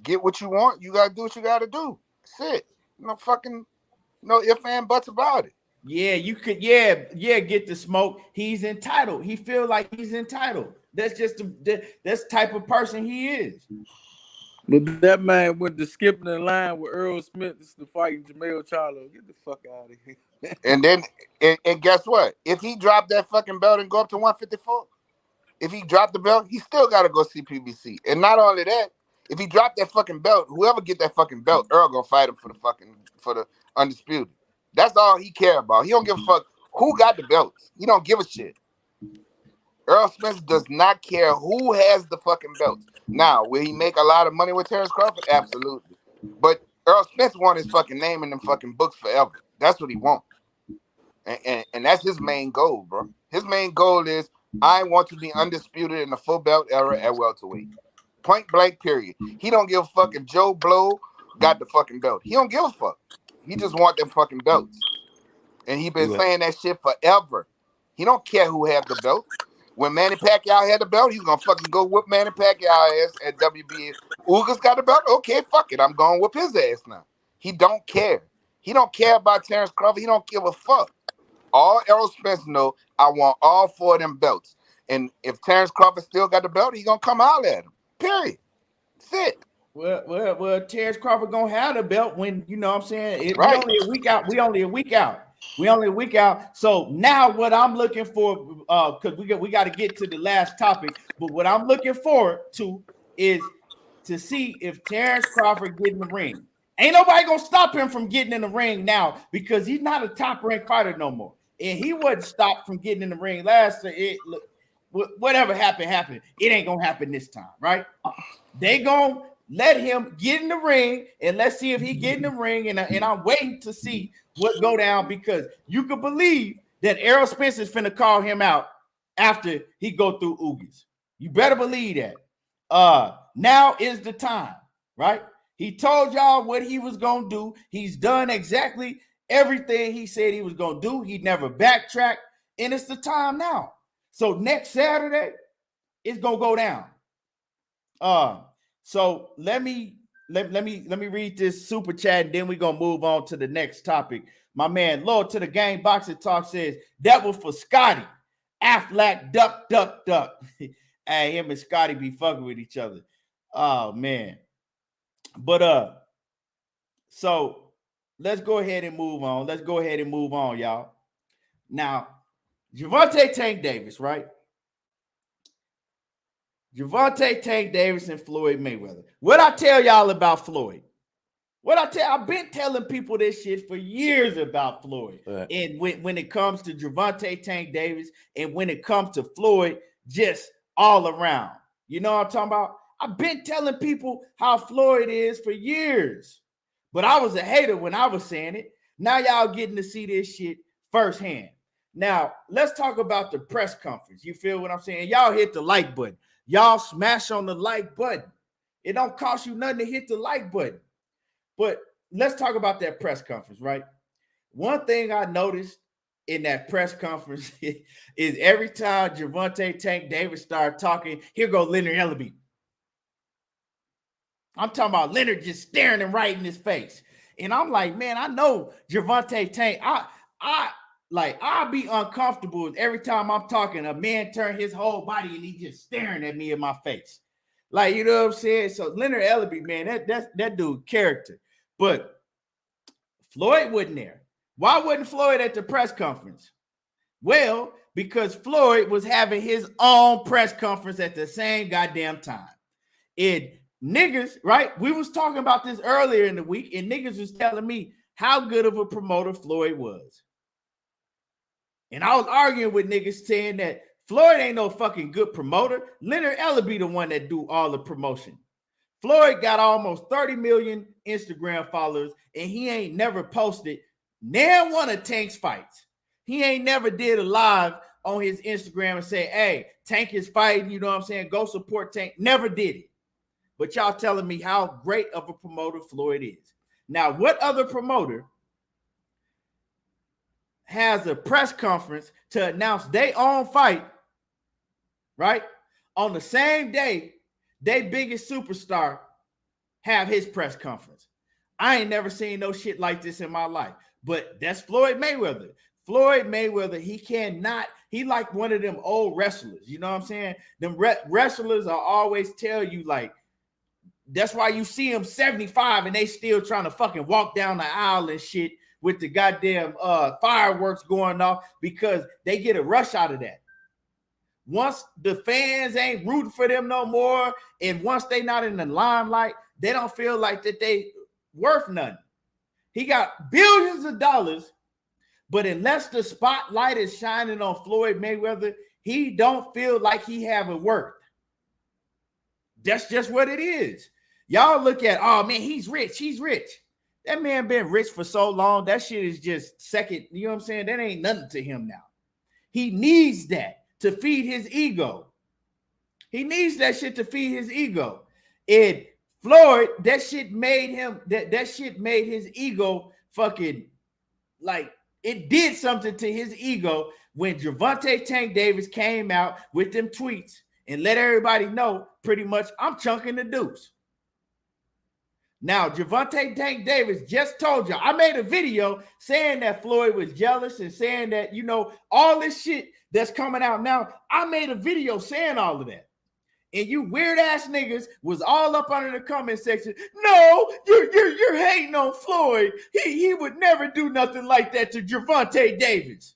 get what you want, you gotta do what you gotta do. That's it. No ifs and buts about it. Yeah, you could, get the smoke. He's entitled. He feel like he's entitled. That's just that's the type of person he is. But that man went to skipping the line with Errol Spence to fight Jermell Charlo. Get the fuck out of here. And then, and guess what? If he dropped that fucking belt and go up to 154, if he dropped the belt, he still got to go see PBC. And not only that, If he dropped that fucking belt, whoever get that fucking belt, Earl gonna fight him for the undisputed. That's all he care about. He don't give a fuck who got the belts. He don't give a shit. Errol Spence does not care who has the fucking belts. Now, will he make a lot of money with Terence Crawford? Absolutely. But Errol Spence want his fucking name in them fucking books forever. That's what he wants. And that's his main goal, bro. His main goal is, I want to be undisputed in the full belt era at welterweight. Point blank, period. He don't give a fuck if Joe Blow got the fucking belt. He don't give a fuck. He just want them fucking belts. And he been saying that shit forever. He don't care who had the belt. When Manny Pacquiao had the belt, he's gonna fucking go whip Manny Pacquiao ass at WBA. Ugas got the belt. Okay, fuck it. I'm going whip his ass now. He don't care. He don't care about Terence Crawford. He don't give a fuck. All Errol Spence know, I want all 4 of them belts. And if Terence Crawford still got the belt, he gonna come out at him. Period. That's it. Well, Terence Crawford gonna have the belt when, you know what I'm saying? Right. We only a week out. We only a week out. So now what I'm looking for, because we got to get to the last topic, but what I'm looking forward to is to see if Terence Crawford get in the ring. Ain't nobody gonna stop him from getting in the ring now because he's not a top-ranked fighter no more. And he wasn't stopped from getting in the ring last year. Whatever happened. It ain't gonna happen this time, right? They gonna let him get in the ring, and let's see if he get in the ring. And I'm waiting to see what go down, because you could believe that Errol Spence is finna call him out after he go through Ugas. You better believe that. Now is the time, right? He told y'all what he was gonna do. He's done exactly everything he said he was gonna do. He never backtracked, and it's the time now. So next Saturday, it's gonna go down. So let me read this super chat, and then we're gonna move on to the next topic. My man, Lord to the Game Boxing Talk says that was for Scotty. Aflac duck. Hey, him and Scotty be fucking with each other. Oh man. But so let's go ahead and move on. Y'all. Now, Gervonta Tank Davis, right? Gervonta Tank Davis and Floyd Mayweather. What I tell y'all about Floyd? I've been telling people this shit for years about Floyd. Right. And when it comes to Gervonta Tank Davis and when it comes to Floyd, just all around. You know what I'm talking about? I've been telling people how Floyd is for years. But I was a hater when I was saying it. Now y'all getting to see this shit firsthand. Now, let's talk about the press conference. You feel what I'm saying? Y'all hit the like button. Y'all smash on the like button. It don't cost you nothing to hit the like button. But let's talk about that press conference, right? One thing I noticed in that press conference is every time Gervonta Tank Davis started talking, here go Leonard Ellerbe. I'm talking about Leonard just staring him right in his face. And I'm like, man, I know Gervonta Tank. I'll be uncomfortable every time I'm talking. A man turn his whole body and he just staring at me in my face. Like, you know what I'm saying? So Leonard Ellerbe, man, that dude character. But Floyd wasn't there. Why wasn't Floyd at the press conference? Well, because Floyd was having his own press conference at the same goddamn time. And niggas, right? We was talking about this earlier in the week, and niggas was telling me how good of a promoter Floyd was. And I was arguing with niggas saying that Floyd ain't no fucking good promoter. Leonard Ellerbe the one that do all the promotion. Floyd got almost 30 million Instagram followers, and he ain't never posted near one of Tank's fights. He ain't never did a live on his Instagram and say, hey, Tank is fighting, you know what I'm saying? Go support Tank. Never did it. But y'all telling me how great of a promoter Floyd is. Now, what other promoter has a press conference to announce their own fight, right? On the same day, their biggest superstar have his press conference. I ain't never seen no shit like this in my life. But that's Floyd Mayweather. Floyd Mayweather, he like one of them old wrestlers. You know what I'm saying? Them wrestlers are always tell you, like, that's why you see them 75 and they still trying to fucking walk down the aisle and shit with the goddamn fireworks going off, because they get a rush out of that. once the fans ain't rooting for them no more, and once they not in the limelight, they don't feel like that they worth nothing. He got billions of dollars, but unless the spotlight is shining on Floyd Mayweather, he don't feel like he have it worth. That's just what it is. Y'all look at, oh man, he's rich. He's rich. That man been rich for so long. That shit is just second. You know what I'm saying? That ain't nothing to him now. He needs that to feed his ego. He needs that shit to feed his ego. And Floyd, that shit made him, that shit made his ego fucking, like, it did something to his ego when Gervonta Tank Davis came out with them tweets and let everybody know pretty much I'm chunking the deuce. Now, Gervonta Tank Davis just told y'all, I made a video saying that Floyd was jealous and saying that, you know, all this shit that's coming out now. I made a video saying all of that. And you weird ass niggas was all up under the comment section. No, you're hating on Floyd. He would never do nothing like that to Gervonta Davis.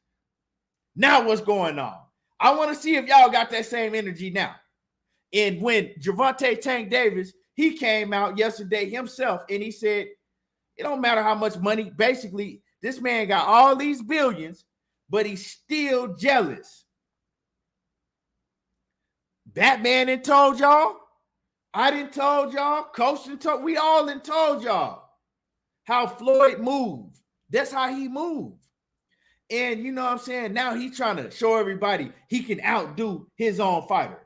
Now what's going on? I want to see if y'all got that same energy now. And when Gervonta Tank Davis, he came out yesterday himself and he said, it don't matter how much money. Basically, this man got all these billions, but he's still jealous. Batman done told y'all. I done told y'all. Coach done told. We all done told y'all how Floyd moved. That's how he moved. And you know what I'm saying? Now he's trying to show everybody he can outdo his own fighter.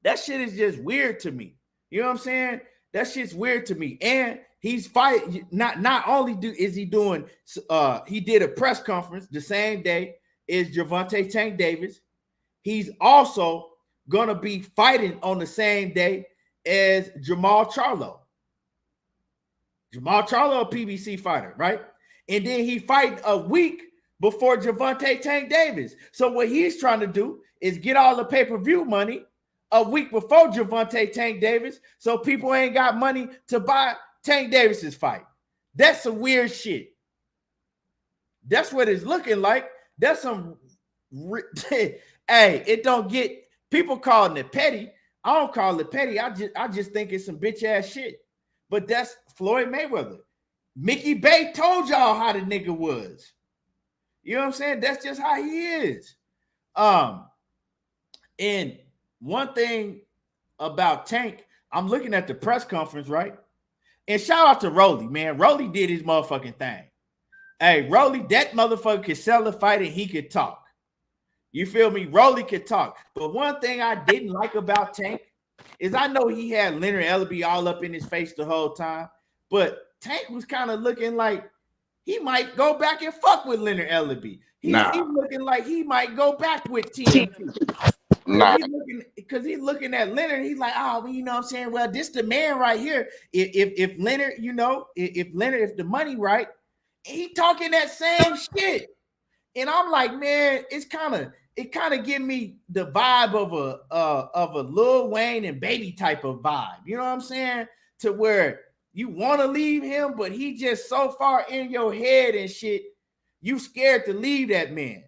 That shit is just weird to me. You know what I'm saying? That shit's weird to me. And he's fighting. Not only is he doing, he did a press conference the same day as Gervonta Tank Davis. He's also going to be fighting on the same day as Jermell Charlo. Jermell Charlo, a PBC fighter, right? And then he fight a week before Gervonta Tank Davis. So what he's trying to do is get all the pay-per-view money a week before Gervonta Tank Davis, so people ain't got money to buy Tank Davis's fight. That's some weird shit. That's what it's looking like. That's some... Hey, it don't get... People calling it petty. I don't call it petty. I just think it's some bitch ass shit. But that's Floyd Mayweather. Mickey Bay told y'all how the nigga was. You know what I'm saying? That's just how he is. And one thing about Tank, I'm looking at the press conference, right? And shout out to Rolly, man. Rolly did his motherfucking thing. Hey, Rolly, that motherfucker could sell a fight and he could talk. You feel me? Rolly could talk. But one thing I didn't like about Tank is I know he had Leonard Ellerbe all up in his face the whole time, but Tank was kind of looking like he might go back and fuck with Leonard Ellerbe. He's looking like he might go back with TNT. Because he's looking at Leonard, he's like, oh, well, you know what I'm saying? Well, this the man right here. If Leonard, you know, if the money right, he talking that same shit. And I'm like, man, it kind of give me the vibe of a Lil Wayne and Baby type of vibe. You know what I'm saying? To where you want to leave him, but he just so far in your head and shit, you scared to leave that man.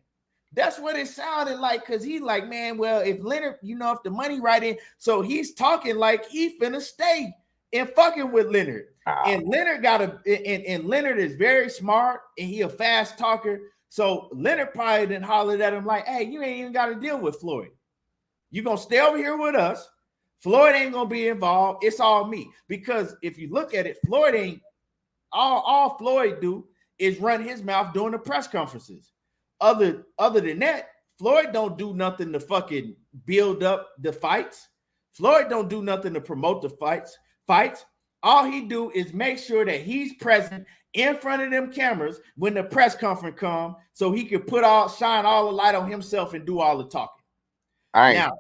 That's what it sounded like, because he like, man, well, if Leonard, you know, if the money right in, so he's talking like he finna stay and fucking with Leonard. And Leonard and Leonard is very smart and he a fast talker. So Leonard probably didn't holler at him like, hey, you ain't even got to deal with Floyd. You gonna stay over here with us. Floyd ain't gonna be involved. It's all me. Because if you look at it, Floyd ain't all Floyd do is run his mouth during the press conferences. Other than that, Floyd don't do nothing to fucking build up the fights. Floyd don't do nothing to promote the fights. All he do is make sure that he's present in front of them cameras when the press conference come, so he can shine all the light on himself and do all the talking. Now,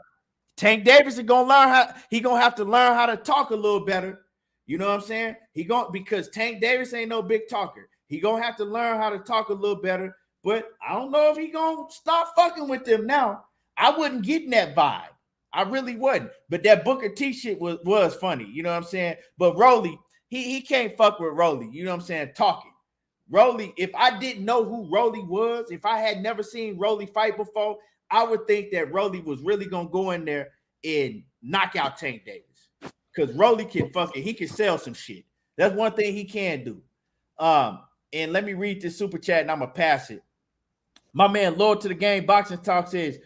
Tank Davis is gonna have to learn how to talk a little better. You know what I'm saying? Because Tank Davis ain't no big talker. He gonna have to learn how to talk a little better. But I don't know if he gonna stop fucking with them now. I wasn't getting that vibe. I really wasn't. But that Booker T shit was funny. You know what I'm saying? But Rolly, he can't fuck with Rolly. You know what I'm saying? Talking. Rolly, if I didn't know who Rolly was, if I had never seen Rolly fight before, I would think that Rolly was really gonna go in there and knock out Tank Davis, because Rolly can he can sell some shit. That's one thing he can do. And let me read this super chat and I'm gonna pass it. My man, Lord to the Game Boxing Talk says,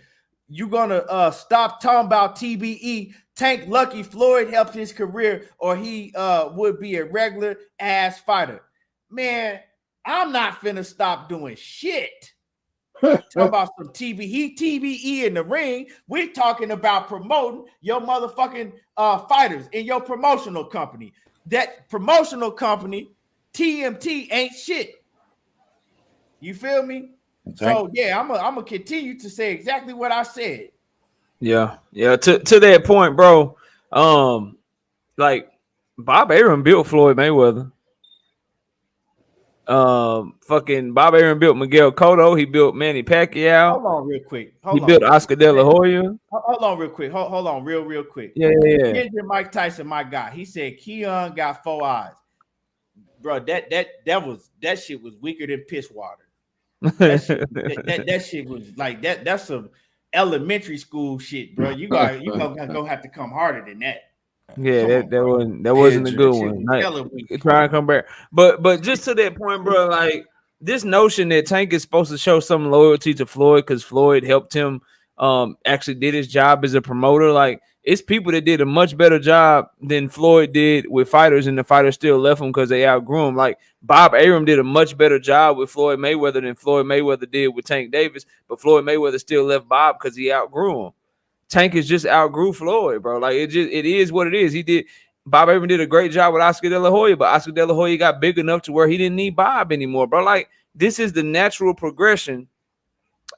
you gonna stop talking about TBE? Tank lucky Floyd helped his career, or he would be a regular ass fighter. Man, I'm not finna stop doing shit. Talking about some TBE in the ring. We're talking about promoting your motherfucking fighters in your promotional company. That promotional company, TMT, ain't shit. You feel me? So yeah, I'm gonna continue to say exactly what I said. Yeah. To that point, bro. Like Bob Arum built Floyd Mayweather. Fucking Bob Arum built Miguel Cotto. He built Manny Pacquiao. Hold on, real quick. He built Oscar De La Hoya. Hold on, real quick. Hold on, real quick. Yeah. Mike Tyson, my guy. He said Keon got 4 eyes, bro. That shit was weaker than piss water. That shit was like that. That's some elementary school shit, bro. You gonna have to come harder than that. Yeah, that wasn't a good one. Try and come back, but just to that point, bro. Like this notion that Tank is supposed to show some loyalty to Floyd because Floyd helped him actually did his job as a promoter. Like it's people that did a much better job than Floyd did with fighters, and the fighters still left him because they outgrew him. Like Bob Arum did a much better job with Floyd Mayweather than Floyd Mayweather did with Tank Davis, but Floyd Mayweather still left Bob because he outgrew him. Tank is just outgrew Floyd, bro. Like it is what it is. Bob Arum did a great job with Oscar De La Hoya, but Oscar De La Hoya got big enough to where he didn't need Bob anymore, bro. Like this is the natural progression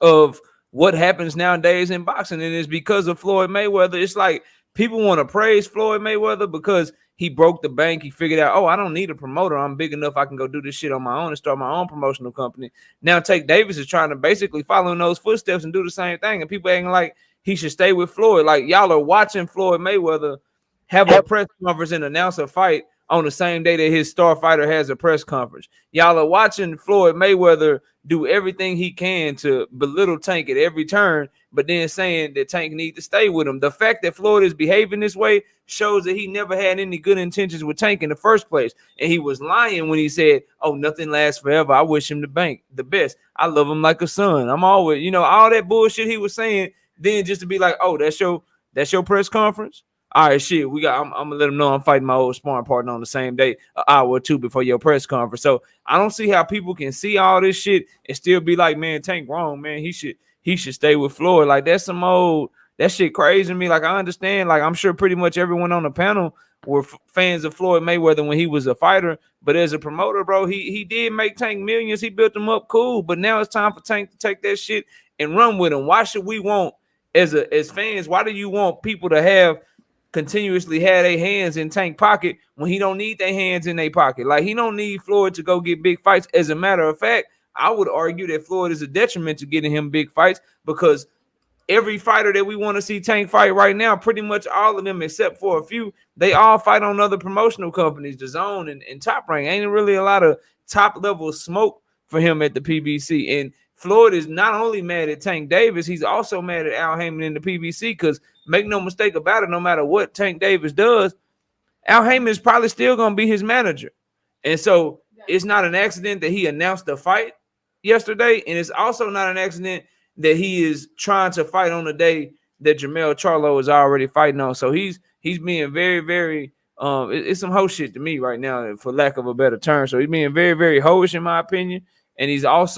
of what happens nowadays in boxing, and it's because of Floyd Mayweather. It's like people want to praise Floyd Mayweather because he broke the bank. He figured out, oh, I don't need a promoter. I'm big enough. I can go do this shit on my own and start my own promotional company. Now, Tank Davis is trying to basically follow in those footsteps and do the same thing, and people acting like he should stay with Floyd. Like y'all are watching Floyd Mayweather have a press conference and announce a fight on the same day that his star fighter has a press conference. Y'all are watching Floyd Mayweather do everything he can to belittle Tank at every turn, but then saying that Tank need to stay with him. The fact that Floyd is behaving this way shows that he never had any good intentions with Tank in the first place. And he was lying when he said, oh, nothing lasts forever. I wish him the best. I love him like a son. I'm always, all that bullshit he was saying. Then just to be like, oh, that's your press conference. All right, shit. I'm gonna let him know I'm fighting my old sparring partner on the same day, an hour or two before your press conference. So I don't see how people can see all this shit and still be like, man, Tank wrong, man. He should stay with Floyd. Like that's some old that shit crazy to me. Like I understand. Like I'm sure pretty much everyone on the panel were fans of Floyd Mayweather when he was a fighter, but as a promoter, bro, he did make Tank millions. He built him up, cool. But now it's time for Tank to take that shit and run with him. Why should we want as fans? Why do you want people to have continuously had their hands in Tank pocket when he don't need their hands in their pocket? Like he don't need Floyd to go get big fights. As a matter of fact, I would argue that Floyd is a detriment to getting him big fights because every fighter that we want to see Tank fight right now, pretty much all of them except for a few, they all fight on other promotional companies, the Zone and Top Rank. Ain't really a lot of top level smoke for him at the PBC. And Floyd is not only mad at Tank Davis, he's also mad at Al Heyman in the PBC because make no mistake about it, no matter what Tank Davis does, Al Heyman is probably still going to be his manager. And so it's not an accident that he announced the fight yesterday, and it's also not an accident that he is trying to fight on the day that Jermell Charlo is already fighting on. So he's being very, very it's some hoe shit to me right now, for lack of a better term. So he's being very, very hoish in my opinion, and he's just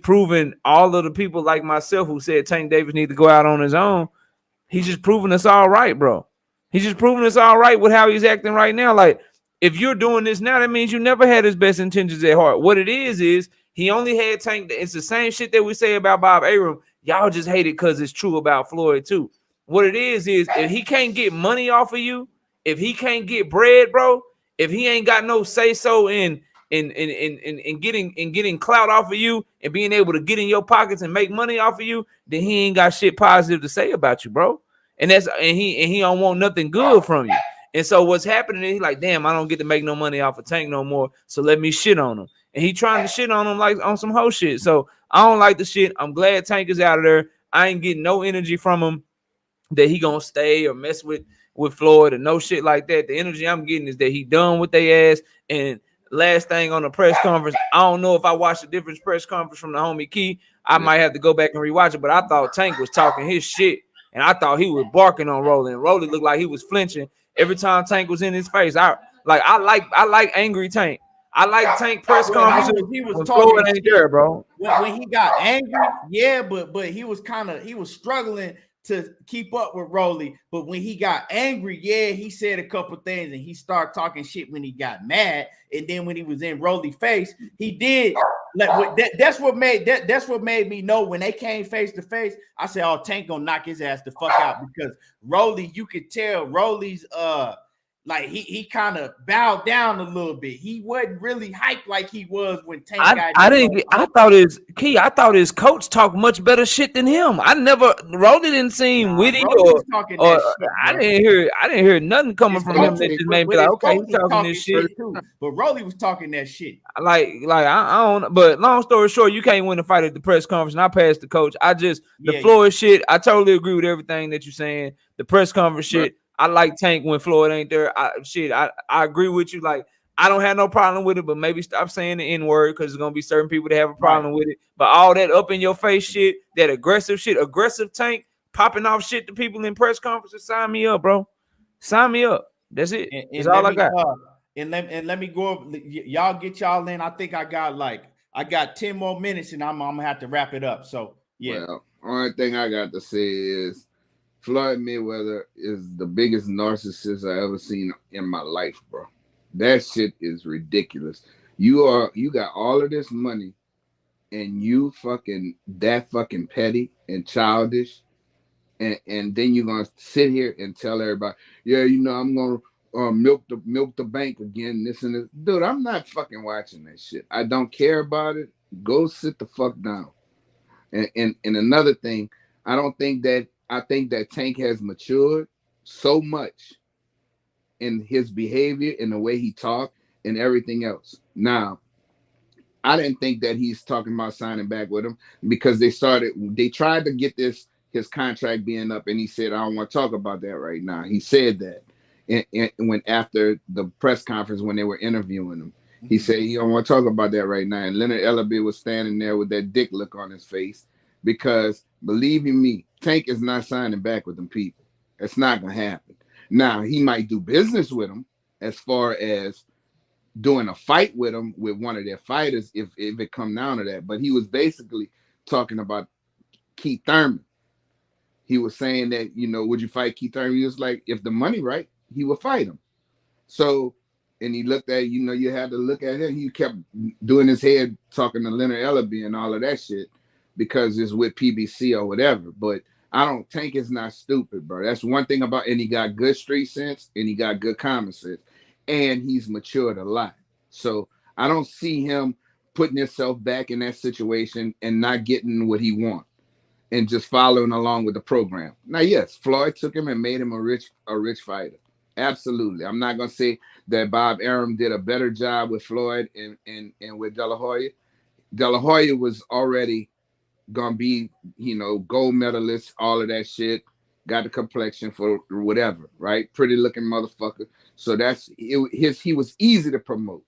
proven all of the people like myself who said Tank Davis need to go out on his own. He's just proving us all right, bro. He's just proving us all right with how he's acting right now. Like, if you're doing this now, that means you never had his best intentions at heart. What it is he only had Tank. It's the same shit that we say about Bob Arum. Y'all just hate it because it's true about Floyd too. What it is if he can't get money off of you, if he can't get bread, bro, if he ain't got no say so in getting clout off of you and being able to get in your pockets and make money off of you, then he ain't got shit positive to say about you, bro. And he don't want nothing good from you. And so what's happening is he's like, damn, I don't get to make no money off of Tank no more. So let me shit on him. and he trying to shit on him like on some hoe shit. So I don't like the shit. I'm glad Tank is out of there. I ain't getting no energy from him that he gonna stay or mess with Floyd or no shit like that. The energy I'm getting is that he done with they ass. And last thing on the press conference, I don't know if I watched a different press conference from the homie Key. I might have to go back and rewatch it, but I thought Tank was talking his shit, and I thought he was barking on Rolly. And Rolly looked like he was flinching every time Tank was in his face. I like angry Tank. I like Tank press conferences. He was when talking Floyd ain't there, bro. When he got angry, yeah, but he was struggling to keep up with Rolly. But when he got angry, yeah, he said a couple things and he started talking shit when he got mad. And then when he was in Rolly's face, he did. That's what made me know when they came face to face. I said, "Oh, Tank gonna knock his ass the fuck out," because Rolly, you could tell Rolly's like he kind of bowed down a little bit. He wasn't really hyped like he was when Tank got. I thought his coach talked much better shit than him. Rolly didn't seem witty or shit, I didn't hear nothing coming from him that just made me like, okay, he's talking this shit too. But Rolly was talking that shit. Like I don't. But long story short, you can't win a fight at the press conference. And I passed the coach. Floyd shit. I totally agree with everything that you're saying. The press conference shit. I like Tank when Floyd ain't there. I agree with you. Like, I don't have no problem with it, but maybe stop saying the N-word because there's gonna be certain people that have a problem with it. But all that up in your face shit, that aggressive shit, aggressive Tank popping off shit to people in press conferences, sign me up, bro. Sign me up. That's it. That's all I got. And let me go. Y'all get y'all in. I think I got 10 more minutes, and I'm gonna have to wrap it up. So yeah. Well, only thing I got to say is Floyd Mayweather is the biggest narcissist I ever seen in my life, bro. That shit is ridiculous. You got all of this money and you fucking petty and childish, and then you're gonna sit here and tell everybody, yeah, I'm gonna milk the bank again, this and this. Dude, I'm not fucking watching that shit. I don't care about it. Go sit the fuck down. And another thing, I think that Tank has matured so much in his behavior, in the way he talked, and everything else. Now, I didn't think that he's talking about signing back with him because they tried to get his contract being up, and he said, I don't want to talk about that right now. He said that when after the press conference when they were interviewing him. He said he don't want to talk about that right now. And Leonard Ellaby was standing there with that dick look on his face because, believe you me, Tank is not signing back with them people. It's not going to happen. Now, he might do business with them as far as doing a fight with them with one of their fighters if it come down to that. But he was basically talking about Keith Thurman. He was saying that, would you fight Keith Thurman? He was like, if the money right, he would fight him. So, and he looked at, you had to look at him. He kept doing his head talking to Leonard Ellaby and all of that shit because it's with PBC or whatever. But Tank is not stupid, bro. That's one thing about, and he got good street sense and he got good common sense, and he's matured a lot. So I don't see him putting himself back in that situation and not getting what he wants and just following along with the program. Now, yes, Floyd took him and made him a rich fighter. Absolutely. I'm not going to say that Bob Arum did a better job with Floyd and with De La Hoya. De La Hoya was already going to be, gold medalist, all of that shit, got the complexion for whatever, right? Pretty looking motherfucker. So he was easy to promote.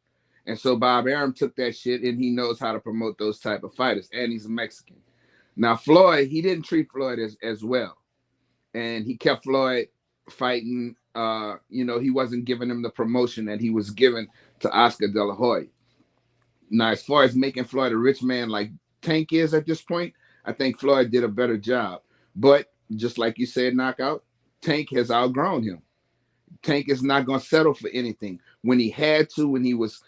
And so Bob Arum took that shit and he knows how to promote those type of fighters. And he's a Mexican. Now, Floyd, he didn't treat Floyd as well. And he kept Floyd fighting. He wasn't giving him the promotion that he was given to Oscar De La Hoya. Now, as far as making Floyd a rich man like Tank is at this point, I think Floyd did a better job. But just like you said, Knockout, Tank has outgrown him. Tank is not going to settle for anything. When he had to, when he was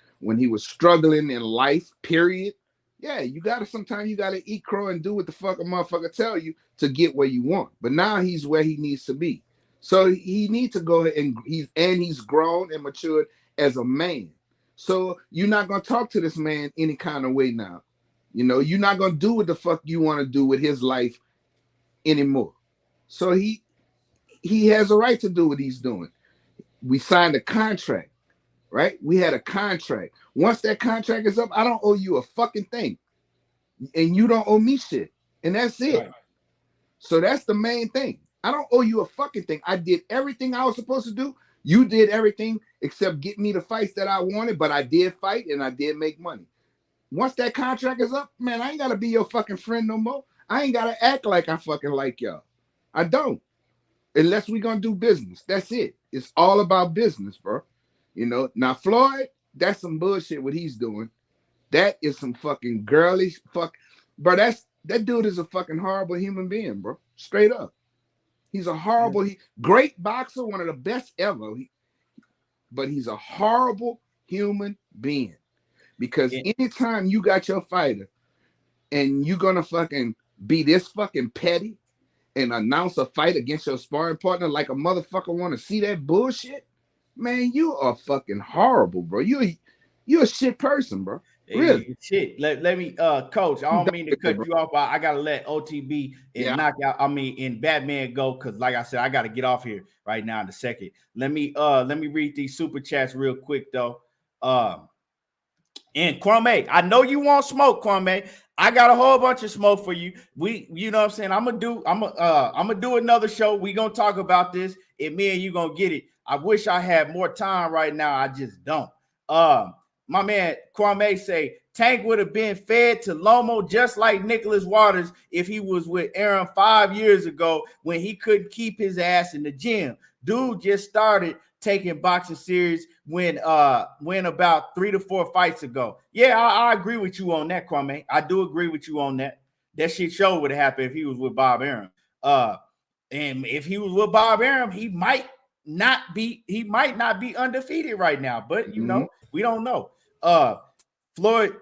struggling in life, period. Yeah, sometimes you gotta eat crow and do what the fuck a motherfucker tell you to get where you want. But now he's where he needs to be. So he needs to go ahead and he's grown and matured as a man. So you're not gonna talk to this man any kind of way now. You're not gonna do what the fuck you want to do with his life anymore. So he has a right to do what he's doing. We signed a contract. right? We had a contract. Once that contract is up, I don't owe you a fucking thing. And you don't owe me shit. And that's it. Right. So that's the main thing. I don't owe you a fucking thing. I did everything I was supposed to do. You did everything except get me the fights that I wanted, but I did fight and I did make money. Once that contract is up, man, I ain't got to be your fucking friend no more. I ain't got to act like I fucking like y'all. I don't. Unless we going to do business. That's it. It's all about business, bro. You know, now Floyd, that's some bullshit what he's doing. That is some fucking girlish fuck. Bro, that dude is a fucking horrible human being, bro. Straight up. He's a horrible, great boxer, one of the best ever. But he's a horrible human being. Because anytime you got your fighter and you're going to fucking be this fucking petty and announce a fight against your sparring partner like a motherfucker want to see that bullshit, man, you are fucking horrible, bro. You're a shit person, bro. Really? Shit. Let me coach. I don't mean to cut you off, but I gotta let OTB and Knockout, and Batman go, because like I said, I gotta get off here right now in a second. Let me read these super chats real quick though. And Kwame, I know you want smoke, Kwame. I got a whole bunch of smoke for you. You know what I'm saying? I'm gonna do another show. We gonna talk about this, and me and you gonna get it. I wish I had more time right now. I just don't. My man Kwame say Tank would have been fed to Lomo just like Nicholas Waters if he was with Aaron 5 years ago when he couldn't keep his ass in the gym. Dude just started taking boxing serious when about 3 to 4 fights ago. Yeah, I agree with you on that, Kwame. I do agree with you on that. That shit sure would have happened if he was with Bob Arum. And if he was with Bob Arum, he might not be undefeated right now, but you know, we don't know. Floyd,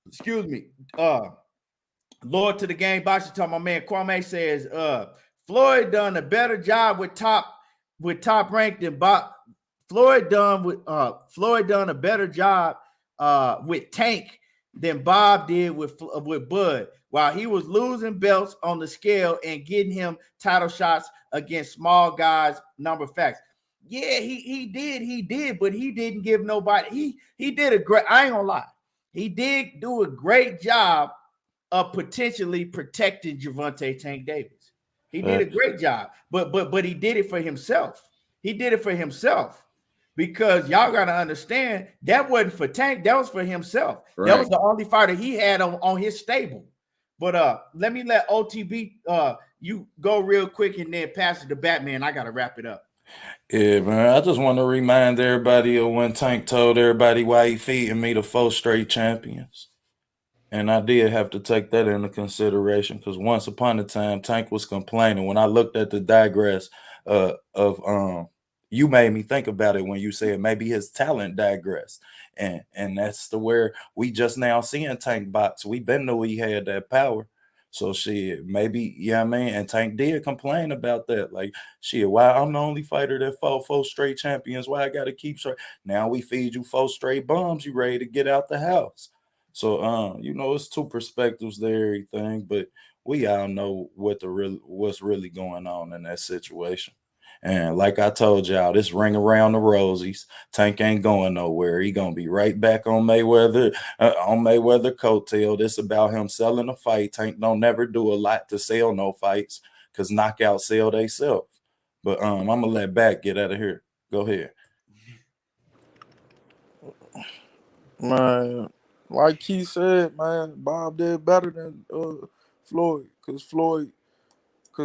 excuse me. Lord to the game boxing talk. My man Kwame says Floyd done a better job with top ranked than Bob. Floyd done a better job with Tank than Bob did with Bud, while he was losing belts on the scale and getting him title shots against small guys. Number facts. Yeah, he did, but he didn't give nobody. He did a great. I ain't gonna lie. He did do a great job of potentially protecting Gervonta Tank Davis. He did a great job, but he did it for himself. He did it for himself because y'all got to understand that wasn't for Tank. That was for himself. Right. That was the only fighter he had on his stable. But let me let OTB you go real quick and then pass it to Batman. I got to wrap it up. Yeah, man. I just want to remind everybody of when Tank told everybody why he feeding me the 4 straight champions. And I did have to take that into consideration because once upon a time, Tank was complaining. When I looked at the digress of you made me think about it when you said maybe his talent digressed. And that's the where we just now seeing Tank box. We been knew he had that power. So shit, maybe, yeah, man. And Tank did complain about that. Like, shit, why I'm the only fighter that fought 4 straight champions? Why I gotta keep straight? Now we feed you 4 straight bombs, you ready to get out the house. So you know, it's 2 perspectives there, everything, but we all know what's really going on in that situation. And like I told y'all, this ring around the rosies, Tank ain't going nowhere. He gonna be right back on Mayweather coattail. This about him selling a fight. Tank don't never do a lot to sell no fights because knockout sell they self. But I'm gonna let Bat get out of here. Go ahead. Man, like Keith said, man, Bob did better than Floyd, cause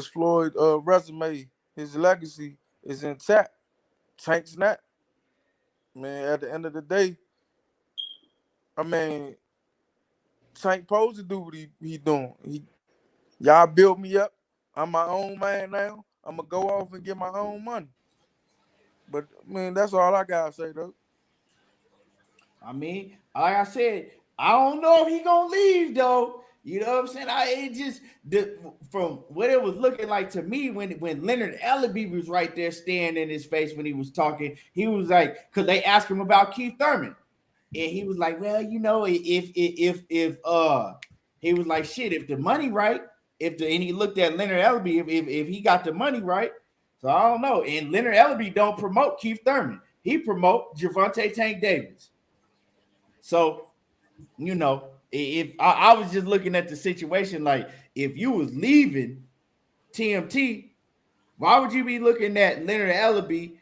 Floyd resume, his legacy is intact. Tank's not. Man, at the end of the day, I mean, Tank supposed to do what he doing. Y'all built me up. I'm my own man now. I'm gonna go off and get my own money. But man, that's all I gotta say though. I mean, like I said, I don't know if he gonna leave though. You know what I'm saying? From what it was looking like to me when Leonard Ellaby was right there staring in his face when he was talking, he was like, because they asked him about Keith Thurman, and he was like, well, you know, if he was like, shit, if the money right, and he looked at Leonard Ellaby, if he got the money right, so I don't know. And Leonard Ellaby don't promote Keith Thurman. he promote Gervonta Tank Davis. So, you know, if I was just looking at the situation, like if you was leaving TMT, why would you be looking at Leonard Ellaby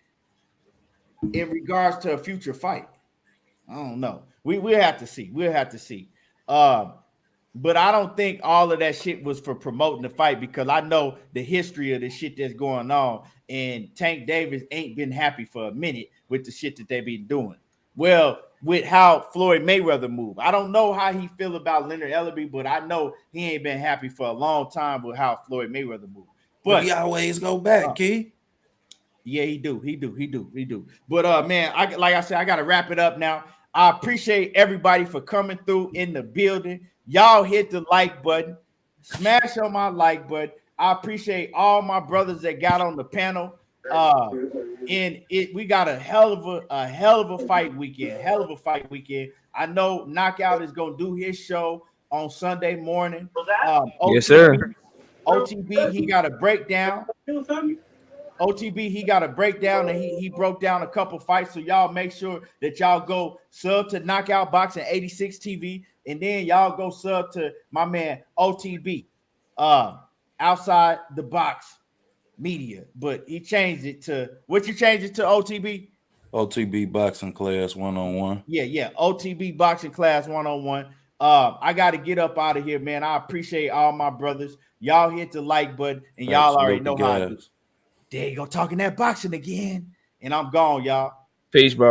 in regards to a future fight? I don't know. We'll have to see. We'll have to see. But I don't think all of that shit was for promoting the fight, because I know the history of the shit that's going on, and Tank Davis ain't been happy for a minute with the shit that they been doing. Well, with how Floyd Mayweather moved, I don't know how he feel about Leonard Ellaby, but I know he ain't been happy for a long time with how Floyd Mayweather moved. But he always go back, Key. Yeah, he do. But man, like I said, I gotta wrap it up now. I appreciate everybody for coming through in the building. Y'all hit the like button, smash on my like button. I appreciate all my brothers that got on the panel. We got a hell of a fight weekend. I know Knockout is gonna do his show on Sunday morning. Yes, sir. OTB, he got a breakdown. OTB, he got a breakdown, and he broke down a couple fights. So y'all make sure that y'all go sub to Knockout Boxing 86 TV, and then y'all go sub to my man OTB, Outside the Box Media. But he changed it to, what you changed it to, OTB? OTB Boxing Class 1-on-1. Yeah. OTB Boxing Class 1-on-1. I got to get up out of here, man. I appreciate all my brothers. Y'all hit the like button, and y'all already know how to do. There you go, talking that boxing again. And I'm gone, y'all. Peace, bro.